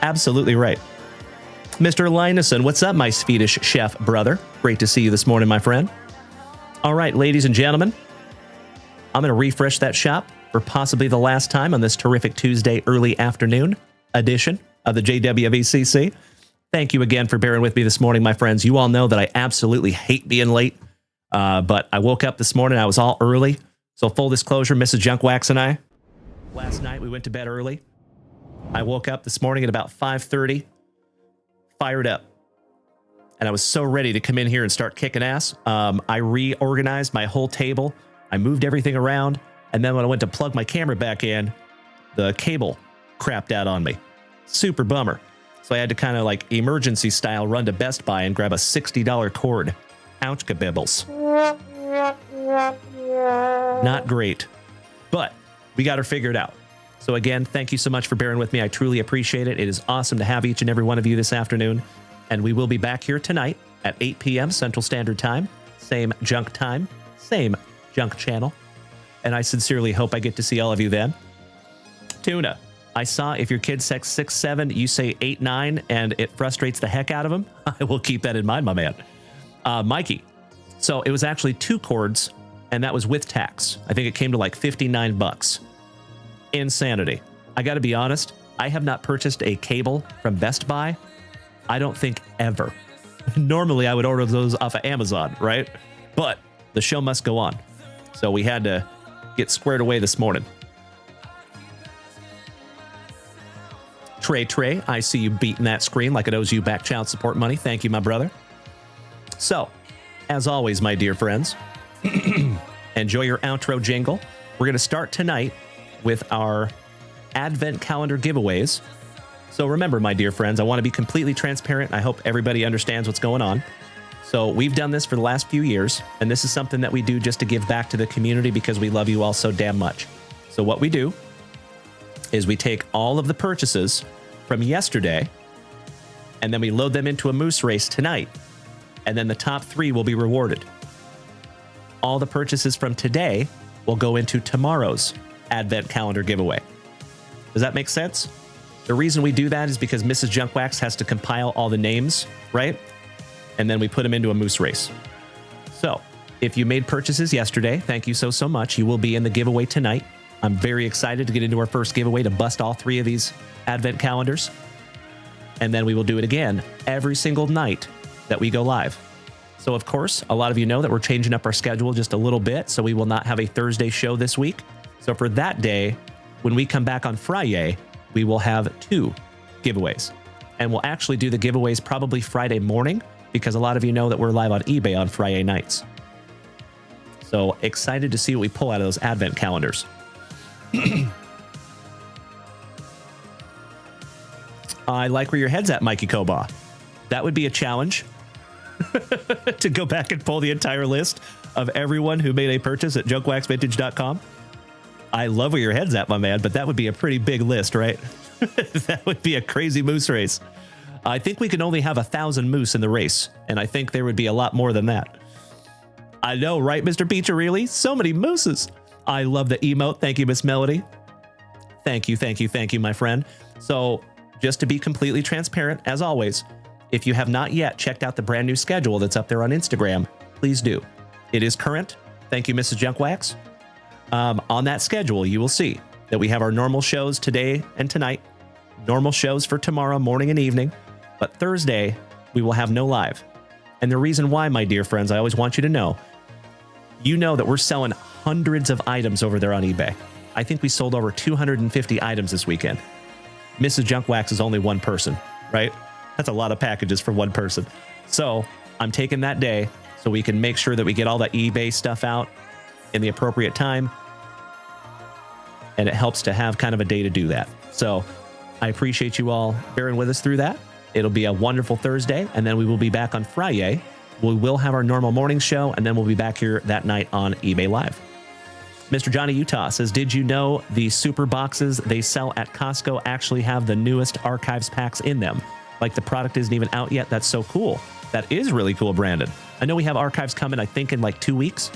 Absolutely right. Mr. Lineson, what's up, my Swedish chef brother? Great to see you this morning, my friend. All right, ladies and gentlemen, I'm going to refresh that shop for possibly the last time on this terrific Tuesday early afternoon edition of the JWVCC. Thank you again for bearing with me this morning, my friends. You all know that I absolutely hate being late, but I woke up this morning. I was all early. So full disclosure, Mrs. Junkwax and I, last night we went to bed early. I woke up this morning at about 5:30, fired up. And I was so ready to come in here and start kicking ass. I reorganized my whole table. I moved everything around. And then when I went to plug my camera back in, the cable crapped out on me. Super bummer. So I had to kind of like emergency style run to Best Buy and grab a $60 cord. Ouch kabibbles. Not great. But we got her figured out. So again, thank you so much for bearing with me. I truly appreciate it. It is awesome to have each and every one of you this afternoon. And we will be back here tonight at 8 p.m. Central Standard Time. Same junk time. Same junk channel. And I sincerely hope I get to see all of you then. Tuna, I saw if your kid says 6'7", you say 8'9", and it frustrates the heck out of him. I will keep that in mind, my man. Mikey, so it was actually 2 cords, and that was with tax. I think it came to like $59. Insanity. I got to be honest, I have not purchased a cable from Best Buy, I don't think ever. Normally, I would order those off of Amazon, right? But the show must go on. So we had to get squared away this morning. Trey, I see you beating that screen like it owes you back child support money. Thank you, my brother. So, as always, my dear friends, enjoy your outro jingle. We're going to start tonight with our Advent calendar giveaways. So remember, my dear friends, I want to be completely transparent. I hope everybody understands what's going on. So we've done this for the last few years, and this is something that we do just to give back to the community because we love you all so damn much. So what we do is we take all of the purchases from yesterday, and then we load them into a moose race tonight, and then the top 3 will be rewarded. All the purchases from today will go into tomorrow's Advent calendar giveaway. Does that make sense? The reason we do that is because Mrs. Junkwax has to compile all the names, right? And then we put them into a moose race. So if you made purchases yesterday, thank you so much. You will be in the giveaway tonight. I'm very excited to get into our first giveaway to bust all 3 of these advent calendars. And then we will do it again every single night that we go live. So, of course, a lot of you know that we're changing up our schedule just a little bit, so we will not have a Thursday show this week. So for that day, when we come back on Friday, we will have 2 giveaways. And we'll actually do the giveaways probably Friday morning, because a lot of you know that we're live on eBay on Friday nights. So excited to see what we pull out of those advent calendars. I like where your head's at, Mikey Koba. That would be a challenge to go back and pull the entire list of everyone who made a purchase at junkwaxvintage.com. I love where your head's at, my man, but that would be a pretty big list, right? That would be a crazy moose race. I think we can only have 1,000 moose in the race, and I think there would be a lot more than that. I know, right, Mr. Piccirilli? So many mooses. I love the emote. Thank you, Miss Melody. Thank you, my friend. So, just to be completely transparent, as always, if you have not yet checked out the brand new schedule that's up there on Instagram, please do. It is current. Thank you, Mrs. Junkwax. On that schedule, you will see that we have our normal shows today and tonight, normal shows for tomorrow morning and evening, but Thursday, we will have no live. And the reason why, my dear friends, I always want you to know, you know that we're selling hundreds of items over there on eBay. I think we sold over 250 items this weekend. Mrs. Junkwax is only one person, right? That's a lot of packages for one person. So I'm taking that day so we can make sure that we get all the eBay stuff out in the appropriate time. And it helps to have kind of a day to do that. So I appreciate you all bearing with us through that. It'll be a wonderful Thursday, and then we will be back on Friday. We will have our normal morning show, and then we'll be back here that night on eBay Live. Mr. Johnny Utah says, did you know the super boxes they sell at Costco actually have the newest archives packs in them? Like the product isn't even out yet. That's so cool. That is really cool, Brandon. I know we have archives coming, I think, in like 2 weeks.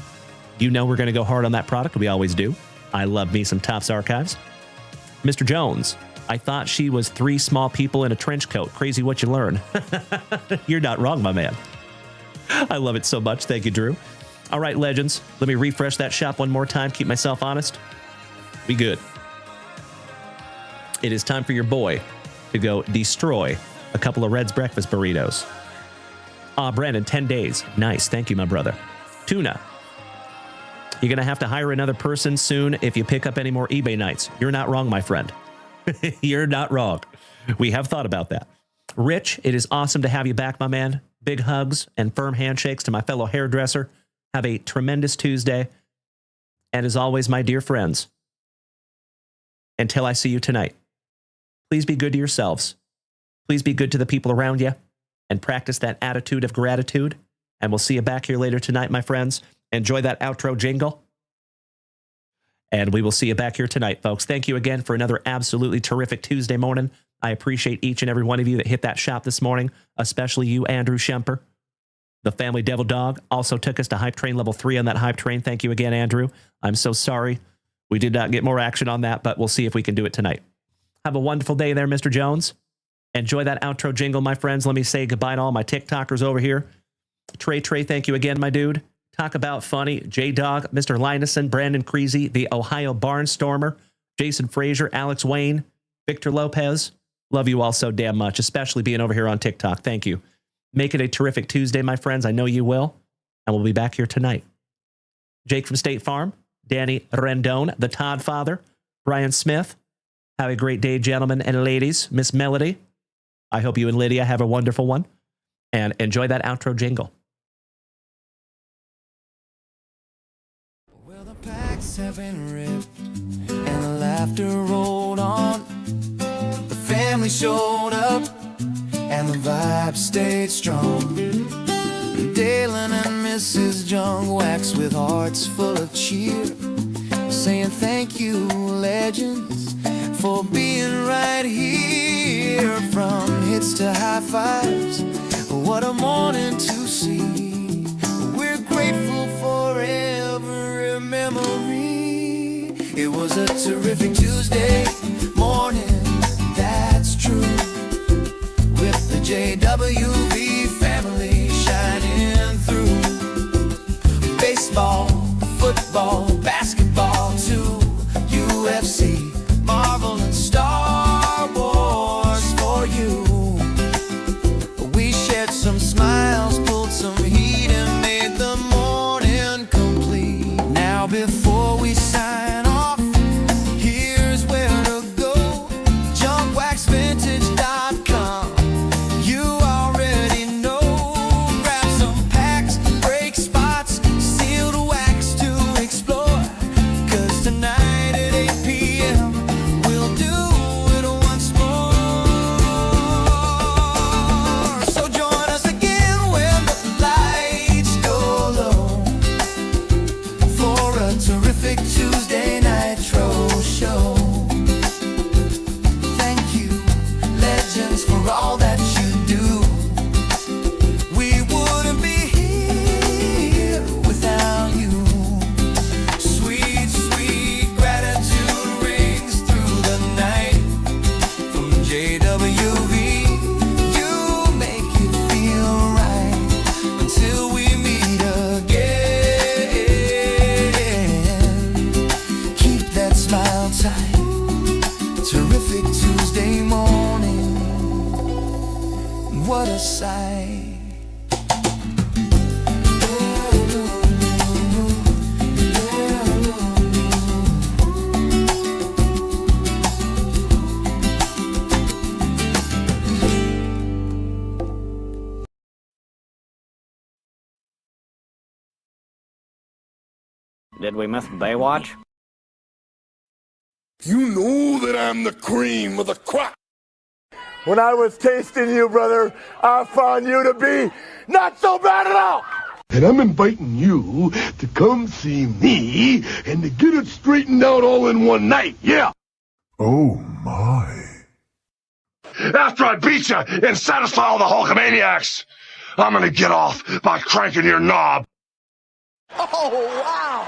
You know we're going to go hard on that product. We always do. I love me some Topps archives. Mr. Jones, I thought she was 3 small people in a trench coat. Crazy what you learn. You're not wrong, my man. I love it so much. Thank you, Drew. All right, legends. Let me refresh that shop one more time. Keep myself honest. We good. It is time for your boy to go destroy a couple of Red's breakfast burritos. Brandon, 10 days. Nice. Thank you, my brother. Tuna. You're going to have to hire another person soon if you pick up any more eBay nights. You're not wrong, my friend. You're not wrong. We have thought about that. Rich, it is awesome to have you back, my man. Big hugs and firm handshakes to my fellow hairdresser. Have a tremendous Tuesday. And as always, my dear friends, until I see you tonight, please be good to yourselves. Please be good to the people around you and practice that attitude of gratitude. And we'll see you back here later tonight, my friends. Enjoy that outro jingle. And we will see you back here tonight, folks. Thank you again for another absolutely terrific Tuesday morning. I appreciate each and every one of you that hit that shop this morning, especially you, Andrew Schemper. The Family Devil Dog also took us to Hype Train Level 3 on that Hype Train. Thank you again, Andrew. I'm so sorry we did not get more action on that, but we'll see if we can do it tonight. Have a wonderful day there, Mr. Jones. Enjoy that outro jingle, my friends. Let me say goodbye to all my TikTokers over here. Trey, thank you again, my dude. Talk About Funny, J-Dog, Mr. Lineson, Brandon Creasy, the Ohio Barnstormer, Jason Frazier, Alex Wayne, Victor Lopez. Love you all so damn much, especially being over here on TikTok. Thank you. Make it a terrific Tuesday, my friends. I know you will. And we'll be back here tonight. Jake from State Farm, Danny Rendon, the Todd Father, Brian Smith. Have a great day, gentlemen and ladies. Miss Melody, I hope you and Lydia have a wonderful one. And enjoy that outro jingle. Well, the packs have been ripped and the laughter rolled on. The family showed up and the vibe stayed strong. Dalen and Mrs. Junkwax with hearts full of cheer, saying thank you, legends, for being right here. From hits to high fives, what a morning to see. We're grateful for every memory. It was a terrific Tuesday morning, that's JWV family shining through. Baseball, football, basketball, too. UFC, Marvel, and Star Wars for you. We shared some smiles, pulled some heat, and made the morning complete. Now before we sign off, here's where to go. JunkWaxVintage.com. You already know. Grab some packs, break spots, sealed wax to explore. 'Cause tonight at 8 p.m. we'll do it once more. So join us again when the lights go low for a terrific Tuesday Nitro show. Thank you, legends, for all that you do. We wouldn't be here without you. Sweet, sweet gratitude rings through the night. From JWV, you make it feel right until we meet again. Keep that smile tight. Terrific Tuesday morning. What a sight. Did we miss Baywatch? You know that I'm the cream of the crop. When I was tasting you, brother, I found you to be not so bad at all. And I'm inviting you to come see me and to get it straightened out all in one night, yeah. Oh, my. After I beat you and satisfy all the Hulkamaniacs, I'm gonna get off by cranking your knob. Oh, wow.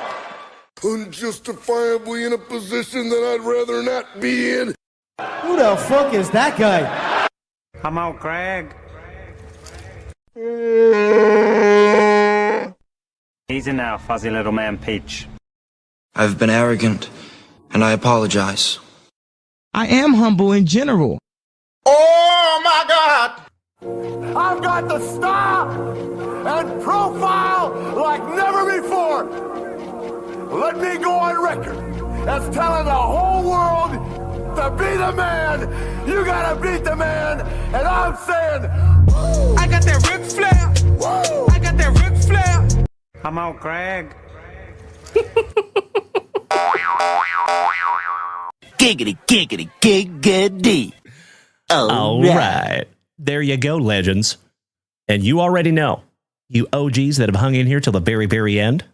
Unjustifiably in a position that I'd rather not be in. Who the fuck is that guy? Come out, Craig. He's in there, fuzzy little man Peach. I've been arrogant, and I apologize. I am humble in general. Oh, my God. I've got the style and profile like never before. Let me go on record as telling the whole world to be the man. You gotta beat the man. And I'm saying, I got that Ric Flair. Woo! I got that Ric Flair. Come out, Craig. Giggity, giggity, giggity. All right. There you go, legends. And you already know, you OGs that have hung in here till the very, very end.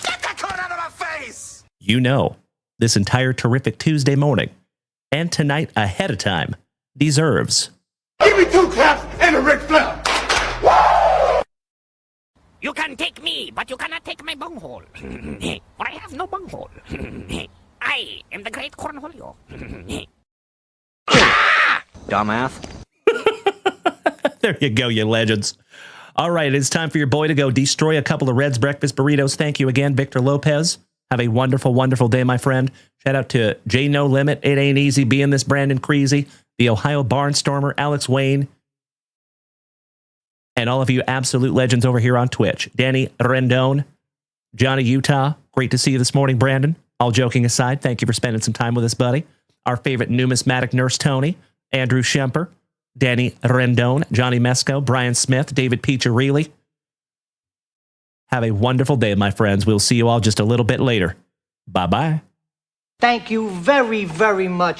Get that card out of my face. You know, this entire terrific Tuesday morning and tonight ahead of time deserves. Give me 2 claps and a Ric Flair. You can take me, but you cannot take my bunghole. For I have no bunghole. I am the great Cornholio. Dumbass. There you go, you legends. All right, it's time for your boy to go destroy a couple of Red's breakfast burritos. Thank you again, Victor Lopez. Have a wonderful, wonderful day, my friend. Shout out to J No Limit. It ain't easy being this Brandon Creasy, the Ohio Barnstormer, Alex Wayne, and all of you absolute legends over here on Twitch. Danny Rendon, Johnny Utah. Great to see you this morning, Brandon. All joking aside, thank you for spending some time with us, buddy. Our favorite numismatic nurse, Tony, Andrew Schemper, Danny Rendon, Johnny Mesco, Brian Smith, David Piccirilli. Have a wonderful day, my friends. We'll see you all just a little bit later. Bye-bye. Thank you very, very much.